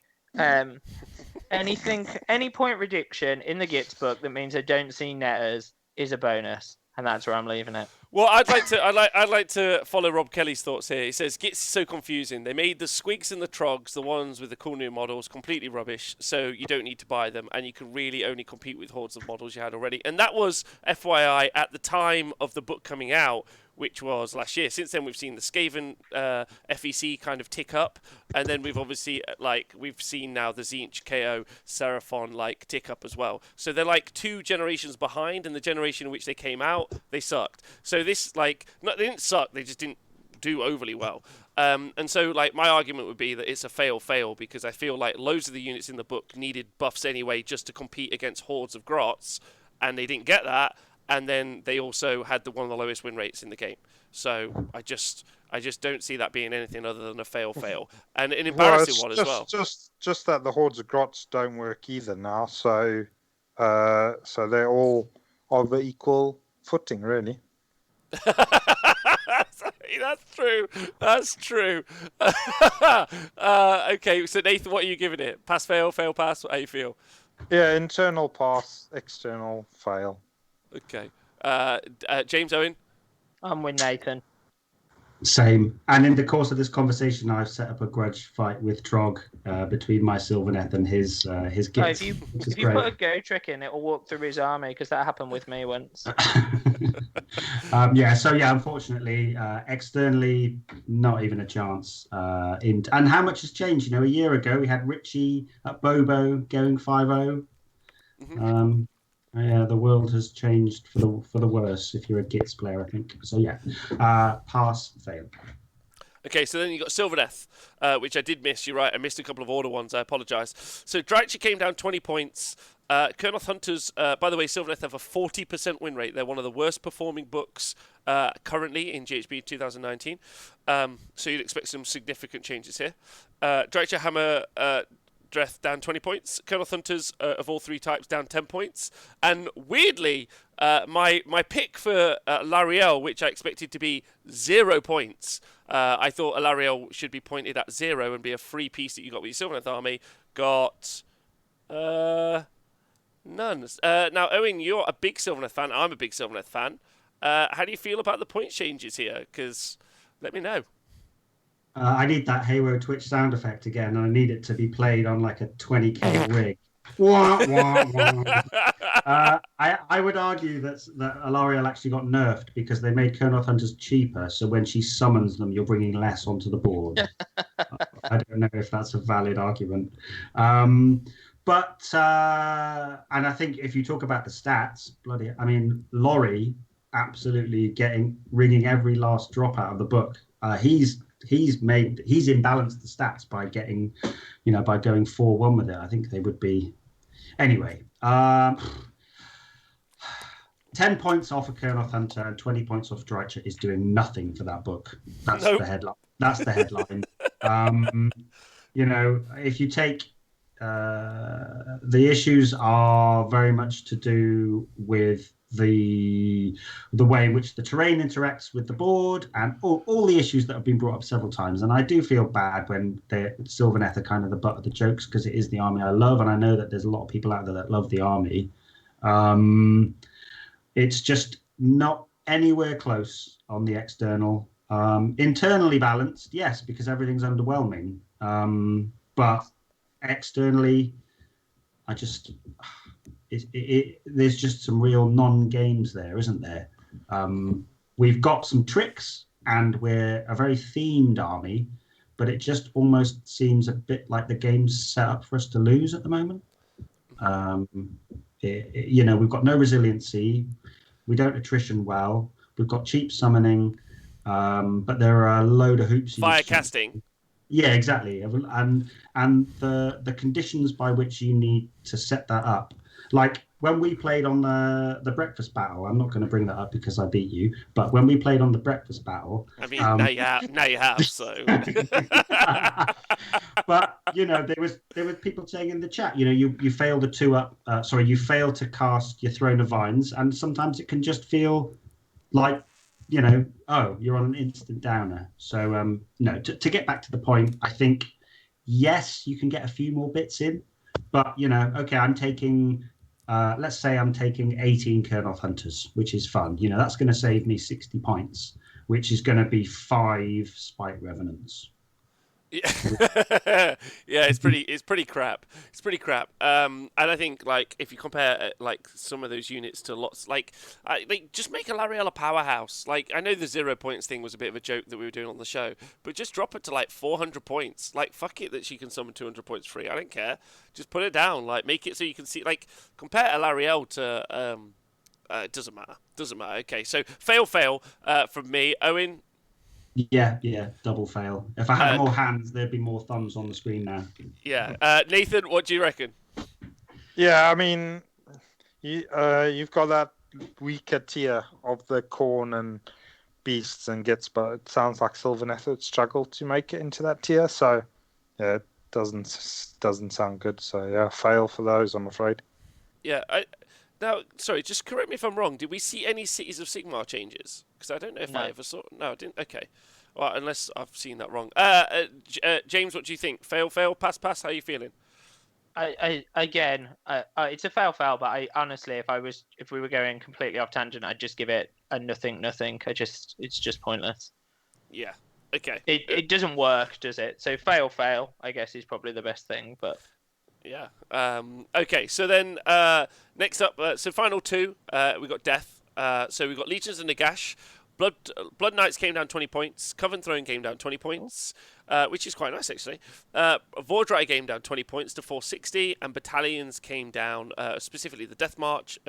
any point reduction in the Gits book that means I don't see netters is a bonus, and that's where I'm leaving it. Well, I'd like to follow Rob Kelly's thoughts here. He says Gits is so confusing. They made the Squigs and the Trogs, the ones with the cool new models, completely rubbish. So you don't need to buy them, and you can really only compete with hordes of models you had already. And that was, FYI, at the time of the book coming out, which was last year. Since then, we've seen the Skaven FEC kind of tick up, and then we've obviously we've seen now the Tzeentch, KO, Seraphon tick up as well. So they're like 2 generations behind, and the generation in which they came out, they sucked. So this they didn't suck, they just didn't do overly well. And so my argument would be that it's a fail because I feel like loads of the units in the book needed buffs anyway just to compete against hordes of grots, and they didn't get that. And then they also had one of the lowest win rates in the game. So I just don't see that being anything other than a fail. And an embarrassing one as well. Just that the hordes of grots don't work either now. So they're all of equal footing, really. That's true. Okay, so Nathan, what are you giving it? Pass, fail, pass? How you feel? Yeah, internal pass, external fail. Okay. James, Owen? I'm with Nathan. Same. And in the course of this conversation, I've set up a grudge fight with Trog between my Sylvaneth and his Gits. If you put a go trick in, it will walk through his army, because that happened with me once. Unfortunately, externally, not even a chance. And how much has changed? A year ago, we had Richie at Bobo going 5-0. Mm-hmm. The world has changed for the worse if you're a Gits player, I think. So pass, fail. Okay, so then you got Sylvaneth, which I did miss. You're right, I missed a couple of order ones. I apologise. So Drycha came down 20 points. Kurnoth Hunters, by the way, Sylvaneth have a 40% win rate. They're one of the worst performing books currently in GHB 2019. So you'd expect some significant changes here. Drycha Hammer Dreth down 20 points. Kurnoth Hunters of all 3 types down 10 points. And weirdly, my pick for Lariel, which I expected to be 0 points, I thought Lariel should be pointed at 0 and be a free piece that you got with your Sylvaneth army, got none. Now, Owen, you're a big Sylvaneth fan. I'm a big Sylvaneth fan. How do you feel about the point changes here? Because let me know. I need that Halo Twitch sound effect again, and I need it to be played on like a 20k rig. Wah, wah, wah. I would argue that Alarielle actually got nerfed because they made Colonel Hunters cheaper, so when she summons them, you're bringing less onto the board. I don't know if that's a valid argument. But and I think if you talk about the stats, Laurie absolutely wringing every last drop out of the book. He's imbalanced the stats by getting, by going 4-1 with it. I think they would be. Anyway, 10 points off of Colonel Hunter and 20 points off Dreicher is doing nothing for that book. That's the headline. That's the headline. If you take the issues are very much to do with the way in which the terrain interacts with the board and all the issues that have been brought up several times. And I do feel bad when Sylvaneth are kind of the butt of the jokes because it is the army I love, and I know that there's a lot of people out there that love the army. It's just not anywhere close on the external. Internally balanced, yes, because everything's underwhelming. But externally, there's just some real non-games there, isn't there? We've got some tricks, and we're a very themed army, but it just almost seems a bit like the game's set up for us to lose at the moment. We've got no resiliency, we don't attrition well, we've got cheap summoning, but there are a load of hoops. Fire casting. Yeah, exactly. And the conditions by which you need to set that up. Like when we played on the breakfast battle, I'm not going to bring that up because I beat you, but when we played on the breakfast battle, I mean, now you have, so. But there was people saying in the chat, you failed a 2-up. You failed to cast your Throne of Vines, and sometimes it can just feel like, you're on an instant downer. So no, to get back to the point, I think yes, you can get a few more bits in, but okay, I'm taking. Let's say I'm taking 18 Colonel Hunters, which is fun. That's going to save me 60 points, which is going to be 5 Spike Revenants. Yeah, it's pretty crap. It's pretty crap. And I think if you compare some of those units to lots, just make Alarielle a powerhouse. I know the 0 points thing was a bit of a joke that we were doing on the show, but just drop it to 400 points. Fuck it that she can summon 200 points free. I don't care. Just put it down. Make it so you can see. Compare Alarielle to. It doesn't matter. Okay, so fail from me, Owen. Yeah, double fail. If I had more hands, there'd be more thumbs on the screen now. Yeah. Nathan, what do you reckon? Yeah, I mean, you've got that weaker tier of the Khorne and Beasts and Gits, but it sounds like Sylvaneth would struggle to make it into that tier, so yeah, it doesn't sound good. So yeah, fail for those, I'm afraid. Yeah, now, sorry, just correct me if I'm wrong. Did we see any Cities of Sigmar changes? Because I don't know if I ever saw. No, I didn't. Okay. Well, unless I've seen that wrong. James, what do you think? Fail, pass? How are you feeling? It's a fail, but I honestly, if we were going completely off tangent, I'd just give it a nothing. It's just pointless. Yeah. Okay. It doesn't work, does it? So fail, I guess, is probably the best thing, but. Yeah. Okay. So then, next up, so final 2, we got Death. So we got Legions and Nagash. Blood Knights came down 20 points. Coven Throne came down 20 points, which is quite nice actually. Vordrai came down 20 points to 460, and Battalions came down. Specifically, the Death March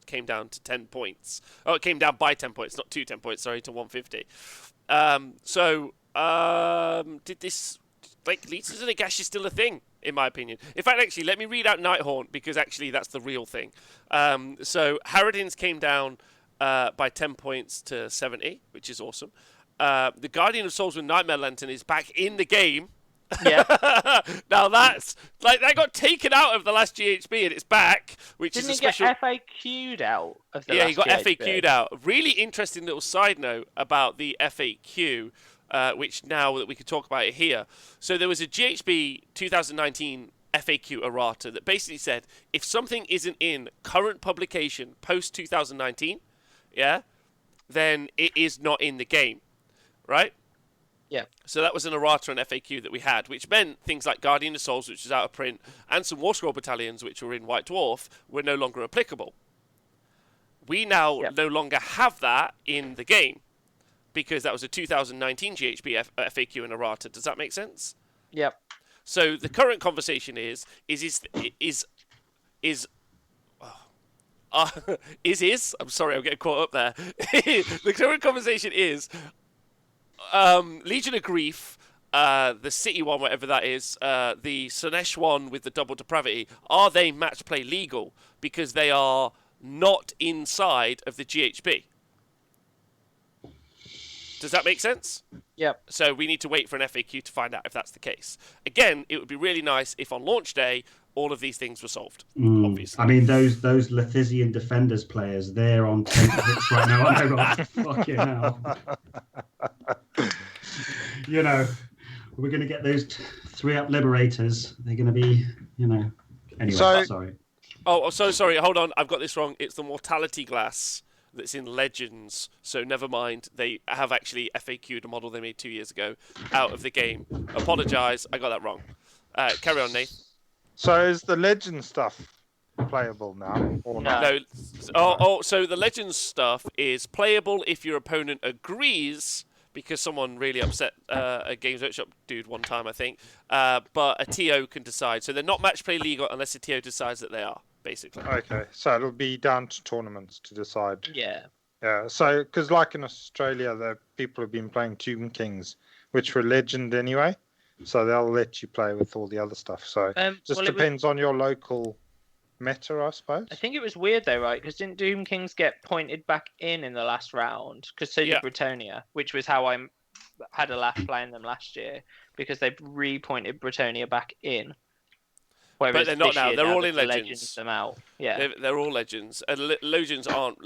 came down to 10 points. Oh, it came down by 10 points, not to 10 points. Sorry, to 150. Did this Legions and Nagash is still a thing? In my opinion. In fact, actually, let me read out Nighthaunt, because actually that's the real thing. So Harridans came down by 10 points to 70, which is awesome. The Guardian of Souls with Nightmare Lantern is back in the game. Yeah. Now that's that got taken out of the last GHB and it's back, which is a special. Didn't he get FAQ'd out of the last GHB? Yeah, he got FAQ'd out. Really interesting little side note about the FAQ. Which now that we could talk about it here. So there was a GHB 2019 FAQ errata that basically said if something isn't in current publication post 2019, then it is not in the game, right? Yeah. So that was an errata and FAQ that we had, which meant things like Guardian of Souls, which was out of print, and some War Scroll battalions, which were in White Dwarf, were no longer applicable. We now no longer have that in the game, because that was a 2019 GHB FAQ and errata. Does that make sense? Yep. So the current conversation is I'm sorry, I'm getting caught up there. The current conversation is Legion of Grief, the City one, whatever that is, the Slanesh one with the double depravity, are they match play legal because they are not inside of the GHB? Does that make sense? Yep. So we need to wait for an FAQ to find out if that's the case. Again, it would be really nice if on launch day all of these things were solved. Obviously, I mean those Lethisian Defenders players, they're on tenterhooks right now. I know, fucking hell. You know, we're going to get those 3-up Liberators. They're going to be, you know. Anyway, sorry. Oh, so sorry. Hold on, I've got this wrong. It's the Mortality Glass that's in Legends. So never mind. They have actually FAQ'd a model they made 2 years ago out of the game. Apologise, I got that wrong. Carry on, Nate. So is the Legend stuff playable now? Or not? No. So the Legends stuff is playable if your opponent agrees, because someone really upset a Games Workshop dude one time, I think. But a TO can decide. So they're not match play legal unless a TO decides that they are, basically. Okay, so it'll be down to tournaments to decide. Yeah. Yeah, so, because like in Australia, the people have been playing Tomb Kings, which were Legend anyway. So they'll let you play with all the other stuff. So just depends on your local meta, I suppose. I think it was weird though, right? Because didn't Doom Kings get pointed back in the last round? Because so did Britannia, which was how I had a laugh playing them last year, because they re-pointed Britannia back in. Whereas but they're not now. They're all in Legends. Them out. Yeah, they're all Legends, and Legends aren't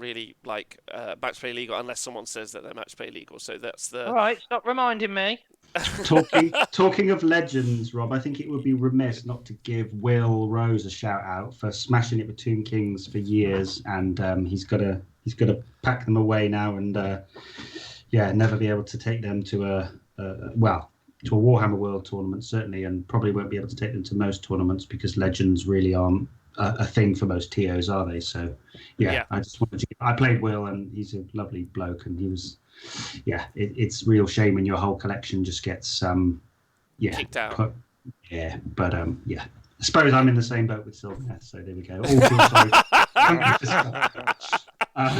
really like match play legal unless someone says that they're match play legal. So that's the. All right, stop reminding me. Talking of Legends, Rob, I think it would be remiss not to give Will Rose a shout out for smashing it with Tomb Kings for years, and he's got to pack them away now, and never be able to take them to a Warhammer World tournament certainly, and probably won't be able to take them to most tournaments because Legends really aren't a thing for most TOs, are they? So I just wanted to. I played Will, and he's a lovely bloke, and he was. Yeah, it's real shame when your whole collection just gets kicked out. But I suppose I'm in the same boat with Sylvaneth, so there we go. All feel sorry.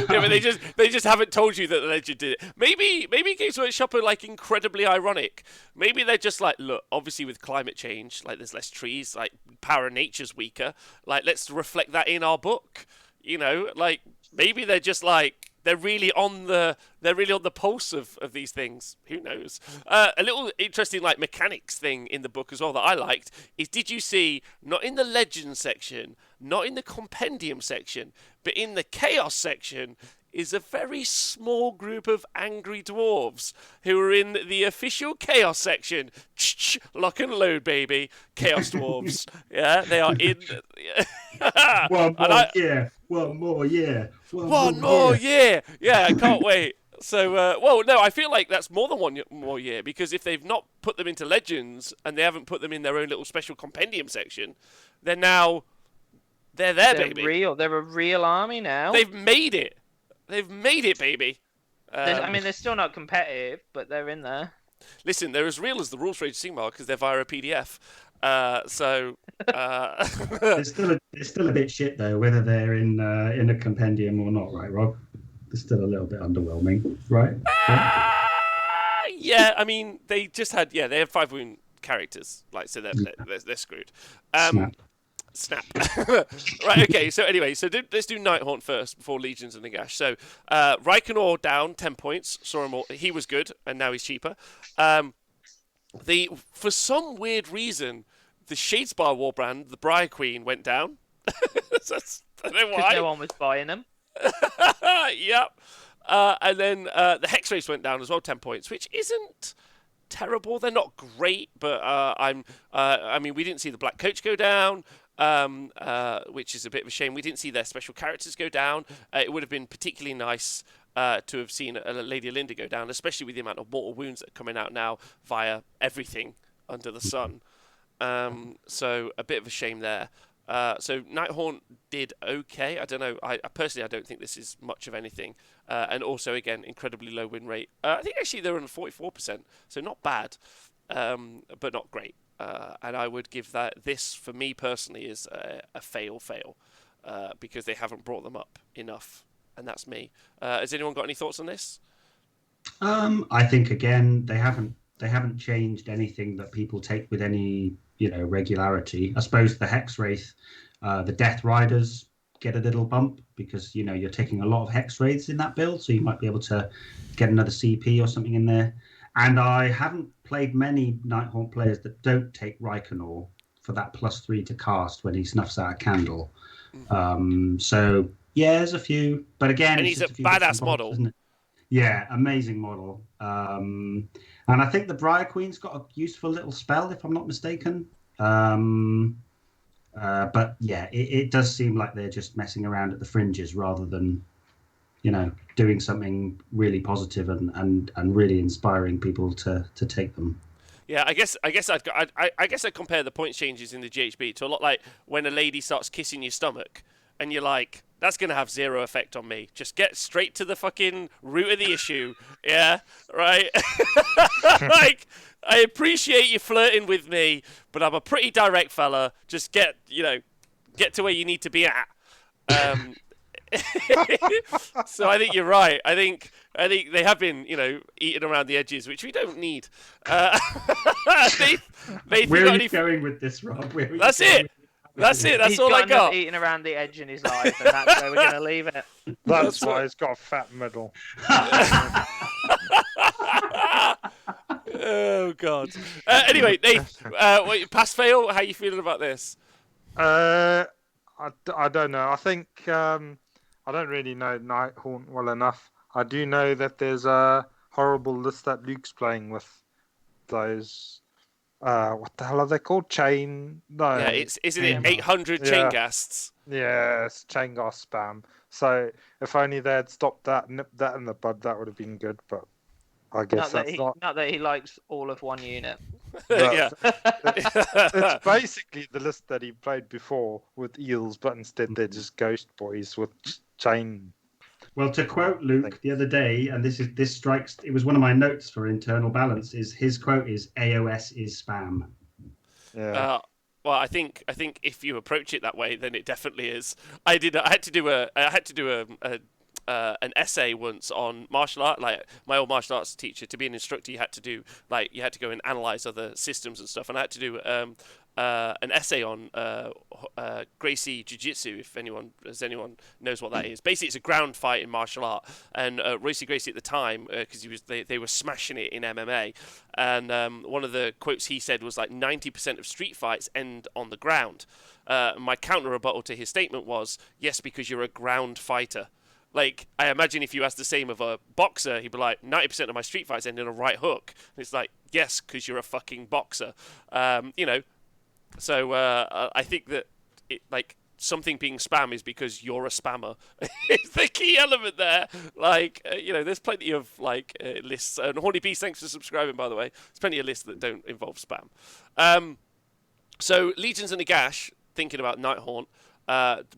But they just haven't told you that the Legend did it. Maybe Games Workshop are like incredibly ironic. Maybe they're just like, look, obviously with climate change, like there's less trees, like power of nature's weaker. Like let's reflect that in our book. You know, like maybe they're just like. They're really on the pulse of these things. Who knows? A little interesting like mechanics thing in the book as well that I liked is, did you see, not in the Legends section, not in the Compendium section, but in the Chaos section, is a very small group of angry dwarves who are in the official Chaos section. Lock and load, baby. Chaos dwarves. Yeah, they are in. One more year. Yeah, I can't wait. So, I feel like that's more than one more year, because if they've not put them into Legends and they haven't put them in their own little special Compendium section, then now they're baby. They're a real army now. They've made it. Baby. They're still not competitive, but they're in there. Listen, they're as real as the rules for Age of Sigmar because they're via a PDF. It's still a bit shit though, whether they're in a compendium or not, right, Rob? It's still a little bit underwhelming, right? Yeah, I mean they just had they have 5 wound characters, like so they're screwed. Snap. Right, okay, so anyway, let's do Nighthaunt first before Legions and Nagash. So, Reikenor down 10 points. Saw him all. He was good, and now he's cheaper. For some weird reason, the Shadespire Warbrand, the Briar Queen, went down. I don't know why. Because no one was buying them. Yep. And then the Hex Race went down as well, 10 points, which isn't terrible. They're not great, but we didn't see the Black Coach go down. Which is a bit of a shame. We didn't see their special characters go down. It would have been particularly nice to have seen a Lady Linda go down, especially with the amount of mortal wounds that are coming out now via everything under the sun. So a bit of a shame there. So Nighthaunt did okay. I don't know. I personally, I don't think this is much of anything. And also, again, incredibly low win rate. I think actually they're on 44%, so not bad, but not great. And I would give this, for me personally, is a fail, because they haven't brought them up enough. And that's me. Has anyone got any thoughts on this? I think, again, they haven't changed anything that people take with any regularity. I suppose the Hex Wraith, the Death Riders get a little bump because you're taking a lot of Hex Wraiths in that build, so you might be able to get another CP or something in there. And I haven't played many Nighthaunt players that don't take Reikenor for that +3 to cast when he snuffs out a candle. So yeah, there's a few, but again, and he's a badass model, isn't it? Yeah, amazing model. And I think the Briar Queen's got a useful little spell, if I'm not mistaken. But yeah, it does seem like they're just messing around at the fringes rather than, doing something really positive and really inspiring people to take them. Yeah, I guess I'd compare the points changes in the GHB to a lot like when a lady starts kissing your stomach, and you're like, that's going to have zero effect on me. Just get straight to the fucking root of the issue. Yeah, right? Like, I appreciate you flirting with me, but I'm a pretty direct fella. Just get to where you need to be at. So I think you're right. I think they have been, eating around the edges, which we don't need. Where are you going with this, Rob? That's it. That's it. That's all I got. He's eating around the edge in his life, and that's where we're going to leave it. That's why he's got a fat middle. Oh God. Anyway, Nate, pass fail. How are you feeling about this? I don't know. I think I don't really know Nighthaunt well enough. I do know that there's a horrible list that Luke's playing with. Those. What the hell are they called? Chain? No. Yeah, isn't it 800 chain ghasts? Yeah, it's chain ghast spam. So if only they had stopped that, nipped that in the bud, that would have been good. But I guess not that he likes all of one unit. Yeah. It's basically the list that he played before with eels, but instead they're just ghost boys with chain. Well, to quote Luke the other day, and this strikes, it was one of my notes for internal balance, is his quote is AOS is spam. Yeah. Well, I think if you approach it that way, then it definitely is. I had to do an essay once on martial art. Like, my old martial arts teacher, to be an instructor, you had to go and analyze other systems and stuff, and I had to do an essay on Gracie Jiu-Jitsu, if anyone knows what that is. Basically, it's a ground fight in martial art, and Royce Gracie at the time, because they were smashing it in MMA, and one of the quotes he said was like 90% of street fights end on the ground. My counter rebuttal to his statement was, yes, because you're a ground fighter. Like, I imagine if you asked the same of a boxer, he'd be like, 90% of my street fights end in a right hook. And it's like, yes, because you're a fucking boxer. So I think that something being spam is because you're a spammer. It's the key element there. There's plenty of lists. And Horny Beast, thanks for subscribing, by the way. There's plenty of lists that don't involve spam. So Legions and Nagash, thinking about Nighthaunt.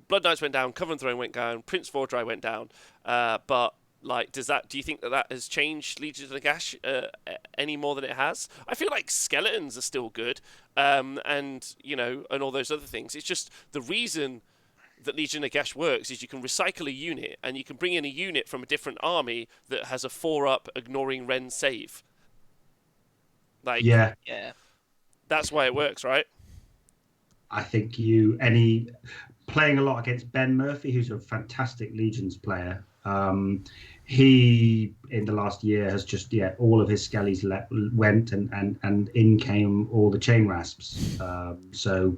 Blood Knights went down, Coven Throne went down, Prince Vordry went down. But do you think that has changed Legions of Nagash any more than it has? I feel like skeletons are still good, and all those other things. It's just the reason that Legion of Nagash works is you can recycle a unit, and you can bring in a unit from a different army that has a 4-up ignoring Ren save. Yeah. That's why it works, right? I think playing a lot against Ben Murphy, who's a fantastic Legions player. He in the last year has just all of his skellies went and in came all the chain rasps. So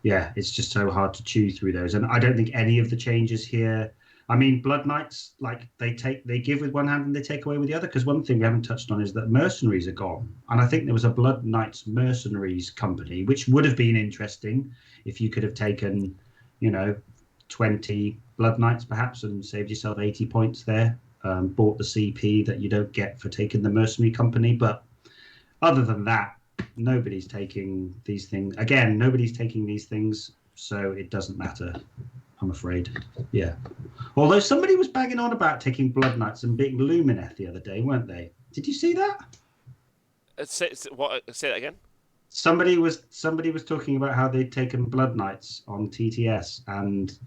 it's just so hard to chew through those. And I don't think any of the changes here. I mean, Blood Knights, they give with one hand and they take away with the other. Because one thing we haven't touched on is that mercenaries are gone. And I think there was a Blood Knights mercenaries company, which would have been interesting if you could have taken, 20 Blood Knights perhaps and saved yourself 80 points there. bought the CP that you don't get for taking the mercenary company. But other than that, nobody's taking these things. Again, nobody's taking these things, so it doesn't matter, I'm afraid. Yeah. Although somebody was banging on about taking Blood Knights and beating Lumineth the other day, weren't they? Did you see that? Say that again? Somebody was talking about how they'd taken Blood Knights on TTS and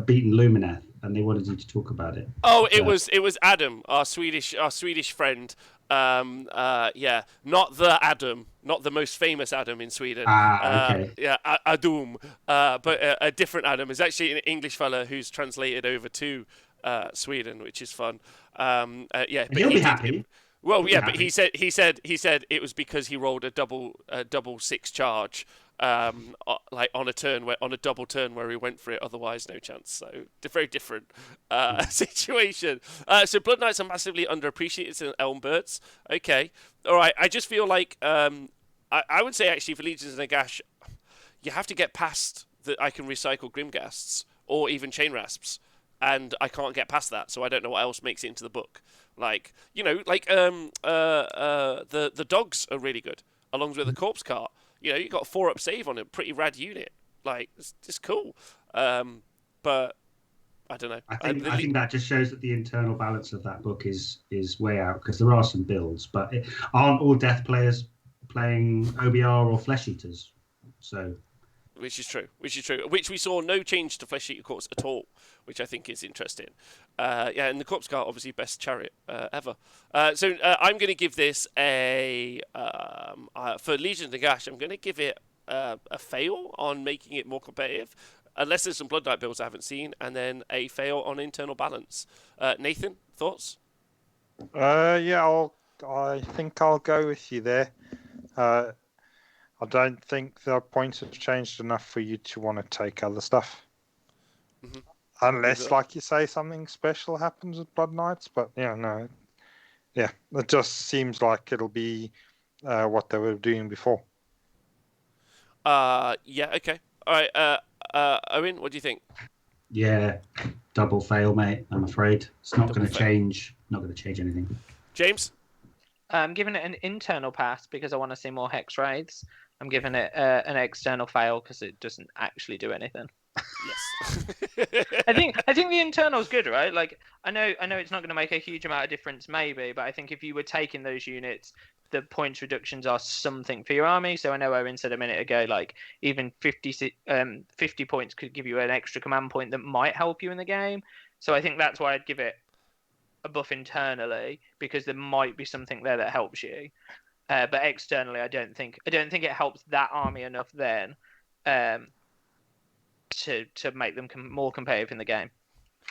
beaten Lumineth, and they wanted you to talk about it. Oh, it was Adam, our Swedish friend. Yeah, not the Adam, not the most famous Adam in Sweden. Okay. Yeah, Adum, but a different Adam. Is actually an English fella who's translated over to Sweden, which is fun. Yeah, but he'll be happy. Well, yeah, but he said it was because he rolled a double 6 charge, like on a double turn where he went for it. Otherwise, no chance. So very different situation. So Blood Knights are massively underappreciated in Elmbirds. Okay, all right. I just feel like I would say actually for Legions of Nagash, you have to get past that. I can recycle Grimghasts or even Chain Rasps, and I can't get past that. So I don't know what else makes it into the book. Like, the dogs are really good, along with the corpse cart. You got 4-up save on it, pretty rad unit. Like, it's just cool. But I don't know. I think that just shows that the internal balance of that book is way out, because there are some builds, but aren't all death players playing OBR or Flesh Eaters? So. Which is true. Which we saw no change to Flesh Eater Corpse at all, which I think is interesting. Yeah, and the Corpse Cart, obviously, best chariot ever. So I'm going to give this for Legion of Nagash, I'm going to give it a fail on making it more competitive, unless there's some Blood Knight builds I haven't seen, and then a fail on internal balance. Nathan, thoughts? Yeah, I think I'll go with you there. I don't think the points have changed enough for you to want to take other stuff. Mm-hmm. Unless, like you say, something special happens with Blood Knights. But, no. Yeah, it just seems like it'll be what they were doing before. Yeah, okay. All right, Owen, what do you think? Yeah, double fail, mate, I'm afraid. It's not going to change. Not going to change anything. James? I'm giving it an internal pass because I want to see more Hex Wraiths. I'm giving it an external fail because it doesn't actually do anything. Yes. I think the internal's good, right? Like I know it's not going to make a huge amount of difference, maybe, but I think if you were taking those units, the points reductions are something for your army. So I know Owen said a minute ago, like even 50 points could give you an extra command point that might help you in the game. So I think that's why I'd give it a buff internally, because there might be something there that helps you. But externally, I don't think it helps that army enough then to make them more competitive in the game.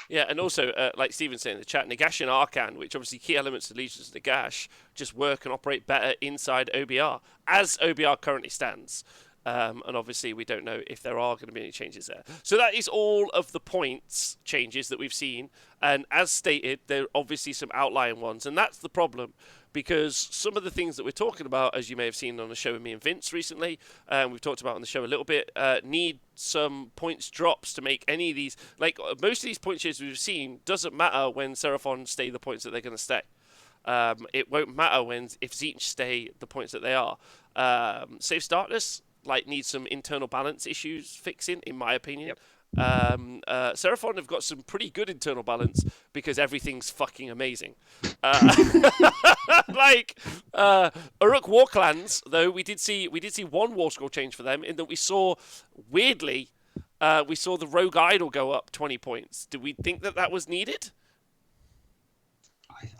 Yeah, and also, like Stephen said in the chat, Nagash and Arcan, which obviously key elements of Legions of Nagash, just work and operate better inside OBR, as OBR currently stands. And obviously, we don't know if there are going to be any changes there. So that is all of the points changes that we've seen. And as stated, there are obviously some outlying ones. And that's the problem, because some of the things that we're talking about, as you may have seen on the show with me and Vince recently, and we've talked about on the show a little bit, need some points drops to make any of these. Like, most of these point changes we've seen doesn't matter when Seraphon stay the points that they're going to stay. It won't matter if Tzeentch stay the points that they are. Safe Starters need some internal balance issues fixing, in my opinion. Yep. Seraphon have got some pretty good internal balance because everything's fucking amazing. Uruk War Clans, though, we did see one war score change for them, in that we saw, weirdly, the Rogue Idol go up 20 points. Do we think that was needed?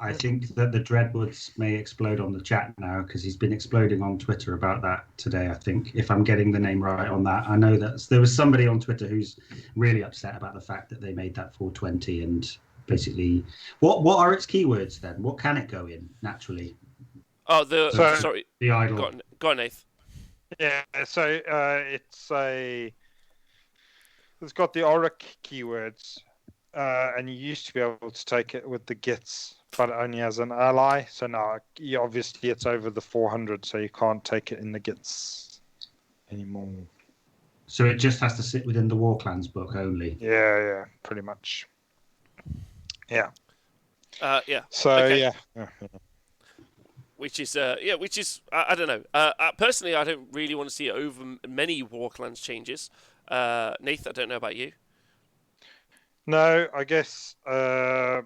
I think that the Dreadwoods may explode on the chat now, because he's been exploding on Twitter about that today, I think, if I'm getting the name right on that. I know that there was somebody on Twitter who's really upset about the fact that they made that 420, and basically, what are its keywords then? What can it go in naturally? Oh, the idol. Go on, Nath. Yeah, so it's got the Auric keywords, and you used to be able to take it with the Gits, but only as an ally. So now, obviously, it's over the 400, so you can't take it in the Gits anymore. So it just has to sit within the War Clans book only? Yeah, pretty much. Yeah. Yeah. So okay. yeah. Which is I don't know. Personally, I don't really want to see over many Warclans changes. Nath, I don't know about you. No, I guess we'll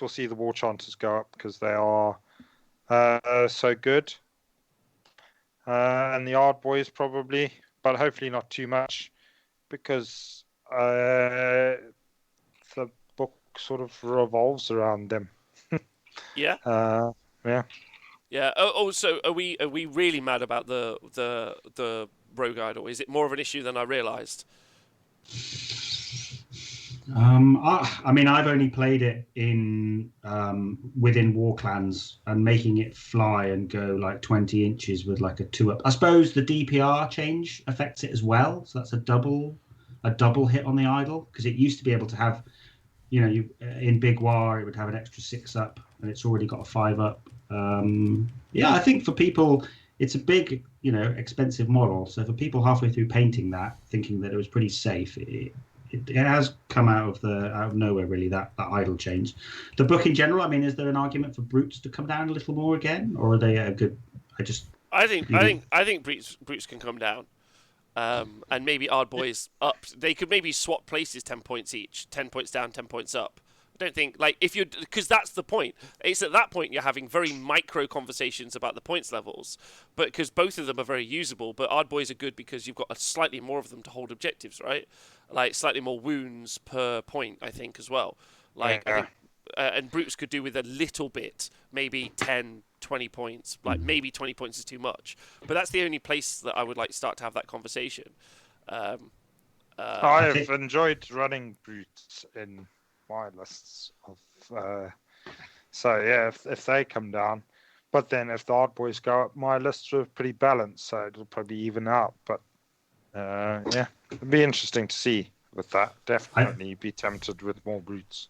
see the war chances go up because they are so good, and the Ard Boys probably, but hopefully not too much, because the book sort of revolves around them. Yeah. Yeah. Yeah. Oh, so are we really mad about the Rogue Idol? Is it more of an issue than I realised? I mean, I've only played it in within Warclans and making it fly and go like 20 inches with like a 2-up. I suppose the DPR change affects it as well, so that's a double hit on the idol, because it used to be able to have, you in Big War it would have an extra 6-up, and it's already got a 5-up. Yeah, I think for people it's a big, expensive model. So for people halfway through painting that, thinking that it was pretty safe, it has come out of nowhere, really, that idle change. The book in general, I mean, is there an argument for brutes to come down a little more again, or are they a good? I think brutes can come down, and maybe Ard Boys up. They could maybe swap places 10 points each, 10 points down, 10 points up. I don't think, like, because that's the point. It's at that point you're having very micro conversations about the points levels, but because both of them are very usable. But Ard Boys are good because you've got slightly more of them to hold objectives, right? Like slightly more wounds per point, I think, as well. Like, I think, and brutes could do with a little bit, maybe 10, 20 points. Like maybe 20 points is too much, but that's the only place that I would like start to have that conversation. I've enjoyed running brutes in my lists of so yeah, if they come down, but then if the Ard Boys go up, my lists are pretty balanced, so it'll probably even out. But yeah, it'd be interesting to see with that. Definitely be tempted with more brutes.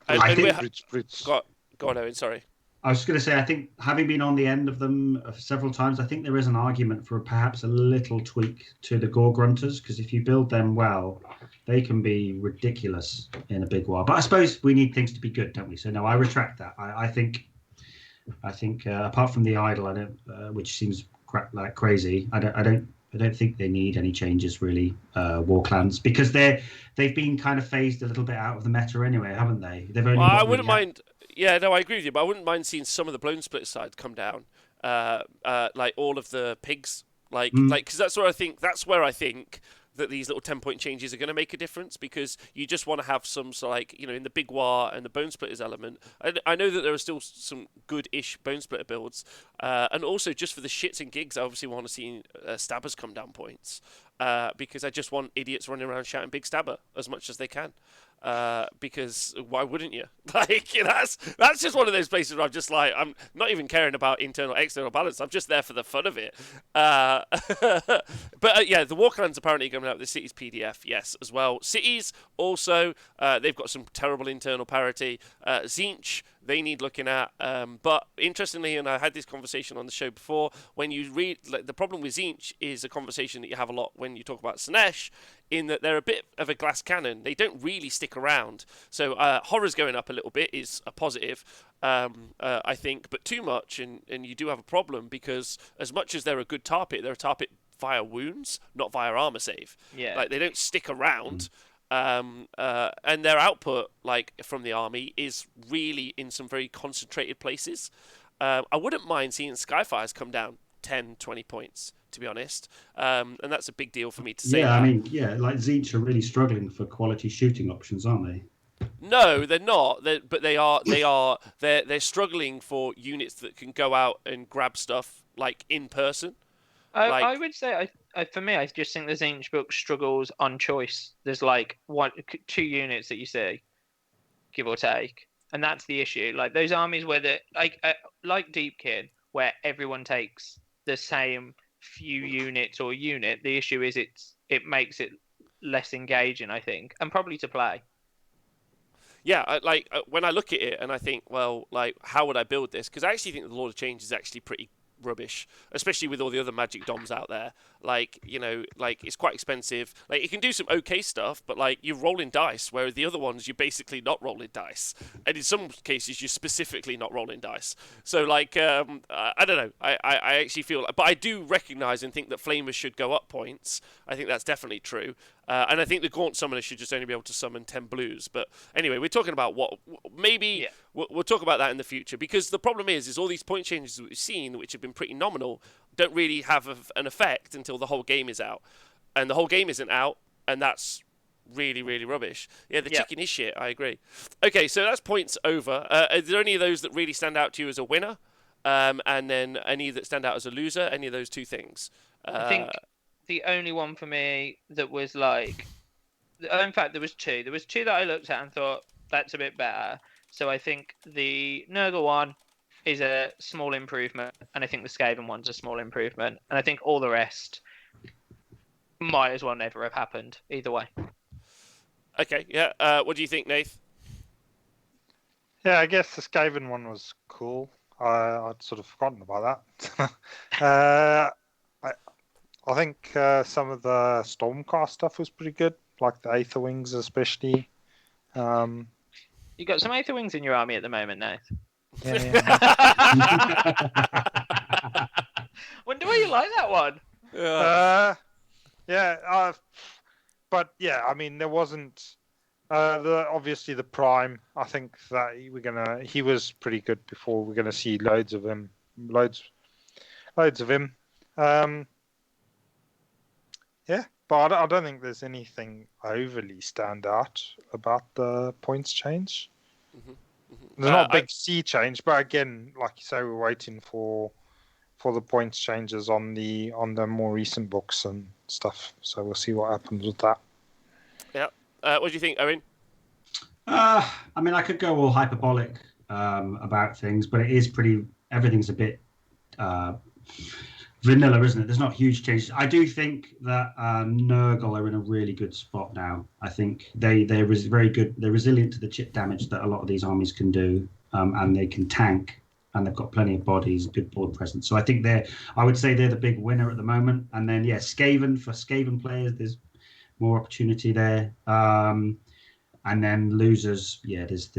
I think brutes. Go on, Owen. Sorry. I was going to say, I think having been on the end of them several times, I think there is an argument for perhaps a little tweak to the Gore Grunters, because if you build them well, they can be ridiculous in a big war. But I suppose we need things to be good, don't we? So no, I retract that. I think apart from the idol, I don't, which seems like crazy. I don't think they need any changes really, Warclans, because they've been kind of phased a little bit out of the meta anyway, haven't they? They've only. Well, I wouldn't mind. Yeah, no, I agree with you, but I wouldn't mind seeing some of the Blown Split side come down, like all of the pigs, like because that's where I think that these little 10-point changes are going to make a difference, because you just want to have some in the Big War and the Bone Splitters element. I know that there are still some good-ish Bone Splitter builds, and also just for the shits and gigs, I obviously want to see Stabbers come down points, because I just want idiots running around shouting Big Stabber as much as they can. Because why wouldn't you? Like, that's just one of those places where I'm just like, I'm not even caring about internal external balance. I'm just there for the fun of it. But yeah, the Warclans apparently coming out with the Cities PDF, yes, as well. Cities also, they've got some terrible internal parity. Tzeentch, they need looking at. But interestingly, and I had this conversation on the show before, when you read, the problem with Tzeentch is a conversation that you have a lot when you talk about Slaanesh, in that they're a bit of a glass cannon. They don't really stick around. So horrors going up a little bit is a positive, I think, but too much, and you do have a problem, because as much as they're a good tar pit, they're a tar pit via wounds, not via armor save. Yeah. Like, they don't stick around. And their output, like, from the army is really in some very concentrated places. I wouldn't mind seeing Skyfires come down 10, 20 points, to be honest. And that's a big deal for me to say. Yeah, I mean, like Tzeentch are really struggling for quality shooting options, aren't they? No, they're not. But they're struggling for units that can go out and grab stuff, like, in person. I would say, for me, I just think the Tzeentch book struggles on choice. There's like 2 units that you see, give or take, and that's the issue. Like those armies where like Deepkin, where everyone takes the same few units or unit. The issue is it makes it less engaging, I think, and probably to play. Yeah, when I look at it and I think, well, like, how would I build this? Because I actually think the Lord of Change is actually pretty rubbish, especially with all the other Magic DOMs out there. Like, you know, like it's quite expensive. Like it can do some okay stuff, but like you're rolling dice, whereas the other ones you're basically not rolling dice, and in some cases you're specifically not rolling dice. So like I don't know. I actually feel, but I do recognise and think that Flamers should go up points. I think that's definitely true. And I think the Gaunt Summoner should just only be able to summon 10 blues. But anyway, we're talking about what maybe we'll talk about that in the future, because the problem is all these point changes that we've seen, which have been pretty nominal, don't really have an effect until the whole game is out, and the whole game isn't out, and that's really, really rubbish. Yeah, the chicken is shit. I agree. Okay, so that's points over. Are there any of those that really stand out to you as a winner, and then any that stand out as a loser? Any of those two things? I think the only one for me that was like, in fact, there was two. There was two that I looked at and thought that's a bit better. So I think the Nergal one is a small improvement, and I think the Skaven one's a small improvement, and I think all the rest might as well never have happened either way. Okay, yeah. What do you think, Nath? Yeah, I guess the Skaven one was cool. I'd sort of forgotten about that. I think some of the Stormcast stuff was pretty good, like the Aether Wings especially. You got some Aether Wings in your army at the moment, Nath. Yeah. Wonder why you like that one. But yeah, I mean, there wasn't obviously the Prime. I think that he was pretty good before. We're gonna see loads of him. Yeah, but I don't think there's anything overly stand out about the points change. Mm-hmm. There's not a big sea change, but again, like you say, we're waiting for the points changes on the more recent books and stuff. So we'll see what happens with that. Yeah. What do you think, Owen? I mean, I could go all hyperbolic about things, but everything's a bit vanilla, isn't it? There's not huge changes. I do think that Nergal are in a really good spot now. I think they're very good. They're resilient to the chip damage that a lot of these armies can do, and they can tank, and they've got plenty of bodies, good board presence. So I think I would say they're the big winner at the moment. And then Skaven, for Skaven players, there's more opportunity there. And then losers, there's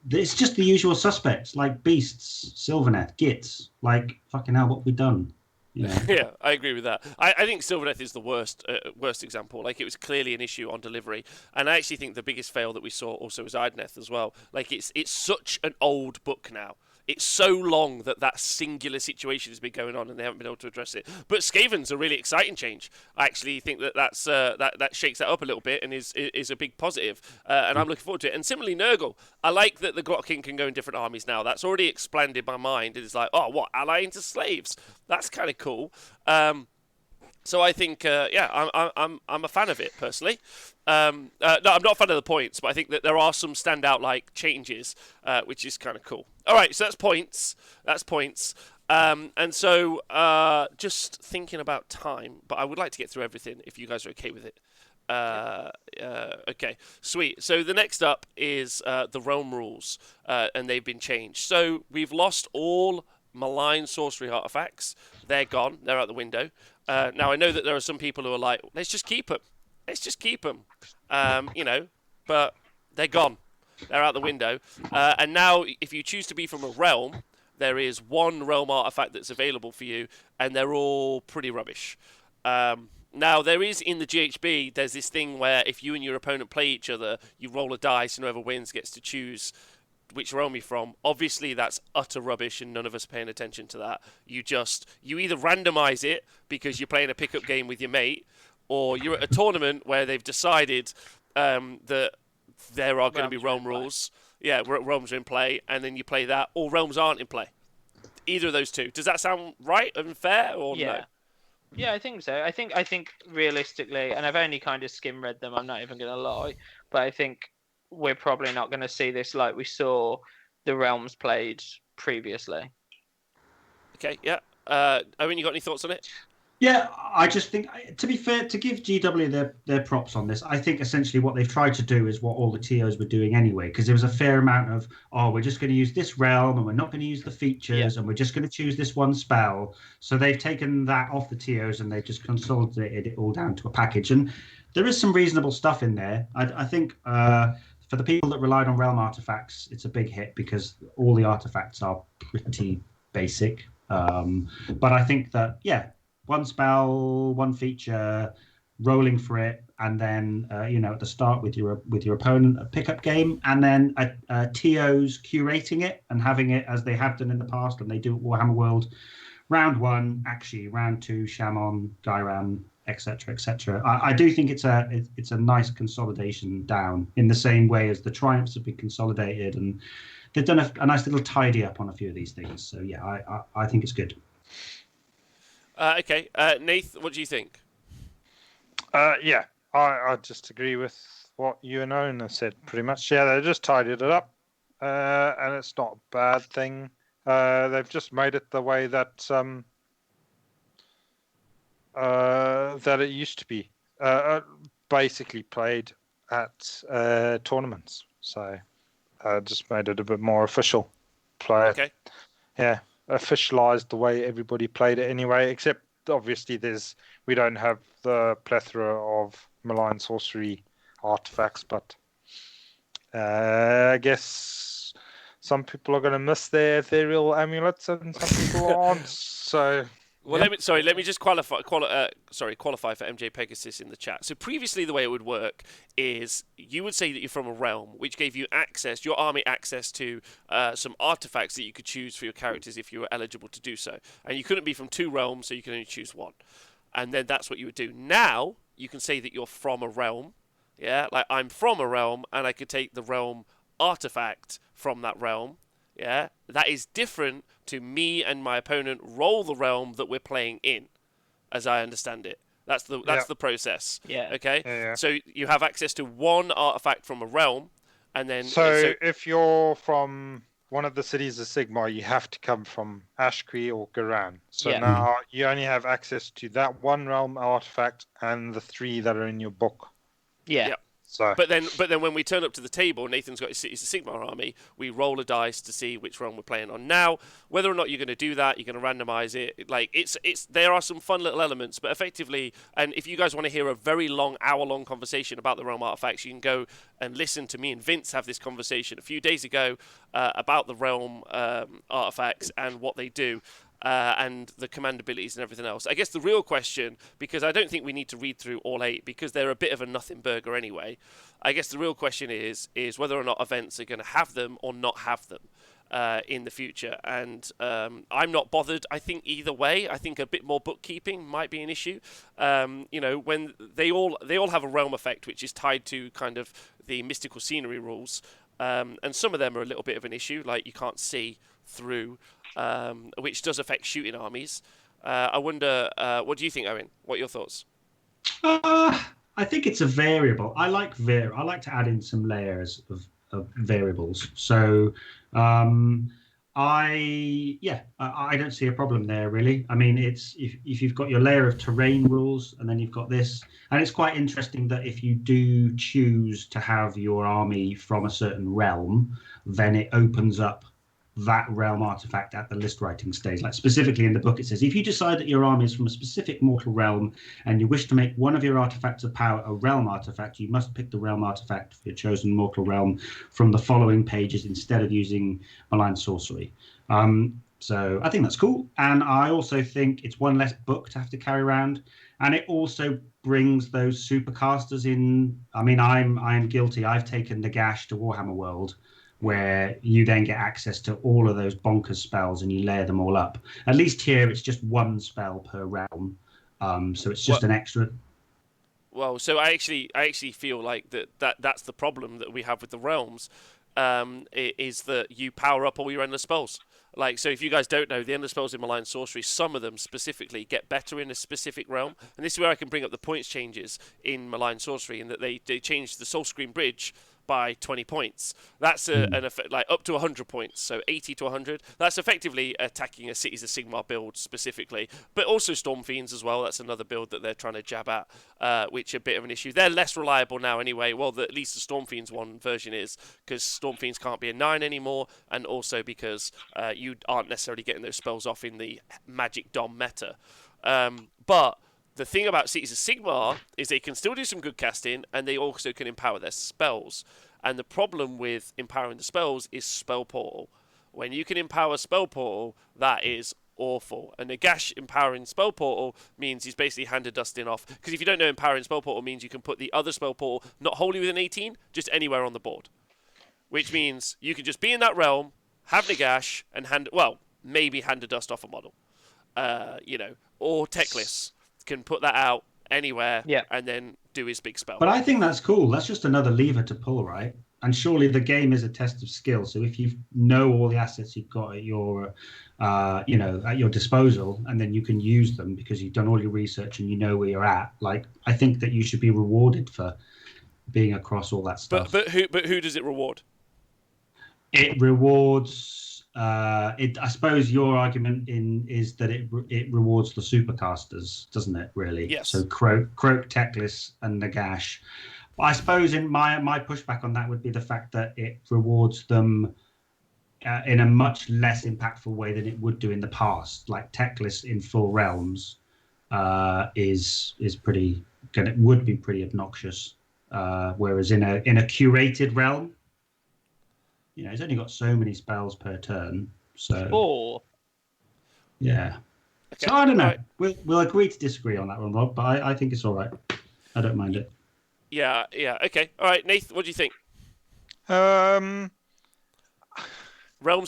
it's just the usual suspects like Beasts, Sylvaneth, Gits. Like, fucking hell, what have we done? Yeah, I agree with that. I think Sylvaneth is the worst example. Like, it was clearly an issue on delivery, and I actually think the biggest fail that we saw also was Idoneth as well. Like, it's such an old book now. It's so long that singular situation has been going on, and they haven't been able to address it. But Skaven's a really exciting change. I actually think that shakes that up a little bit and is a big positive. And I'm looking forward to it. And similarly, Nergal. I like that the Grotkin can go in different armies now. That's already expanded my mind. It's like, oh, what, ally into slaves? That's kind of cool. So I think, I'm a fan of it personally. No, I'm not a fan of the points, but I think that there are some standout changes, which is kind of cool. All right, so that's points. And so just thinking about time, but I would like to get through everything if you guys are okay with it. Okay, sweet. So the next up is the realm rules, and they've been changed. So we've lost all malign sorcery artifacts. They're gone. They're out the window. Now I know that there are some people who are like, let's just keep them. But they're gone. They're out the window. And now, if you choose to be from a realm, there is one realm artifact that's available for you, and they're all pretty rubbish. Now, there is in the GHB, there's this thing where if you and your opponent play each other, you roll a dice, and whoever wins gets to choose which realm you're from. Obviously, that's utter rubbish, and none of us are paying attention to that. You either randomize it because you're playing a pickup game with your mate, or you're at a tournament where they've decided that there are going to be realm rules. Yeah, realms are in play, and then you play that, or realms aren't in play. Either of those two. Does that sound right and fair, or no? Yeah, I think so. I think realistically, and I've only kind of skim read them, I'm not even going to lie, but I think we're probably not going to see this like we saw the realms played previously. Okay, yeah. Owen, you got any thoughts on it? Yeah, I just think, to be fair, to give GW their props on this, I think essentially what they've tried to do is what all the TOs were doing anyway, because there was a fair amount of, we're just going to use this realm and we're not going to use the features and we're just going to choose this one spell. So they've taken that off the TOs and they've just consolidated it all down to a package. And there is some reasonable stuff in there. I think for the people that relied on realm artifacts, it's a big hit because all the artifacts are pretty basic. But I think that, one spell, one feature, rolling for it, and then at the start with your opponent a pickup game, and then TOs curating it and having it as they have done in the past, and they do at Warhammer World. Round 1, actually, round 2, Shaman, Gairan, etc., etc. I do think it's a nice consolidation down in the same way as the Triumphs have been consolidated, and they've done a nice little tidy up on a few of these things. So yeah, I think it's good. Okay, Nath, what do you think? Yeah, I just agree with what you and Owen have said pretty much. Yeah, they just tidied it up, and it's not a bad thing. They've just made it the way that that it used to be, basically played at tournaments. So just made it a bit more official. Okay. Yeah. Officialized the way everybody played it anyway, except obviously we don't have the plethora of malign sorcery artifacts, but I guess some people are going to miss their ethereal amulets and some people aren't. So well, let me just qualify for MJ Pegasus in the chat. So previously, the way it would work is you would say that you're from a realm, which gave you your army access to some artifacts that you could choose for your characters if you were eligible to do so. And you couldn't be from 2 realms, so you could only choose 1. And then that's what you would do. Now you can say that you're from a realm. Yeah, like I'm from a realm, and I could take the realm artifact from that realm. Yeah, that is different to me and my opponent roll the realm that we're playing in, as I understand it. That's the process. Yeah. Okay. Yeah. So you have access to 1 artifact from a realm, and then so if you're from one of the cities of Sigmar, you have to come from Ashkree or Garan. So now you only have access to that 1 realm artifact and the 3 that are in your book. Yeah. Yep. So. But then when we turn up to the table, Nathan's got his Sigmar army. We roll a dice to see which realm we're playing on. Now, whether or not you're going to do that, you're going to randomize it. Like there are some fun little elements, but effectively, and if you guys want to hear a very long, hour-long conversation about the realm artifacts, you can go and listen to me and Vince have this conversation a few days ago about the realm artifacts and what they do. And the command abilities and everything else. I guess the real question, because I don't think we need to read through all 8 because they're a bit of a nothing burger anyway. I guess the real question is whether or not events are going to have them or not have them in the future. And I'm not bothered. I think either way. I think a bit more bookkeeping might be an issue. When they all have a realm effect which is tied to kind of the mystical scenery rules, and some of them are a little bit of an issue, like you can't see through. Which does affect shooting armies. I wonder, what do you think, Owen? What are your thoughts? I think it's a variable. I like to add in some layers of variables. So I don't see a problem there really. I mean, it's if you've got your layer of terrain rules and then you've got this, and it's quite interesting that if you do choose to have your army from a certain realm, then it opens up that realm artifact at the list writing stage. Like specifically in the book, it says if you decide that your army is from a specific mortal realm and you wish to make one of your artifacts of power a realm artifact, you must pick the realm artifact for your chosen mortal realm from the following pages instead of using malign sorcery. So I think that's cool, and I also think it's 1 less book to have to carry around, and it also brings those supercasters in. I mean, I'm guilty. I've taken Nagash to Warhammer World, where you then get access to all of those bonkers spells and you layer them all up. At least here, it's just 1 spell per realm, so it's just an extra. Well, so I actually feel like that's the problem that we have with the realms, is that you power up all your endless spells. Like, so if you guys don't know, the endless spells in Malign Sorcery, some of them specifically get better in a specific realm. And this is where I can bring up the points changes in Malign Sorcery, in that they changed the Soul Screen Bridge by 20 points. That's an effect, like up to 100 points, so 80 to 100. That's effectively attacking a Cities of Sigmar build specifically, but also Storm Fiends as well. That's another build that they're trying to jab at, which is a bit of an issue. They're less reliable now anyway. Well, at least the Storm Fiends one version is, because Storm Fiends can't be a 9 anymore, and also because you aren't necessarily getting those spells off in the Magic Dom meta. But the thing about Cities of Sigmar is they can still do some good casting, and they also can empower their spells. And the problem with empowering the spells is Spell Portal. When you can empower Spell Portal, that is awful. And Nagash empowering Spell Portal means he's basically handed dusting off. Because if you don't know, empowering Spell Portal means you can put the other Spell Portal not wholly within 18, just anywhere on the board. Which means you can just be in that realm, have Nagash, and maybe hand a dust off a model. Or Techless can put that out anywhere and then do his big spell. But I think that's cool. That's just another lever to pull, right? And surely the game is a test of skill. So if you know all the assets you've got at your, at your disposal, and then you can use them because you've done all your research and you know where you're at. Like, I think that you should be rewarded for being across all that stuff. But who does it reward? It rewards. I suppose your argument is that it rewards the supercasters, doesn't it? Really? Yes. So Croak, Techless, and Nagash. I suppose in my pushback on that would be the fact that it rewards them in a much less impactful way than it would do in the past. Like Techless in full realms is pretty good. It would be pretty obnoxious, whereas in a curated realm. He's only got so many spells per turn, so 4. Yeah. Okay. So I don't know. Right. We'll agree to disagree on that one, Rob. But I think it's all right. I don't mind it. Yeah. Okay. All right, Nath. What do you think? Realms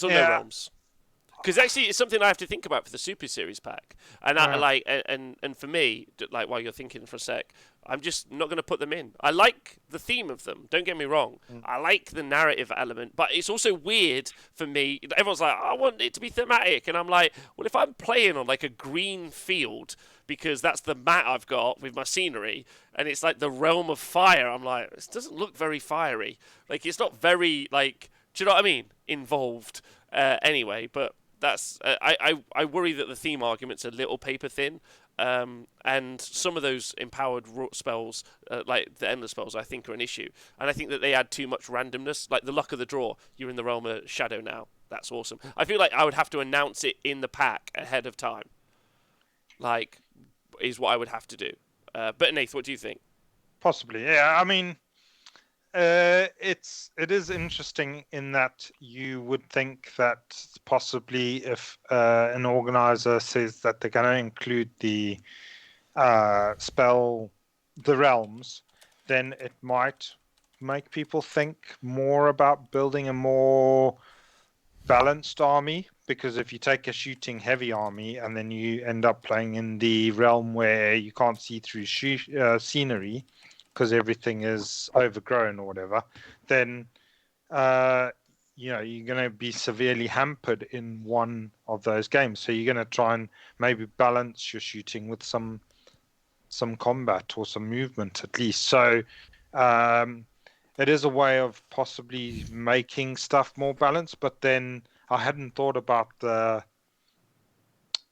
or no realms? Because actually, it's something I have to think about for the Super Series pack, and and for me, like while you're thinking for a sec, I'm just not going to put them in. I like the theme of them. Don't get me wrong. I like the narrative element, but it's also weird for me. Everyone's like, I want it to be thematic, and I'm like, well, if I'm playing on like a green field because that's the mat I've got with my scenery, and it's like the realm of fire, I'm like, this doesn't look very fiery. Like it's not very like, do you know what I mean? Involved anyway, but. That's I worry that the theme argument's a little paper thin, and some of those empowered spells, like the endless spells, I think are an issue. And I think that they add too much randomness, like the luck of the draw. You're in the realm of shadow now. That's awesome. I feel like I would have to announce it in the pack ahead of time. Like, is what I would have to do. But Nath, what do you think? Possibly, yeah. I mean, it is interesting in that you would think that possibly if an organizer says that they're going to include the the realms, then it might make people think more about building a more balanced army. Because if you take a shooting heavy army and then you end up playing in the realm where you can't see through scenery, because everything is overgrown or whatever, then you're going to be severely hampered in one of those games. So you're going to try and maybe balance your shooting with some combat or some movement at least. So it is a way of possibly making stuff more balanced. But then I hadn't thought about the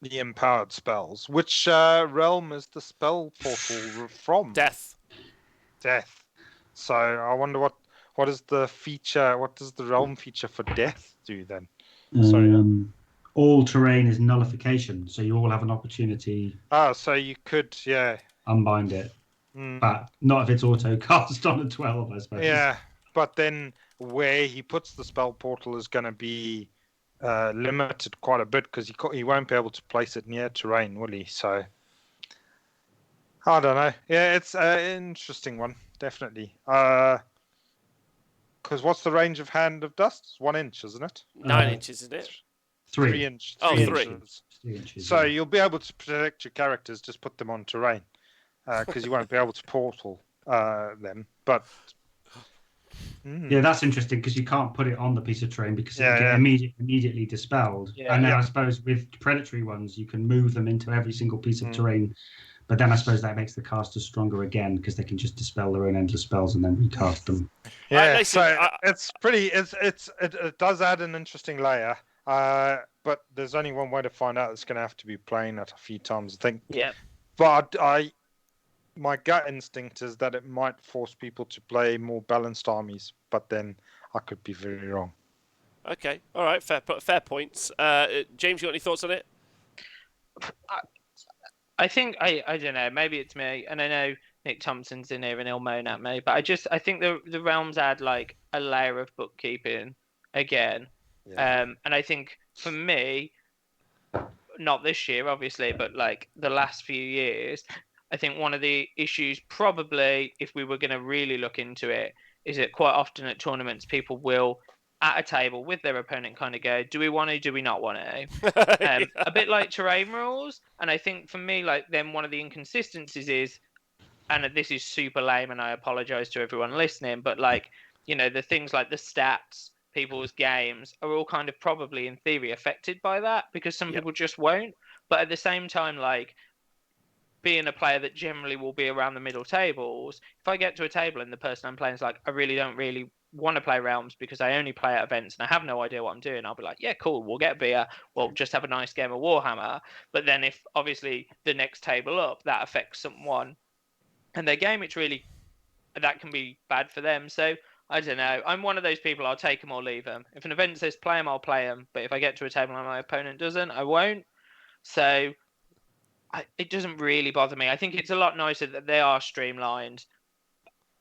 empowered spells. Which realm is the spell portal from? Death. So I wonder what is the feature? What does the realm feature for death do then? All terrain is nullification, so you all have an opportunity. So you could, unbind it, but not if it's auto cast on a 12, I suppose. Yeah, but then where he puts the spell portal is going to be limited quite a bit because he won't be able to place it near terrain, will he? So. I don't know. Yeah, it's an interesting one, definitely. Because what's the range of Hand of Dust? It's 1 inch, isn't it? 9 inches, isn't it? 3 inch. Oh, 3 3. inches. 3 inches. So you'll be able to protect your characters, just put them on terrain. Because you won't be able to portal them. But... Yeah, that's interesting because you can't put it on the piece of terrain because it'll get immediately dispelled. And then I suppose with predatory ones, you can move them into every single piece of terrain But then I suppose that makes the casters stronger again because they can just dispel their own endless spells and then recast them. Yeah, listen, so it's pretty. It does add an interesting layer. But there's only one way to find out. It's going to have to be playing it a few times, I think. Yeah. But my gut instinct is that it might force people to play more balanced armies. But then I could be very wrong. Okay, all right, fair points. James, you got any thoughts on it? I think I don't know. Maybe it's me, and I know Nick Thompson's in here and he'll moan at me. But I think the realms add like a layer of bookkeeping again, and I think for me, not this year obviously, but like the last few years, I think one of the issues probably, if we were going to really look into it, is that quite often at tournaments people will, at a table with their opponent, kind of go, do we want to, do we not want to? A bit like terrain rules. And I think for me, like, then one of the inconsistencies is, and this is super lame and I apologize to everyone listening, but like, you know, the things like the stats, people's games are all kind of probably in theory affected by that because some people just won't. But at the same time, like, being a player that generally will be around the middle tables, if I get to a table and the person I'm playing is like, I don't really want to play realms because I only play at events and I have no idea what I'm doing, I'll be like, yeah, cool, we'll get a beer, we'll just have a nice game of Warhammer. But then if obviously the next table up that affects someone and their game, that can be bad for them. So I don't know, I'm one of those people, I'll take them or leave them. If an event says play them, I'll play them, but if I get to a table and my opponent doesn't, I won't. So it doesn't really bother me. I think it's a lot nicer that they are streamlined,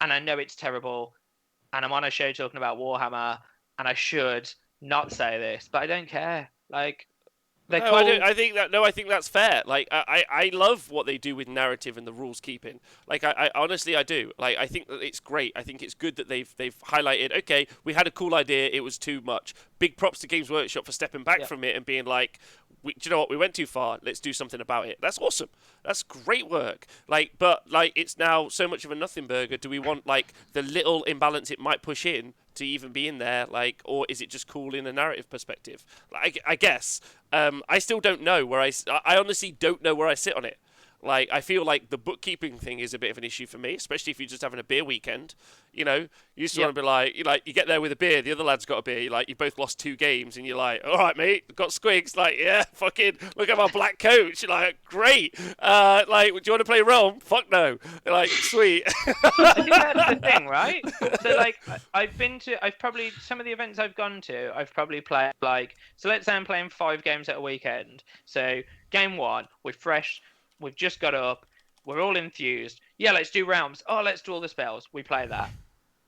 and I know it's terrible, and I'm on a show talking about Warhammer, and I should not say this, but I don't care. Like, they're cool. I think that's fair. Like, I love what they do with narrative and the rules keeping. Like, I honestly, I do. Like, I think that it's great. I think it's good that they've highlighted, okay, we had a cool idea, it was too much. Big props to Games Workshop for stepping back from it and being like, do you know what, we went too far, let's do something about it. That's awesome. That's great work. Like, but like, it's now so much of a nothing burger. Do we want like the little imbalance it might push in to even be in there, like, or is it just cool in a narrative perspective? Like, I guess I still don't know where I honestly don't know where I sit on it. Like, I feel like the bookkeeping thing is a bit of an issue for me, especially if you're just having a beer weekend. You know, you just want to be like, you get there with a beer, the other lad's got a beer, you're like, you both lost 2 games, and you're like, all right, mate, got squigs. Like, yeah, fucking, look at my black coach. You're like, great. Like, do you want to play Realm? Fuck no. You're like, sweet. I think that's the thing, right? So, like, I've probably, some of the events I've gone to, I've probably played, like, so let's say I'm playing 5 games at a weekend. So, game 1, we're fresh. We've just got up. We're all enthused. Yeah, let's do realms. Oh, let's do all the spells. We play that.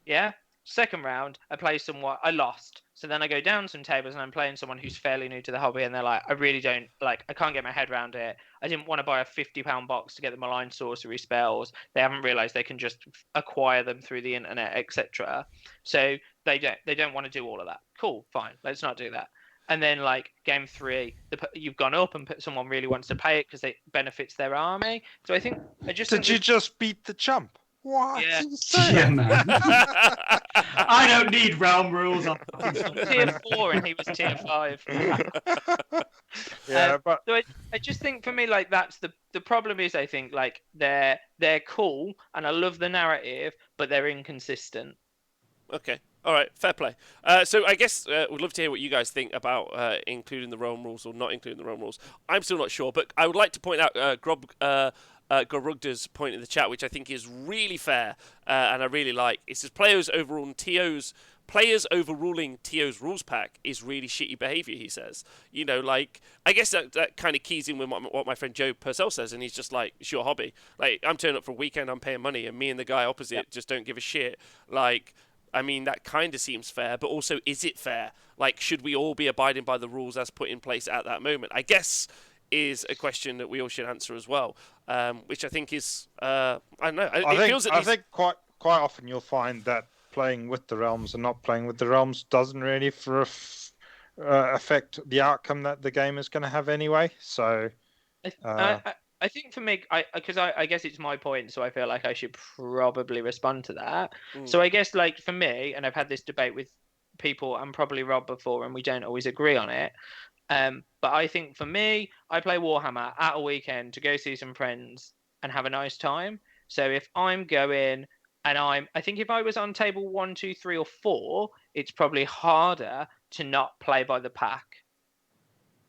Yeah? Second round, I lost. So then I go down some tables and I'm playing someone who's fairly new to the hobby and they're like, I really don't, like, I can't get my head around it. I didn't want to buy a £50 box to get the malign sorcery spells. They haven't realised they can just acquire them through the internet, etc. So they don't want to do all of that. Cool, fine. Let's not do that. And then, like, game 3, you've gone up and someone really wants to pay it because it benefits their army. So I think Did you just beat the chump? What? Yeah. Yeah, man. I don't need realm rules. I'm tier 4 and he was tier 5. Yeah, but so I just think for me, like, that's the problem is, I think, like, they're cool and I love the narrative, but they're inconsistent. Okay. All right, fair play. So I guess we'd love to hear what you guys think about including the realm rules or not including the realm rules. I'm still not sure, but I would like to point out Gorugda's point in the chat, which I think is really fair and I really like. It says players overruling TO's rules pack is really shitty behaviour, he says. You know, like, I guess that kind of keys in with what my friend Joe Purcell says, and he's just like, it's your hobby. Like, I'm turning up for a weekend, I'm paying money, and me and the guy opposite just don't give a shit. Like, I mean, that kind of seems fair, but also, is it fair? Like, should we all be abiding by the rules as put in place at that moment? I guess is a question that we all should answer as well, which I think is, I don't know. I think quite often you'll find that playing with the realms and not playing with the realms doesn't really affect the outcome that the game is going to have anyway. So, I think for me, because I guess it's my point, so I feel like I should probably respond to that. So I guess, like, for me, and I've had this debate with people and probably Rob before, and we don't always agree on it. But I think for me, I play Warhammer at a weekend to go see some friends and have a nice time. So if I'm going and I think if I was on table 1, 2, 3, or 4, it's probably harder to not play by the pack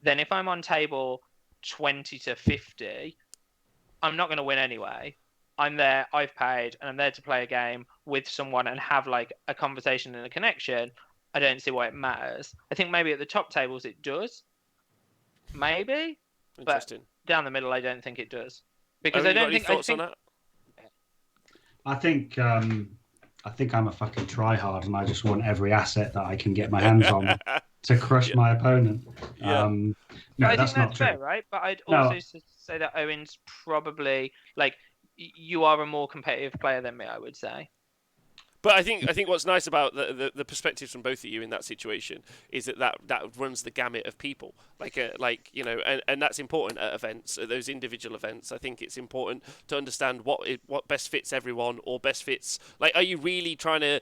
than if I'm on table 20 to 50. I'm not going to win anyway. I'm there, I've paid, and I'm there to play a game with someone and have like a conversation and a connection. I don't see why it matters. I think maybe at the top tables it does. Maybe. Interesting. But down the middle, I don't think it does. Because Owen, I don't you got think. any thoughts on that? I think I'm a fucking tryhard, and I just want every asset that I can get my hands on to crush my opponent. Yeah. No, I that's think not that's true. fair, right? But I'd also say that Owen's probably like you are a more competitive player than me, I would say. But I think what's nice about the perspectives from both of you in that situation is that runs the gamut of people, and that's important at events, at those individual events. I think it's important to understand what best fits everyone or best fits. Like, are you really trying to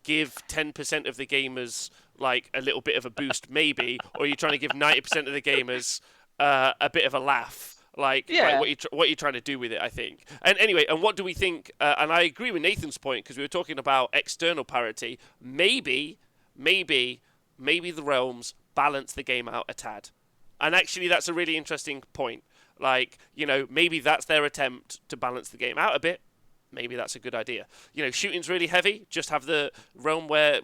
give 10% of the gamers a little bit of a boost, maybe, or are you trying to give 90% of the gamers a bit of a laugh? What you're trying to do with it, I think. And anyway, and what do we think? And I agree with Nathan's point, because we were talking about external parity. Maybe the realms balance the game out a tad. And actually, that's a really interesting point. Maybe that's their attempt to balance the game out a bit. Maybe that's a good idea. Shooting's really heavy. Just have the realm where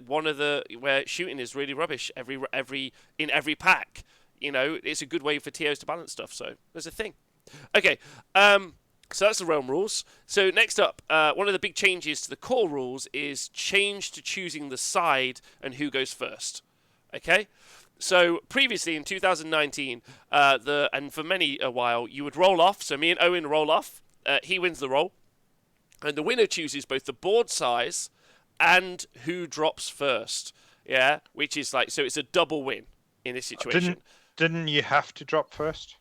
shooting is really rubbish in every pack. It's a good way for TOs to balance stuff. So there's a thing. Okay, so that's the realm rules. So next up, one of the big changes to the core rules is change to choosing the side and who goes first. Okay, so previously in 2019, and for many a while, you would roll off. So me and Owen roll off. He wins the roll, and the winner chooses both the board size and who drops first. Yeah, which is so it's a double win in this situation. Didn't you have to drop first?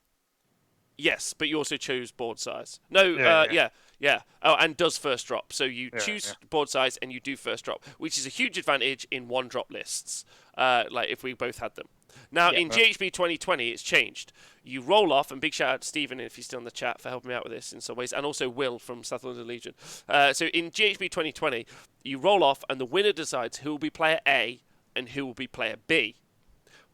Yes, but you also chose board size. No, yeah. Oh, and does first drop. So you choose board size and you do first drop, which is a huge advantage in one drop lists, if we both had them. Now, in GHB 2020, it's changed. You roll off, and big shout out to Stephen, if he's still in the chat, for helping me out with this in some ways, and also Will from South London Legion. So in GHB 2020, you roll off, and the winner decides who will be player A and who will be player B.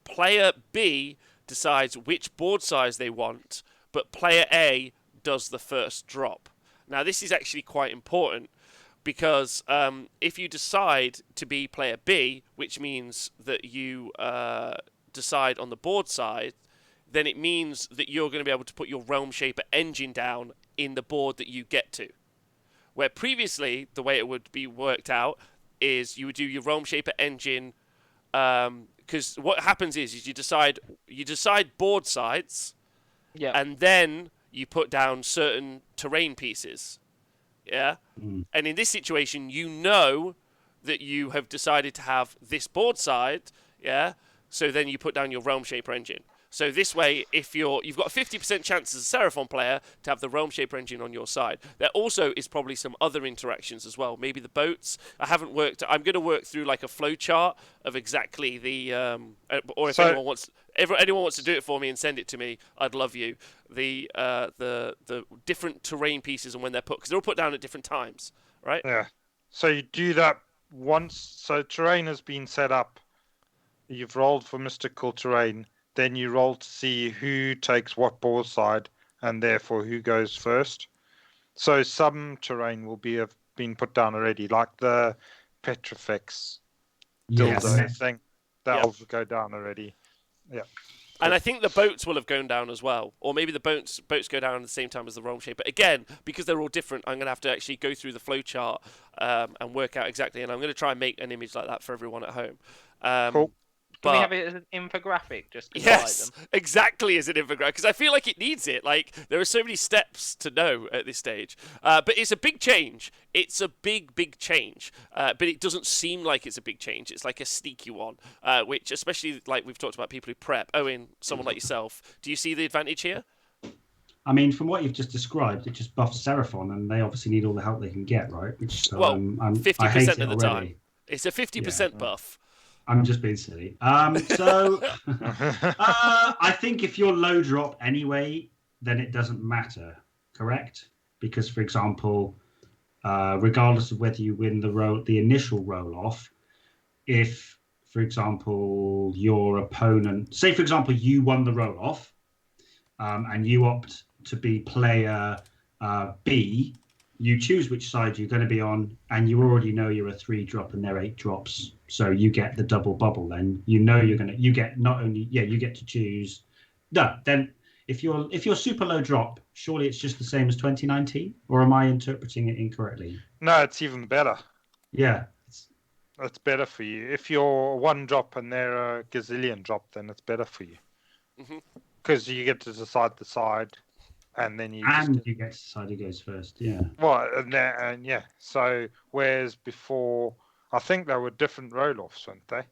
Player B decides which board size they want, but player A does the first drop. Now, this is actually quite important because if you decide to be player B, which means that you decide on the board side, then it means that you're going to be able to put your Realm Shaper engine down in the board that you get to. Where previously, the way it would be worked out is you would do your Realm Shaper engine, because what happens is you decide board sides, and then you put down certain terrain pieces. Yeah? And in this situation, you know that you have decided to have this board side, yeah? So then you put down your Realm Shaper engine. So this way, if you've got a 50% chance as a Seraphon player to have the Realm Shaper engine on your side. There also is probably some other interactions as well. Maybe the boats. I'm going to work through like a flow chart of exactly the, or if anyone wants to do it for me and send it to me, I'd love you. The different terrain pieces and when they're put, because they're all put down at different times, right? Yeah. So you do that once. So terrain has been set up. You've rolled for mystical terrain. Then you roll to see who takes what board side and therefore who goes first. So some terrain will have been put down already, like the Petrifex dildo thing. That'll go down already. Yeah. And I think the boats will have gone down as well. Or maybe the boats go down at the same time as the Realm Shaper. Again, because they're all different, I'm going to have to actually go through the flow chart and work out exactly. And I'm going to try and make an image like that for everyone at home. Cool. Can we have it as an infographic? Yes, exactly as an infographic, because I feel like it needs it. Like, there are so many steps to know at this stage. But it's a big change. It's a big, big change. But it doesn't seem like it's a big change. It's like a sneaky one, which, especially like we've talked about people who prep. Owen, someone like yourself, do you see the advantage here? I mean, from what you've just described, it just buffs Seraphon, and they obviously need all the help they can get, right? 50% of the time. It's a 50% buff. I'm just being silly. So I think if you're low drop anyway, then it doesn't matter, correct? because, for example, regardless of whether you win the initial roll-off, if, for example, your opponent, say, for example, you won the roll-off, and you opt to be player B, you choose which side you're going to be on, and you already know you're a 3-drop and they're 8 drops, so you get the double bubble. Then you get not only you get to choose. No, then if you're super low drop, surely it's just the same as 2019, or am I interpreting it incorrectly? No, it's even better. Yeah, it's better for you. If you're 1 drop and they're a gazillion drop, then it's better for you because you get to decide the side. And then you get to decide who goes first, yeah. Well, and yeah. So whereas before, I think there were different roll-offs, weren't they?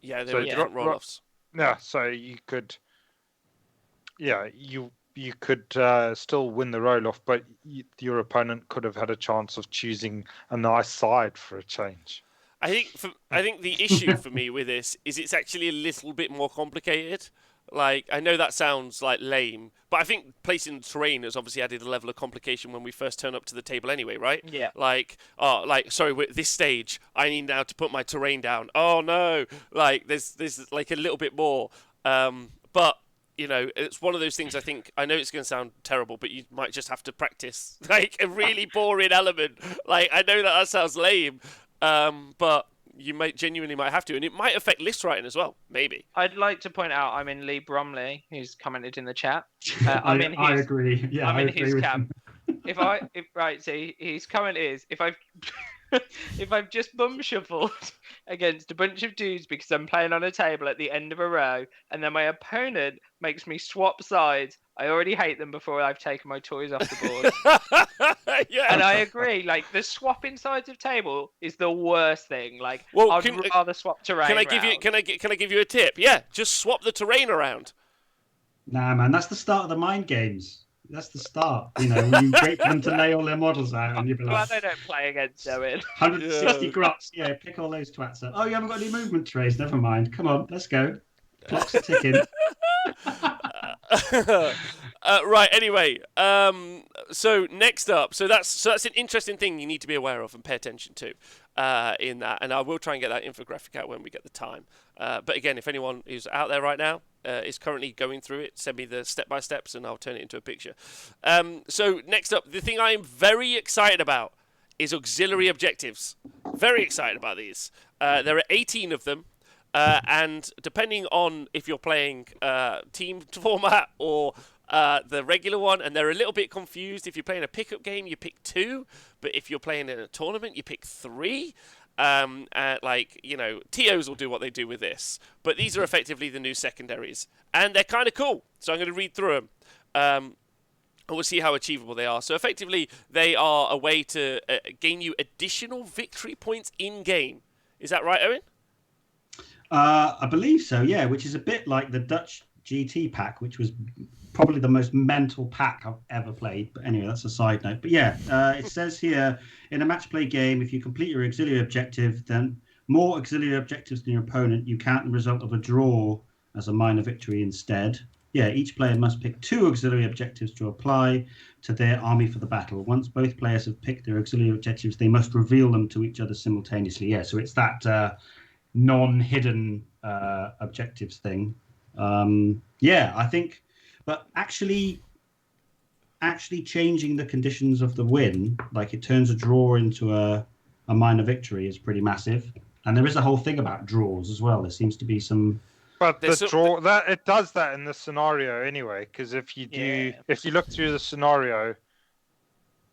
Yeah, there were different roll-offs. Yeah, so you could, you could still win the roll-off, but your opponent could have had a chance of choosing a nice side for a change. I think the issue for me with this is it's actually a little bit more complicated. Like, I know that sounds like lame, but I think placing the terrain has obviously added a level of complication when we first turn up to the table anyway, right? Yeah. Sorry, with this stage, I need now to put my terrain down. Oh no! Like, there's like a little bit more. But, it's one of those things I know it's going to sound terrible, but you might just have to practice, like, a really boring element. Like, I know that sounds lame, but you genuinely might have to, and it might affect list writing as well, maybe. I'd like to point out I'm in Lee Bromley, who's commented in the chat. I agree. Yeah, I'm I in agree his with camp. So his comment is, if I've just bum shuffled against a bunch of dudes because I'm playing on a table at the end of a row, and then my opponent makes me swap sides, I already hate them before I've taken my toys off the board. Yeah. And I agree. Like, the swapping sides of table is the worst thing. Like, I'd rather swap terrain. Can I give you a tip? Yeah, just swap the terrain around. Nah, man, that's the start of the mind games. That's the start. You wait for them to lay all their models out, and you'll be like, they don't play against Owen. 160 grots. Yeah, pick all those twats up. Oh, you haven't got any movement trays. Never mind. Come on, let's go. Clock's ticking. Right. Anyway, so next up, so that's an interesting thing you need to be aware of and pay attention to in that, and I will try and get that infographic out when we get the time. But again, if anyone who's out there right now is currently going through it, send me the step-by-steps and I'll turn it into a picture. So next up, the thing I am very excited about is auxiliary objectives. Very excited about these. There are 18 of them. And depending on if you're playing team format or the regular one, and they're a little bit confused. If you're playing a pickup game, you pick 2, but if you're playing in a tournament, you pick 3. TOs will do what they do with this, but these are effectively the new secondaries, and they're kind of cool. So I'm going to read through them. And we'll see how achievable they are. So effectively, they are a way to gain you additional victory points in-game. Is that right, Owen? I believe so, yeah, which is a bit like the Dutch GT pack, which was probably the most mental pack I've ever played. But anyway, that's a side note. But yeah, it says here, in a match play game, if you complete your auxiliary objective, then more auxiliary objectives than your opponent, you count the result of a draw as a minor victory instead. Yeah, each player must pick 2 auxiliary objectives to apply to their army for the battle. Once both players have picked their auxiliary objectives, they must reveal them to each other simultaneously. Yeah, so it's that non-hidden objectives thing. I think, but actually changing the conditions of the win, like it turns a draw into a minor victory, is pretty massive. And there is a whole thing about draws as well. There seems to be some. But it does that in the scenario anyway, because if you look through the scenario,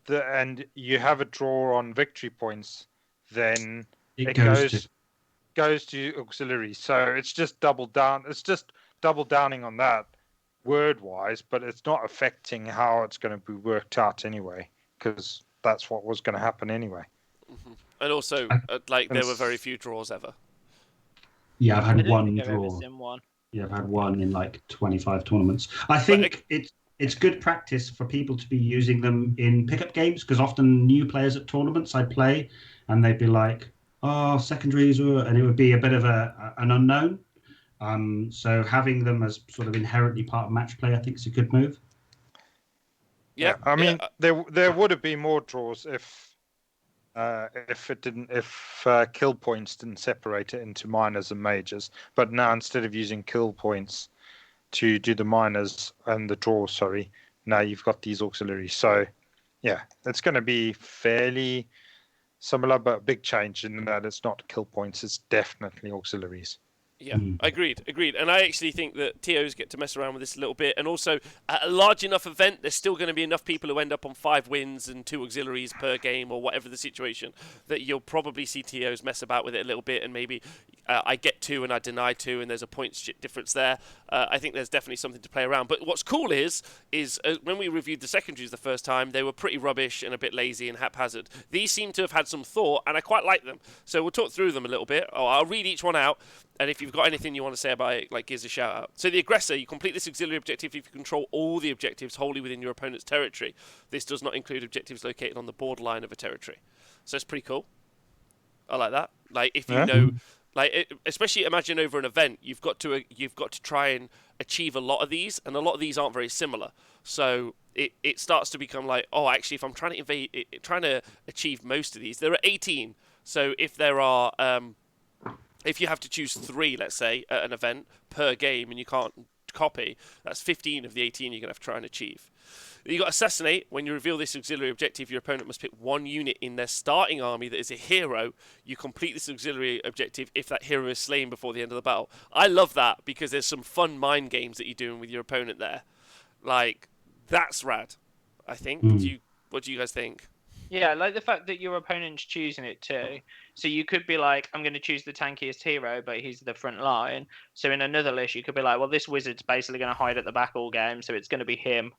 and you have a draw on victory points, then it goes to auxiliary. So it's just double down. It's just double downing on that word-wise, but it's not affecting how it's going to be worked out anyway, because that's what was going to happen anyway. Mm-hmm. And also, there were very few draws ever. Yeah, I've had one draw. Yeah, I've had one in like 25 tournaments. I think it's good practice for people to be using them in pickup games, because often new players at tournaments I play, and they'd be like, "Oh, secondaries," and it would be a bit of an unknown. So having them as sort of inherently part of match play, I think, is a good move. Yeah. I mean, there would have been more draws if kill points didn't separate it into minors and majors. But now instead of using kill points to do the minors and the draws, now you've got these auxiliaries. So yeah, it's going to be fairly similar, but a big change in that it's not kill points, it's definitely auxiliaries. Yeah, agreed. And I actually think that TOs get to mess around with this a little bit. And also, at a large enough event, there's still going to be enough people who end up on 5 wins and 2 auxiliaries per game, or whatever the situation, that you'll probably see TOs mess about with it a little bit. And maybe I get 2 and I deny 2, and there's a points difference there. I think there's definitely something to play around. But what's cool is when we reviewed the secondaries the first time, they were pretty rubbish and a bit lazy and haphazard. These seem to have had some thought, and I quite like them. So we'll talk through them a little bit. I'll read each one out. And if you've got anything you want to say about it, give us a shout out. So the aggressor, you complete this auxiliary objective if you control all the objectives wholly within your opponent's territory. This does not include objectives located on the borderline of a territory. So it's pretty cool. I like that. If you know, especially imagine over an event, you've got to try and achieve a lot of these, and a lot of these aren't very similar. So it starts to become actually, if I'm trying to achieve most of these, there are 18. So if there are if you have to choose 3, let's say, at an event per game, and you can't copy, that's 15 of the 18 you're going to have to try and achieve. You've got Assassinate. When you reveal this auxiliary objective, your opponent must pick 1 unit in their starting army that is a hero. You complete this auxiliary objective if that hero is slain before the end of the battle. I love that, because there's some fun mind games that you're doing with your opponent there. That's rad, I think. What do you guys think? Yeah, like the fact that your opponent's choosing it too. So you could be like, I'm going to choose the tankiest hero, but he's the front line. So in another list, you could be like, well, this wizard's basically going to hide at the back all game, so it's going to be him.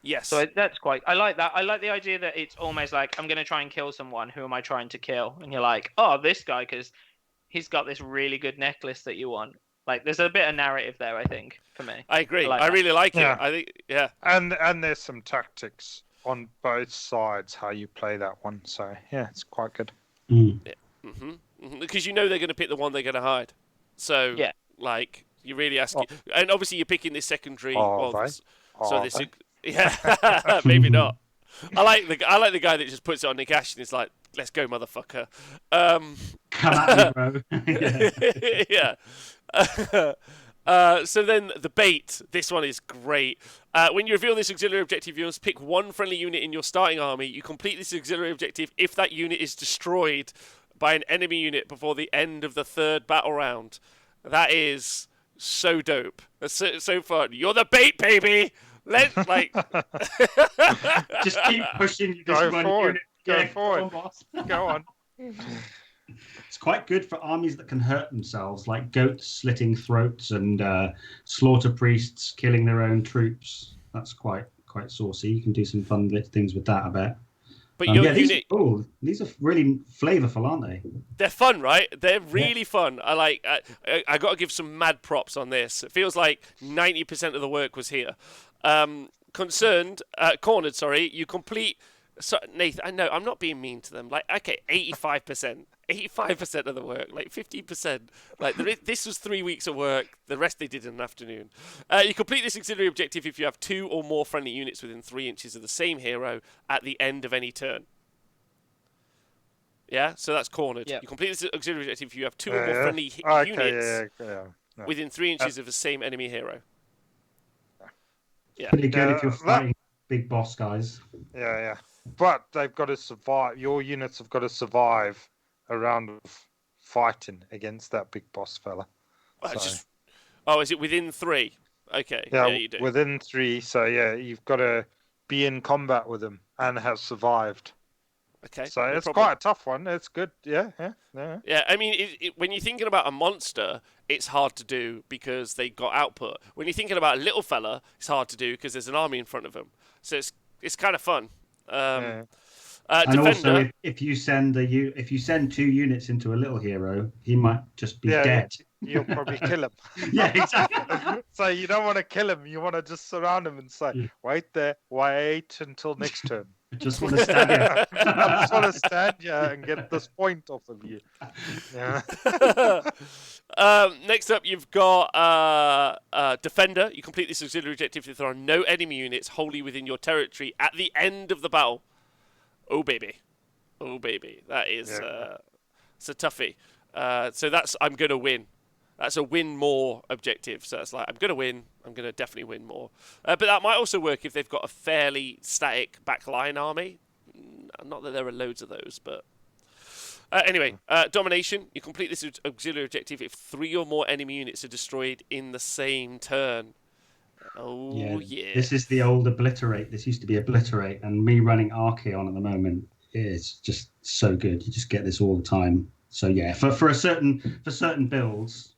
Yes. So that's quite... I like that. I like the idea that it's almost like, I'm going to try and kill someone. Who am I trying to kill? And you're like, oh, this guy, because he's got this really good necklace that you want. There's a bit of narrative there, I think, for me. I agree. I really like it. I think, yeah. And there's some tactics on both sides how you play that one, so yeah, it's quite good. Yeah. Because they're going to pick the one they're going to hide, so yeah, you really ask and obviously you're picking this secondary. Yeah, maybe not. I like the guy that just puts it on Nick Ash and is like, let's go, motherfucker. Come at me, bro. Yeah. So then the bait. This one is great. When you reveal this auxiliary objective, you must pick 1 friendly unit in your starting army. You complete this auxiliary objective if that unit is destroyed by an enemy unit before the end of the 3rd battle round. That is so dope. That's so fun. You're the bait, baby. Let's just keep pushing. Go forward. Go on. It's quite good for armies that can hurt themselves, like goats slitting throats and slaughter priests killing their own troops. That's quite saucy. You can do some fun things with that, I bet. But these are cool. These are really flavourful, aren't they? They're fun, right? They're really fun. I got to give some mad props on this. It feels like 90% of the work was here. Cornered. You complete. So, Nathan, I know I'm not being mean to them. 85%. 85% of the work, 15%. This was 3 weeks of work. The rest they did in an afternoon. You complete this auxiliary objective if you have 2 or more friendly units within 3 inches of the same hero at the end of any turn. Yeah, so that's cornered. Yep. You complete this auxiliary objective if you have 2 or more friendly units within 3 inches of the same enemy hero. Yeah. Pretty good if you're fighting big boss guys. Yeah. But they've got to survive. Your units have got to survive a round of fighting against that big boss fella. Is it within 3? Okay. Yeah, you do. Within 3. So yeah, you've got to be in combat with him and have survived. Okay. So it's quite a tough one. It's good. Yeah. Yeah, I mean, when you're thinking about a monster, it's hard to do because they got output. When you're thinking about a little fella, it's hard to do because there's an army in front of him. So it's kind of fun. And Defender, also, if you send 2 units into a little hero, he might just be dead. You'll probably kill him. Yeah, exactly. So you don't want to kill him. You want to just surround him and say, wait until next turn. I just want to stand here. I just want to stand here and get this point off of you. Yeah. Next up, you've got Defender. You complete this auxiliary objective if there are no enemy units wholly within your territory at the end of the battle. Oh, baby. Oh, baby. That is it's a toughie. So that's I'm going to win. That's a win more objective. So it's like, I'm going to win. I'm going to definitely win more. But that might also work if they've got a fairly static backline army. Not that there are loads of those, but... anyway, Domination. You complete this auxiliary objective if 3 or more enemy units are destroyed in the same turn. Oh, yeah. This is the old Obliterate. This used to be Obliterate. And me running Archeon at the moment is just so good. You just get this all the time. So, yeah, for certain builds...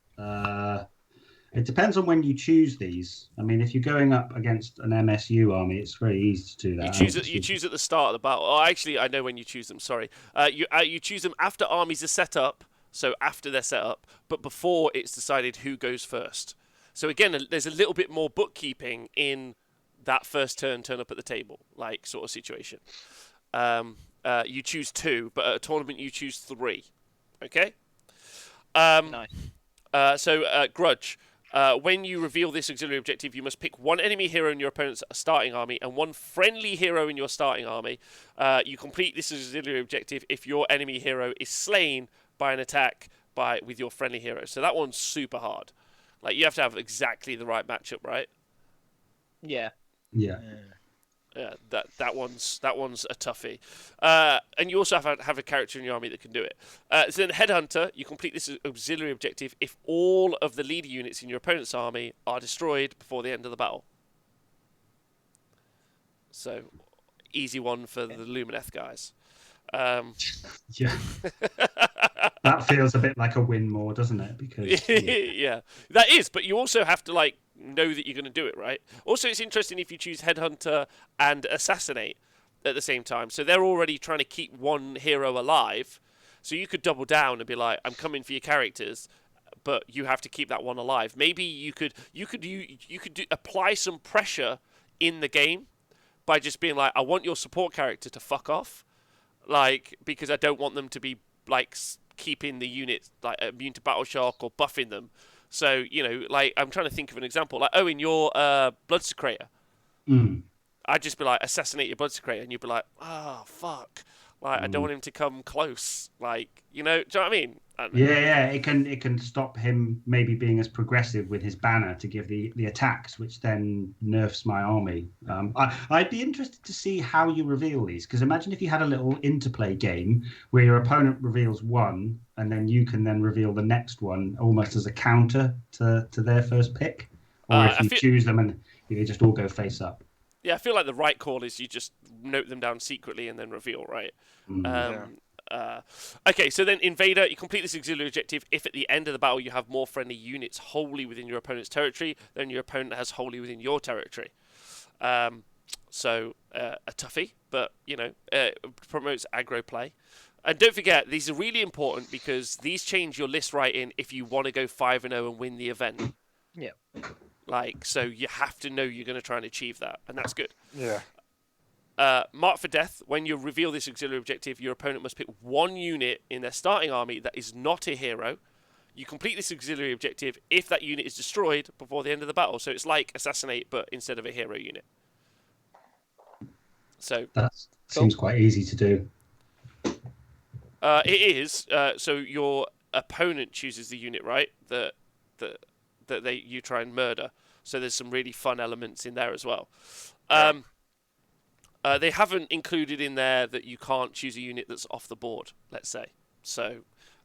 it depends on when you choose these. I mean, if you're going up against an MSU army, it's very easy to do that. You choose at the start of the battle. Oh, actually, I know when you choose them. Sorry, you choose them after armies are set up. So after they're set up, but before it's decided who goes first. So again, there's a little bit more bookkeeping in that first turn up at the table, like sort of situation. You choose 2, but at a tournament you choose 3. Okay. Nice. Grudge. When you reveal this auxiliary objective, you must pick 1 enemy hero in your opponent's starting army and 1 friendly hero in your starting army. You complete this auxiliary objective if your enemy hero is slain by an attack with your friendly hero. So that one's super hard. Like, you have to have exactly the right matchup, right? Yeah. Yeah. Yeah, that one's a toughie. And you also have a character in your army that can do it. So then Headhunter, you complete this auxiliary objective if all of the leader units in your opponent's army are destroyed before the end of the battle. So, easy one for the Lumineth guys. Yeah. That feels a bit like a win more, doesn't it? Because yeah, that is. But you also have to know that you're going to do it, right? Also, it's interesting if you choose Headhunter and Assassinate at the same time. So they're already trying to keep 1 hero alive. So you could double down and be like, I'm coming for your characters, but you have to keep that one alive. Maybe you could apply some pressure in the game by just being like, I want your support character to fuck off, because I don't want them to be keeping the units immune to battle shock or buffing them. So, I'm trying to think of an example. In your Blood Secretor, I'd just be like, assassinate your Blood Secretor, and you'd be like, oh, fuck. I don't want him to come close. Do you know what I mean? Yeah, it can stop him maybe being as progressive with his banner to give the attacks, which then nerfs my army. I'd be interested to see how you reveal these, because imagine if you had a little interplay game where your opponent reveals 1, and then you can then reveal the next one almost as a counter to their first pick, or if you choose them and they just all go face up. Yeah, I feel like the right call is you just note them down secretly and then reveal, right? Okay, so then Invader, you complete this auxiliary objective if at the end of the battle you have more friendly units wholly within your opponent's territory than your opponent has wholly within your territory. So a toughie, but, promotes aggro play. And don't forget, these are really important because these change your list right in if you want to go 5-0 and win the event. Yeah. So you have to know you're going to try and achieve that, and that's good. Yeah. Mark for Death. When you reveal this auxiliary objective, your opponent must pick 1 unit in their starting army that is not a hero. You complete this auxiliary objective if that unit is destroyed before the end of the battle. So it's like Assassinate, but instead of a hero unit. So that seems quite easy to do. It is. So your opponent chooses the unit, right? That you try and murder. So there's some really fun elements in there as well. They haven't included in there that you can't choose a unit that's off the board, let's say. So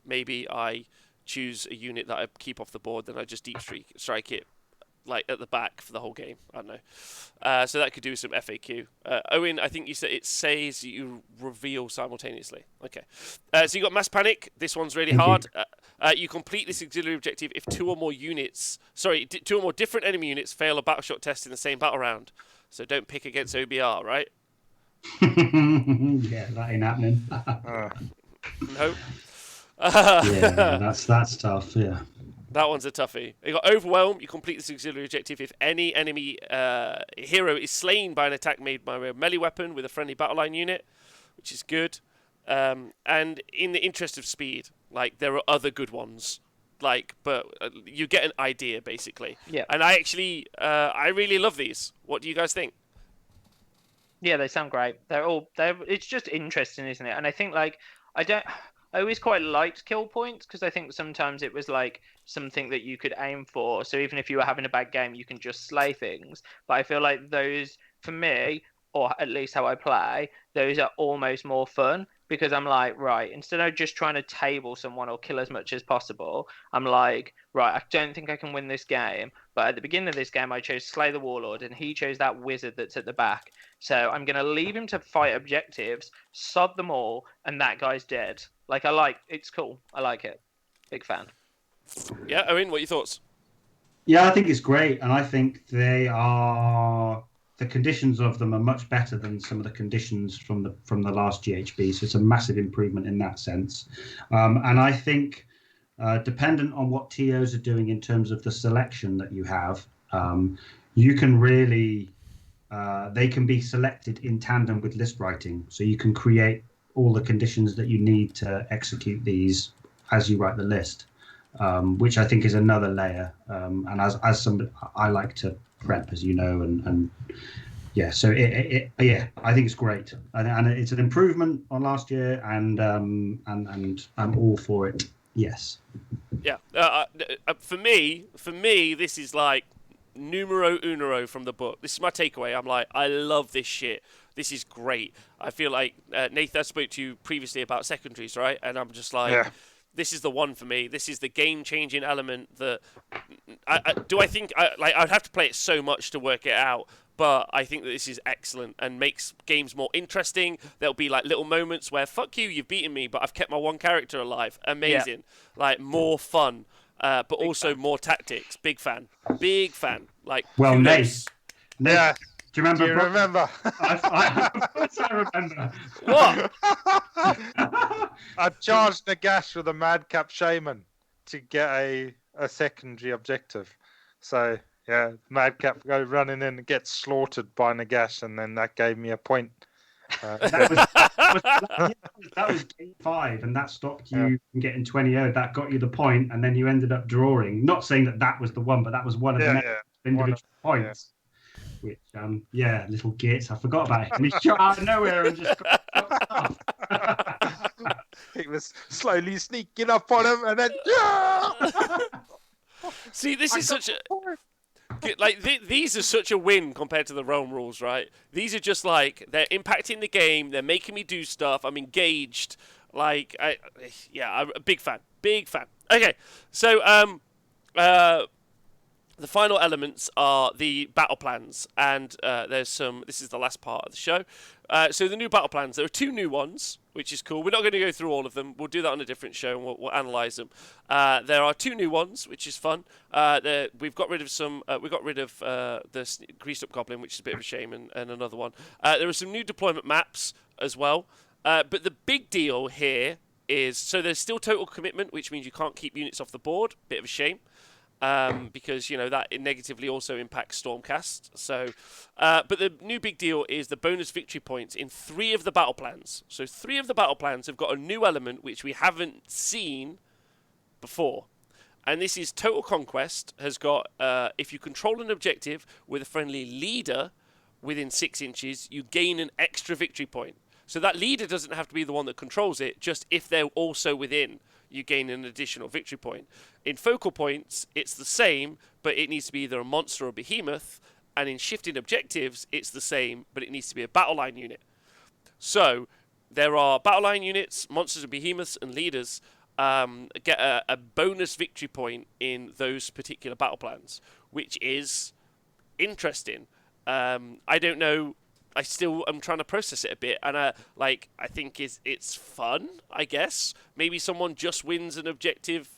maybe I choose a unit that I keep off the board, then I just deep strike it at the back for the whole game. I don't know. So that could do some FAQ. Owen, I think you said it says you reveal simultaneously. Okay. So you got Mass Panic. This one's really hard. You complete this auxiliary objective if 2 or more different enemy units fail a battle shot test in the same battle round. So don't pick against OBR, right? Yeah, that ain't happening. No. Yeah, that's tough. Yeah. That one's a toughie. You got Overwhelm. You complete this auxiliary objective if any enemy hero is slain by an attack made by a melee weapon with a friendly battle line unit, which is good. And in the interest of speed, like there are other good ones, but you get an idea basically. Yeah. And I actually, I really love these. What do you guys think? Yeah, they sound great. It's just interesting, isn't it? And I think I always quite liked kill points because I think sometimes it was like something that you could aim for. So even if you were having a bad game, you can just slay things. But I feel like those, for me, or at least how I play, those are almost more fun because I'm like, right, instead of just trying to table someone or kill as much as possible, I'm like, right, I don't think I can win this game. But at the beginning of this game, I chose Slay the Warlord, and he chose that wizard that's at the back. So I'm going to leave him to fight objectives, sod them all, and that guy's dead. It's cool. I like it. Big fan. Yeah, Owen, what are your thoughts? Yeah, I think it's great, and I think the conditions of them are much better than some of the conditions from the last GHB. So it's a massive improvement in that sense. And I think, dependent on what TOs are doing in terms of the selection that you have, you can really they can be selected in tandem with list writing. So you can create all the conditions that you need to execute these as you write the list, which I think is another layer. And as somebody, I like to prep, as you know, and yeah, so I think it's great, and it's an improvement on last year, and I'm all for it. Yes. Yeah. For me, this is like numero uno from the book. This is my takeaway. I'm like, I love this shit. This is great. I feel like, Nathan, I spoke to you previously about secondaries, right? And I'm just like, this is the one for me. This is the game-changing element that... I'd have to play it so much to work it out, but I think that this is excellent and makes games more interesting. There'll be like little moments where, fuck you, you've beaten me, but I've kept my one character alive. Amazing. Yeah. Like, more fun, but big also fan. More tactics. Big fan. Big fan. Like, well, Nate. Yeah. Do you remember? Do you remember? I remember. What? I charged Nagash with a madcap shaman to get a secondary objective. So yeah, madcap go running in and gets slaughtered by Nagash, and then that gave me a point. That was game 5, and that stopped you from getting 20-0. That got you the point, and then you ended up drawing. Not saying that was the one, but that was one of the individual points. Which, little gits. I forgot about him. He shot out of nowhere and just got He was slowly sneaking up on him, and then See, this is such a these are such a win compared to the Realm rules, right? These are just like, they're impacting the game. They're making me do stuff. I'm engaged. Like, I'm a big fan. Big fan. Okay, so the final elements are the battle plans, and there's some... This is the last part of the show. So the new battle plans, there are 2 new ones, which is cool. We're not going to go through all of them. We'll do that on a different show, and we'll analyse them. There are 2 new ones, which is fun. We've got rid of some... we got rid of the Greased Up Goblin, which is a bit of a shame, and another one. There are some new deployment maps as well. But the big deal here is... So there's still total commitment, which means you can't keep units off the board. Bit of a shame. Because, that negatively also impacts Stormcast. So, but the new big deal is the bonus victory points in 3 of the battle plans. So 3 of the battle plans have got a new element which we haven't seen before. And this is Total Conquest has got, if you control an objective with a friendly leader within 6 inches, you gain an extra victory point. So that leader doesn't have to be the one that controls it, just if they're also within, you gain an additional victory point. In focal points, it's the same, but it needs to be either a monster or a behemoth. And in shifting objectives, it's the same, but it needs to be a battle line unit. So there are battle line units, monsters and behemoths and leaders get a bonus victory point in those particular battle plans, which is interesting. I don't know. I still am trying to process it a bit, and I think it's fun, I guess. Maybe someone just wins an objective,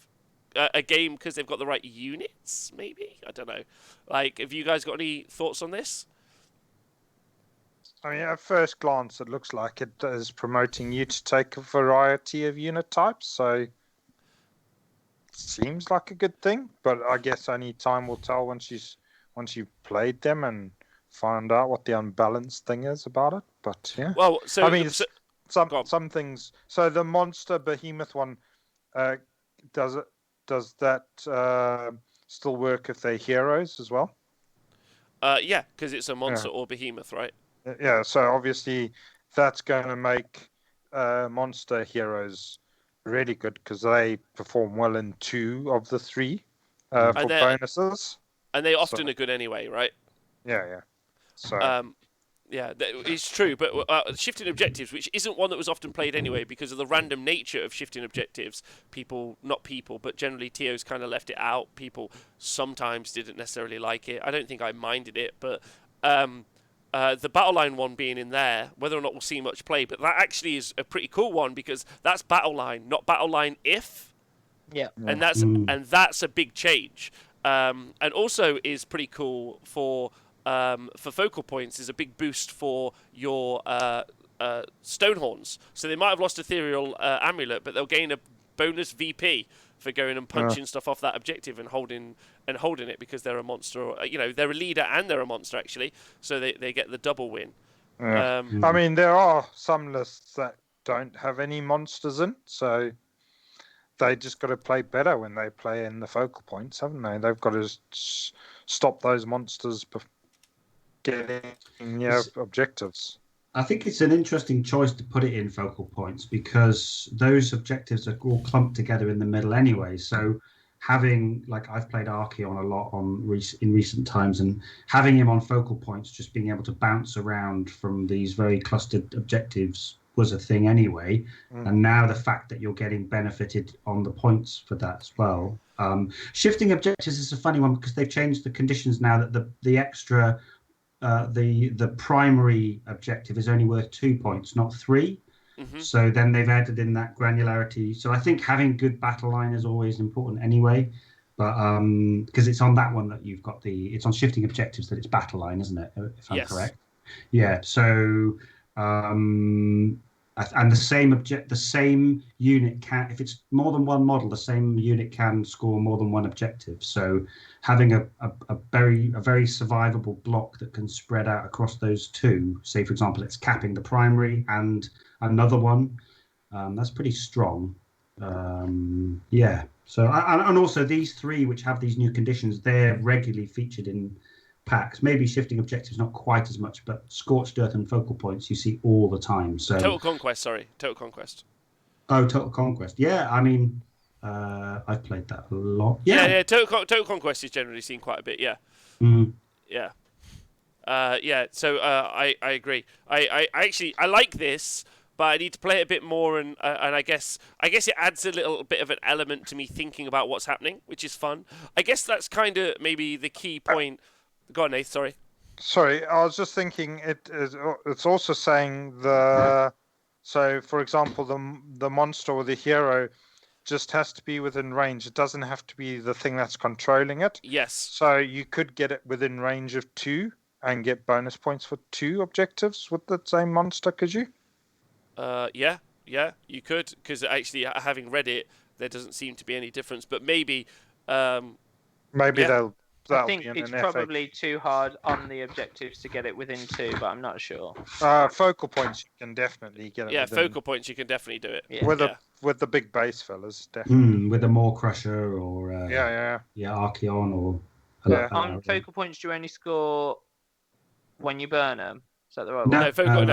a game because they've got the right units, maybe? I don't know. Have you guys got any thoughts on this? I mean, at first glance, it looks like it is promoting you to take a variety of unit types. So seems like a good thing, but I guess only time will tell once you've played them and find out what the unbalanced thing is about it. But yeah, Well, so I mean, go on. some things. So the monster behemoth one, does that still work if they're heroes as well? Yeah, because it's a monster or behemoth, right? Yeah. So obviously that's going to make monster heroes really good because they perform well in 2 of the 3 for bonuses. And they often are good anyway, right? Yeah. So. Yeah, it's true, but shifting objectives, which isn't one that was often played anyway because of the random nature of shifting objectives, but generally TOs kind of left it out. People sometimes didn't necessarily like it. I don't think I minded it, but the battle line one being in there, whether or not we'll see much play, but that actually is a pretty cool one because that's battle line, not battle line if. Yeah. And that's a big change. And also is pretty cool for focal points is a big boost for your Stonehorns. So they might have lost Ethereal Amulet, but they'll gain a bonus VP for going and punching stuff off that objective and holding it because they're a monster. Or, they're a leader and they're a monster actually. So they get the double win. Yeah. I mean, there are some lists that don't have any monsters in, so they just got to play better when they play in the focal points, haven't they? They've got to stop those monsters getting objectives. I think it's an interesting choice to put it in focal points because those objectives are all clumped together in the middle anyway. So having, like, I've played Archeon a lot in recent times, and having him on focal points, just being able to bounce around from these very clustered objectives was a thing anyway. And now the fact that you're getting benefited on the points for that as well. Shifting objectives is a funny one because they've changed the conditions now that the extra the primary objective is only worth 2 points, not 3. So then they've added in that granularity. So I think having good battle line is always important anyway. But because it's on that one that you've got it's on shifting objectives that it's battle line, isn't it? If I'm correct. Yeah. So and the same unit can, if it's more than one model, the same unit can score more than one objective. So having a very survivable block that can spread out across those 2, say for example it's capping the primary and another one, that's pretty strong. So and also these 3 which have these new conditions, they're regularly featured in packs. Maybe shifting objectives not quite as much, but Scorched Earth and focal points you see all the time. So Total Conquest. Oh, Total Conquest. Yeah, I mean, I've played that a lot. Yeah. Total Conquest is generally seen quite a bit. Yeah. Yeah. So I agree. I actually like this, but I need to play it a bit more, and I guess it adds a little bit of an element to me thinking about what's happening, which is fun. I guess that's kind of maybe the key point. Go on, Nath, sorry. Sorry, I was just thinking it's also saying so for example the monster or the hero just has to be within range. It doesn't have to be the thing that's controlling it. Yes. So you could get it within range of 2 and get bonus points for 2 objectives with the same monster, could you? Yeah, you could, because actually having read it, there doesn't seem to be any difference, but maybe they'll I think it's probably too hard on the objectives to get it within 2, but I'm not sure. Focal points, you can definitely get it. Yeah, focal points, you can definitely do it. Yeah. With the big base fellas, definitely. With a Maw Crusher or Archeon or. On focal points, do you only score when you burn them? Is that the right one? No, focal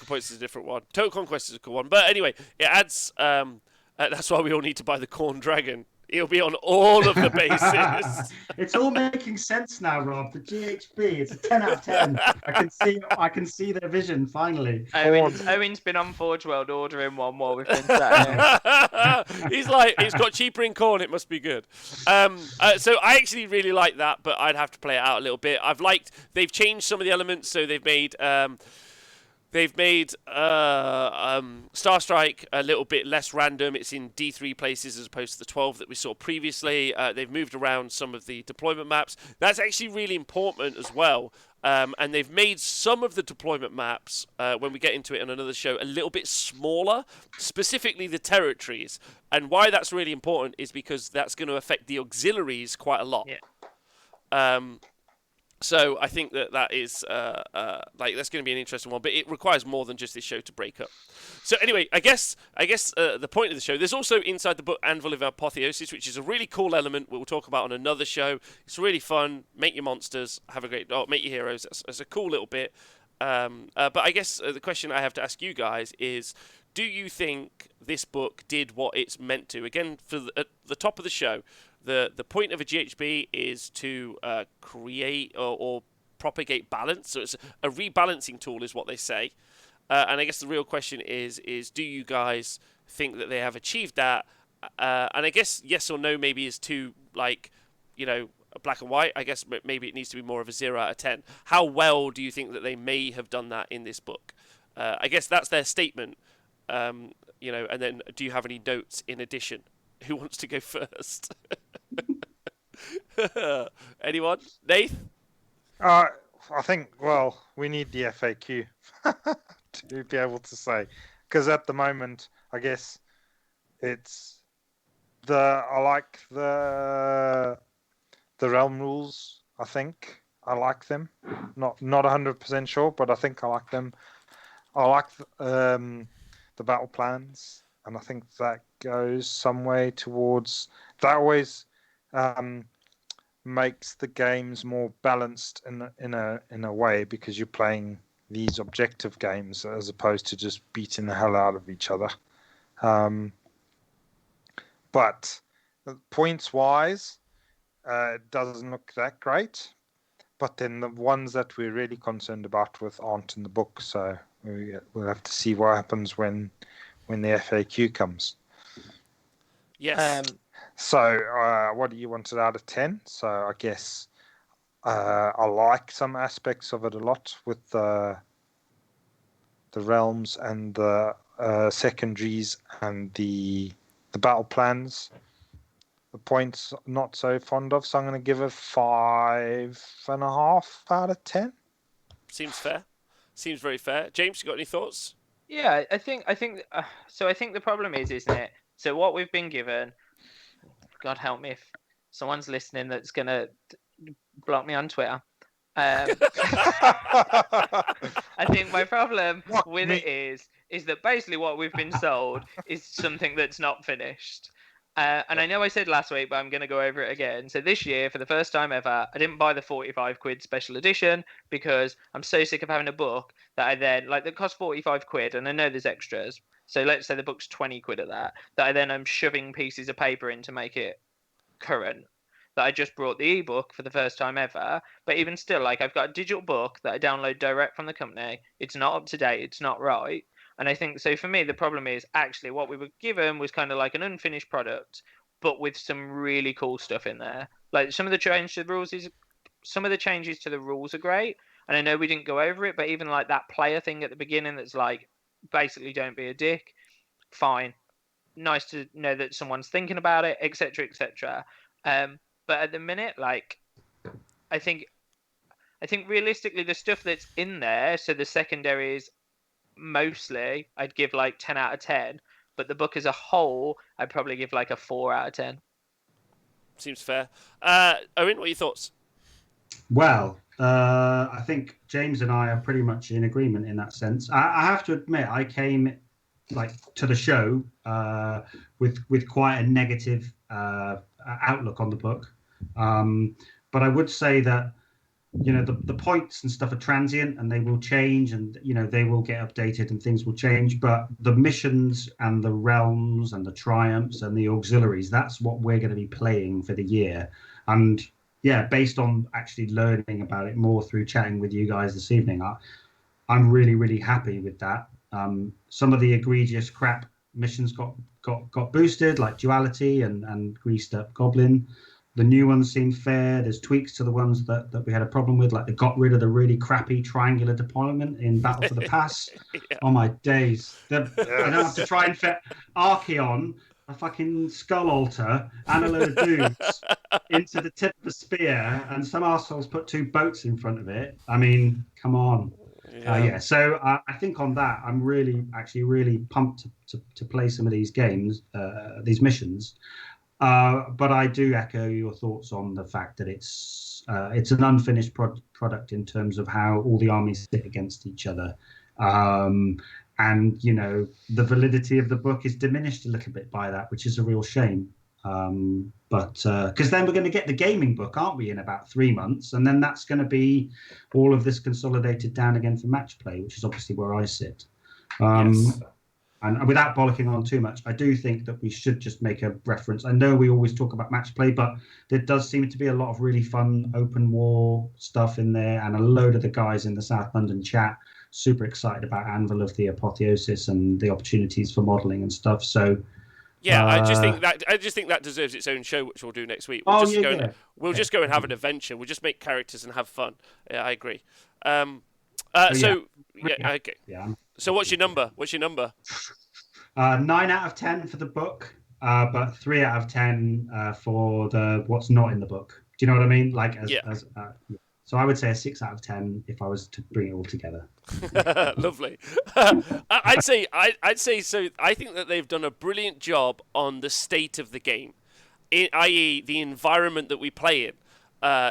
points is a different one. Total Conquest is a cool one, but anyway, it adds. That's why we all need to buy the Corn Dragon. It'll be on all of the bases. It's all making sense now, Rob. The GHB, it's a 10 out of 10. I can see their vision finally. Owen's been on Forge World ordering one while we've been sat here. He's got cheaper in corn. It must be good. So I actually really like that, but I'd have to play it out a little bit. They've changed some of the elements, so they've made. They've made Star Strike a little bit less random. It's in D3 places as opposed to the 12 that we saw previously. They've moved around some of the deployment maps. That's actually really important as well. And they've made some of the deployment maps, when we get into it on another show, a little bit smaller, specifically the territories. And why that's really important is because that's going to affect the auxiliaries quite a lot. Yeah. So I think that is that's going to be an interesting one, but it requires more than just this show to break up. So anyway, I guess the point of the show, there's also inside the book Anvil of Apotheosis, which is a really cool element we'll talk about on another show. It's really fun. Make your monsters, make your heroes. That's a cool little bit. But I guess the question I have to ask you guys is, do you think this book did what it's meant to? Again, at the top of the show, the point of a GHB is to create or propagate balance. So it's a rebalancing tool is what they say. And I guess the real question is do you guys think that they have achieved that? And I guess yes or no maybe is too, black and white. I guess maybe it needs to be more of a 0 out of 10. How well do you think that they may have done that in this book? I guess that's their statement. And then do you have any notes in addition? Who wants to go first? Anyone? Nath? I think, we need the FAQ to be able to say. Because at the moment, I guess it's I like the realm rules, I think. I like them. Not 100% sure, but I think I like them. I like the battle plans. And I think that goes some way towards that. Always makes the games more balanced in a way, because you're playing these objective games as opposed to just beating the hell out of each other. But points wise, it doesn't look that great. But then the ones that we're really concerned about with aren't in the book, so we'll have to see what happens when the FAQ comes. Yes. So what do you want it out of 10? So I guess I like some aspects of it a lot with the realms and the secondaries and the battle plans. The points not so fond of, so I'm going to give it 5.5 out of 10. Seems fair. Seems very fair. James, you got any thoughts? Yeah, I think so. I think the problem is, isn't it? So what we've been given, God help me if someone's listening that's gonna block me on Twitter. I think my problem with it is that basically what we've been sold is something that's not finished. And I know I said last week, but I'm going to go over it again. So this year, for the first time ever, I didn't buy the 45 quid special edition because I'm so sick of having a book that I then, that costs 45 quid, and I know there's extras. So let's say the book's 20 quid at that I then am shoving pieces of paper in to make it current. That I just brought the ebook for the first time ever. But even still, I've got a digital book that I download direct from the company. It's not up to date. It's not right. And I think, so for me, the problem is actually what we were given was kind of like an unfinished product, but with some really cool stuff in there. Some of the changes to the rules are great. And I know we didn't go over it, but even that player thing at the beginning that's basically don't be a dick. Fine. Nice to know that someone's thinking about it, etc., etc. But at the minute, I think realistically the stuff that's in there, so the secondaries, mostly I'd give 10 out of 10, but the book as a whole I'd probably give a 4 out of 10. Seems fair. Owen, what are your thoughts? Well, I think James and I are pretty much in agreement in that sense. I have to admit, I came to the show with quite a negative outlook on the book, but I would say that the points and stuff are transient and they will change, and they will get updated and things will change, but the missions and the realms and the triumphs and the auxiliaries, that's what we're going to be playing for the year. And yeah, based on actually learning about it more through chatting with you guys this evening, I'm really, really happy with that. Some of the egregious crap missions got boosted, like Duality and Greased Up Goblin. The new ones seem fair. There's tweaks to the ones that we had a problem with, like they got rid of the really crappy triangular deployment in Battle for the Pass. Yeah. Oh my days! I don't have to try and fit Archeon, a fucking skull altar, and a load of dudes into the tip of a spear, and some assholes put 2 boats in front of it. I mean, come on. Yeah. So I think on that, I'm really pumped to play some of these games, these missions. But I do echo your thoughts on the fact that it's an unfinished product in terms of how all the armies sit against each other. And, the validity of the book is diminished a little bit by that, which is a real shame. But because then we're going to get the gaming book, aren't we, in about 3 months? And then that's going to be all of this consolidated down again for match play, which is obviously where I sit. Yes. And without bollocking on too much, I do think that we should just make a reference. I know we always talk about match play, but there does seem to be a lot of really fun open war stuff in there. And a load of the guys in the South London chat super excited about Anvil of the Apotheosis and the opportunities for modelling and stuff. So yeah, I just think that deserves its own show, which we'll do next week. We'll just go and have an adventure. We'll just make characters and have fun. Yeah, I agree. Okay. Yeah. So what's your number? 9 out of 10 for the book, but 3 out of 10 for the what's not in the book. Do you know what I mean? So I would say a 6 out of 10 if I was to bring it all together. Lovely. I'd say so. I think that they've done a brilliant job on the state of the game, i.e., the environment that we play in.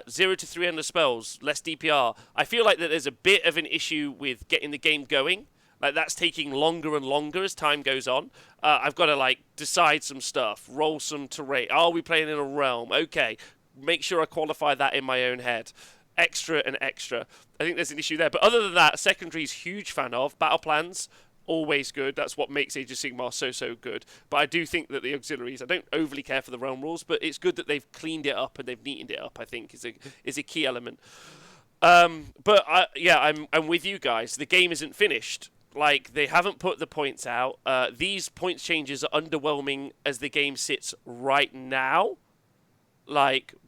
0 to 300 spells, less DPR. I feel like that there's a bit of an issue with getting the game going. Like that's taking longer and longer as time goes on. I've got to decide some stuff, roll some terrain. Are we playing in a realm? Okay, make sure I qualify that in my own head. Extra and extra. I think there's an issue there. But other than that, secondary's huge fan of. Battle plans, always good. That's what makes Age of Sigmar so good. But I do think that the auxiliaries, I don't overly care for the realm rules, but it's good that they've cleaned it up and they've neatened it up, I think, is a key element. I'm with you guys. The game isn't finished. They haven't put the points out. These points changes are underwhelming as the game sits right now.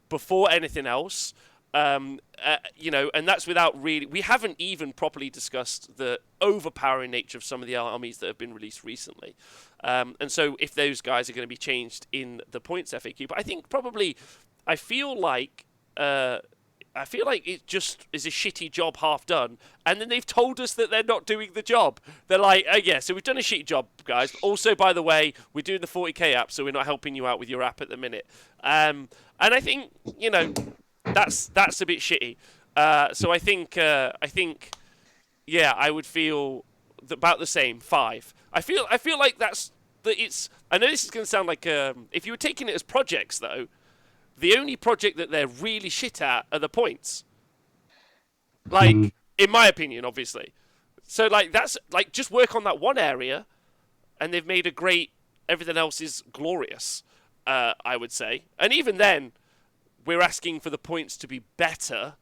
Before anything else. And that's without really... We haven't even properly discussed the overpowering nature of some of the armies that have been released recently. And so if those guys are going to be changed in the points FAQ, but I think probably... I feel like it just is a shitty job half done, and then they've told us that they're not doing the job. They're like, oh yeah, so we've done a shitty job, guys. Also, by the way, we're doing the 40k app, so we're not helping you out with your app at the minute. And I think, that's a bit shitty. So I think, I would feel about the same, 5. I feel like it's. I know this is going to sound like if you were taking it as projects though. The only project that they're really shit at are the points. In my opinion, obviously. So, that's... just work on that one area, and they've made a great... Everything else is glorious, I would say. And even then, we're asking for the points to be better,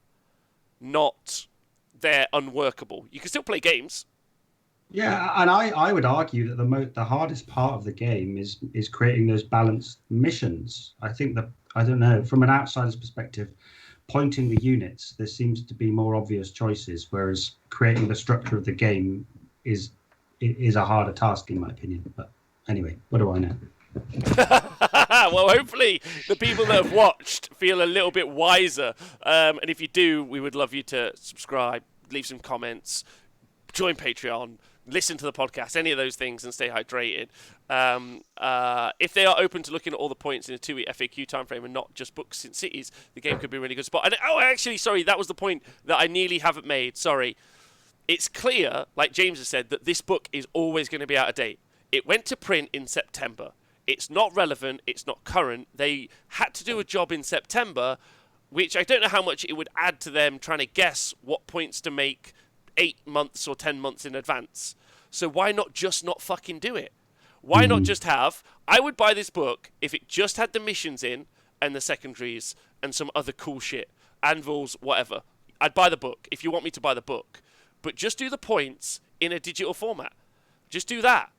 not they're unworkable. You can still play games. Yeah, and I would argue that the hardest part of the game is creating those balanced missions. I think that, I don't know, from an outsider's perspective, pointing the units, there seems to be more obvious choices, whereas creating the structure of the game is a harder task, in my opinion. But anyway, what do I know? Well, hopefully the people that have watched feel a little bit wiser. And if you do, we would love you to subscribe, leave some comments, join Patreon, listen to the podcast, any of those things, and stay hydrated. If they are open to looking at all the points in a 2-week FAQ timeframe and not just books in cities, the game could be a really good spot. And actually, sorry, that was the point that I nearly haven't made. Sorry. It's clear, like James has said, that this book is always going to be out of date. It went to print in September. It's not relevant. It's not current. They had to do a job in September, which I don't know how much it would add to them trying to guess what points to make 8 months or 10 months in advance. So why not just not fucking do it? Why not just have... I would buy this book if it just had the missions in and the secondaries and some other cool shit. Anvils, whatever. I'd buy the book if you want me to buy the book. But just do the points in a digital format. Just do that.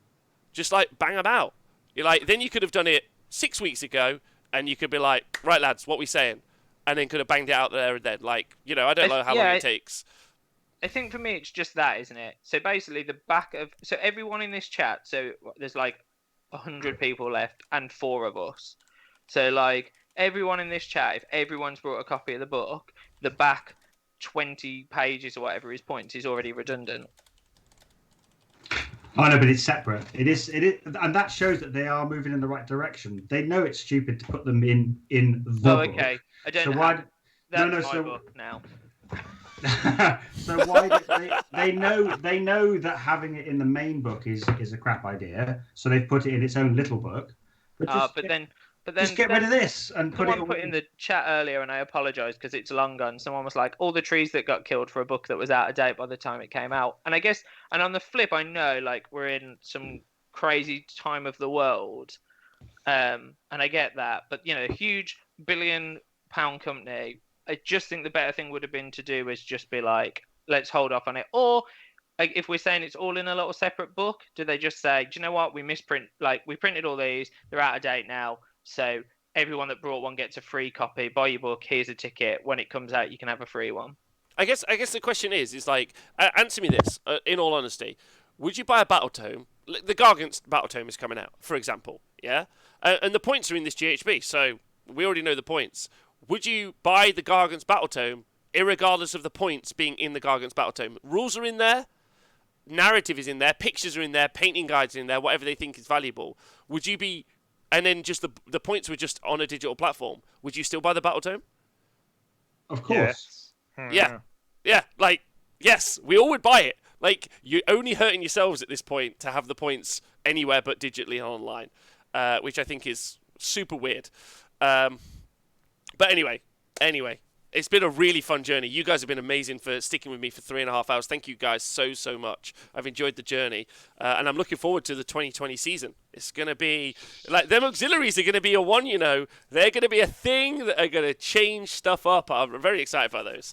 Just bang them out. Then you could have done it 6 weeks ago and you could be like, right, lads, what we saying? And then could have banged it out there and then. Like, you know, I don't know how long it takes. I think for me, it's just that, isn't it? So basically, so everyone in this chat, so there's like 100 people left and 4 of us. So like everyone in this chat, if everyone's brought a copy of the book, the back 20 pages or whatever is points is already redundant. Oh no, but it's separate. It is, and that shows that they are moving in the right direction. They know it's stupid to put them in the book. Okay. I don't know. Why? That's my book now. So why they know that having it in the main book is a crap idea, so they've put it in its own little book. But then just get rid of this and put it. Someone put in the chat earlier, and I apologise because it's long gone. Someone was like, "All the trees that got killed for a book that was out of date by the time it came out." And I guess, and on the flip, I know like we're in some crazy time of the world, and I get that. But you know, a huge £1 billion company. I just think the better thing would have been to do is just be like, let's hold off on it. Or like, if we're saying it's all in a little separate book, do they just say, do you know what? We printed all these. They're out of date now. So everyone that brought one gets a free copy. Buy your book. Here's a ticket. When it comes out, you can have a free one. I guess the question is like, answer me this, in all honesty. Would you buy a battle tome? The Gargant's battle tome is coming out, for example. Yeah? And the points are in this GHB. So we already know the points. Would you buy the Gargant's Battle Tome, irregardless of the points being in the Gargant's Battle Tome? Rules are in there, narrative is in there, pictures are in there, painting guides are in there, whatever they think is valuable. Would you be, and then just the points were just on a digital platform, would you still buy the Battle Tome? Of course. Yes. Yeah, like, yes, we all would buy it. Like, you're only hurting yourselves at this point to have the points anywhere but digitally and online, which I think is super weird. But anyway, it's been a really fun journey. You guys have been amazing for sticking with me for 3.5 hours. Thank you guys so much. I've enjoyed the journey, and I'm looking forward to the 2020 season. It's going to be, like, them auxiliaries are going to be a one, you know. They're going to be a thing that are going to change stuff up. I'm very excited about those.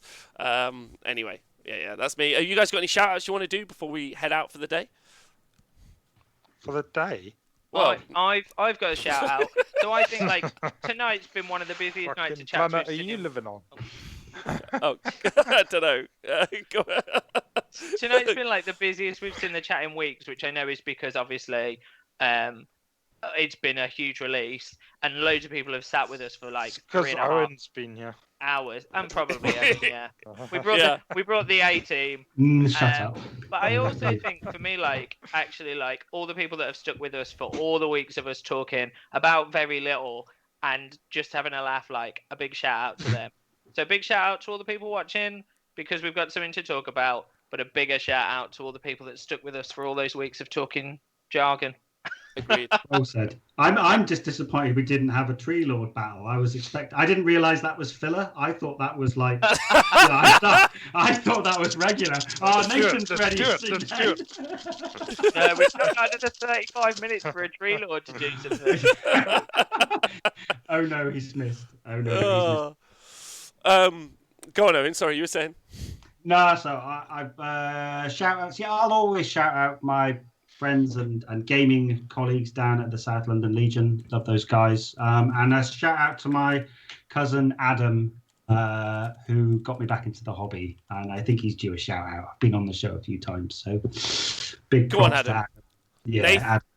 Anyway, yeah, that's me. You guys got any shout-outs you want to do before we head out for the day? For the day? Well, I've got a shout out. So I think like tonight's been one of the busiest nights of chat. Planet are you living on? Oh, I don't know. Tonight's been like the busiest we've seen the chat in weeks, which I know is because obviously it's been a huge release and loads of people have sat with us for like because Owen's been here. Hours and probably yeah. We brought the A team. Shut up. But I also think for me, like actually, like all the people that have stuck with us for all the weeks of us talking about very little and just having a laugh, like a big shout out to them. So big shout out to all the people watching because we've got something to talk about. But a bigger shout out to all the people that stuck with us for all those weeks of talking jargon. Agreed. Well said. I'm just disappointed we didn't have a Tree Lord battle. I didn't realise that was filler. I thought that was like. I thought that was regular. Oh, Nathan's ready. We've got another 35 minutes for a Tree Lord to do something. Oh no, he's missed. Oh no. Go on, Owen. Sorry, you were saying. No, so I've shout outs. Yeah, I'll always shout out my friends and gaming colleagues down at the South London Legion. Love those guys. And a shout out to my cousin Adam, who got me back into the hobby. And I think he's due a shout out. I've been on the show a few times, so big Go on, props to Adam. Yeah, Nathan. Adam.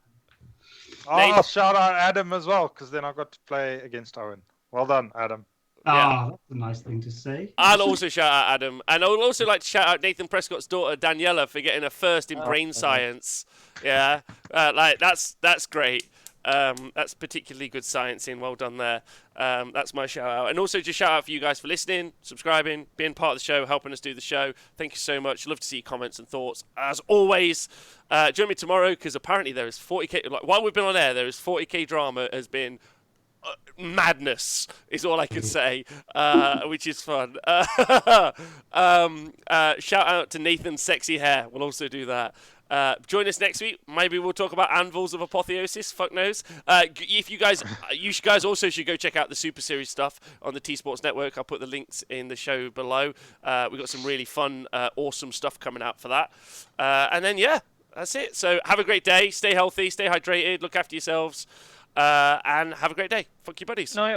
I'll shout out Adam as well, because then I got to play against Owen. Well done, Adam. Yeah. Oh, that's a nice thing to say. I'll also shout out Adam, and I would also like to shout out Nathan Prescott's daughter Daniela for getting her first in brain science. Yeah, like that's great. That's particularly good sciencing. Well done there. That's my shout out, and also just shout out for you guys for listening, subscribing, being part of the show, helping us do the show. Thank you so much. Love to see your comments and thoughts as always. Join me tomorrow because apparently there is 40k. Like, while we've been on air, there is 40k drama has been. Madness is all I can say, which is fun. Shout out to Nathan's sexy hair. We'll also do that. Join us next week. Maybe we'll talk about Anvils of Apotheosis. Fuck knows. If you guys also should go check out the Super Series stuff on the T Sports Network. I'll put the links in the show below. We've got some really fun, awesome stuff coming out for that. And then, yeah, that's it. So have a great day. Stay healthy. Stay hydrated. Look after yourselves. And have a great day. Fuck you buddies. Night.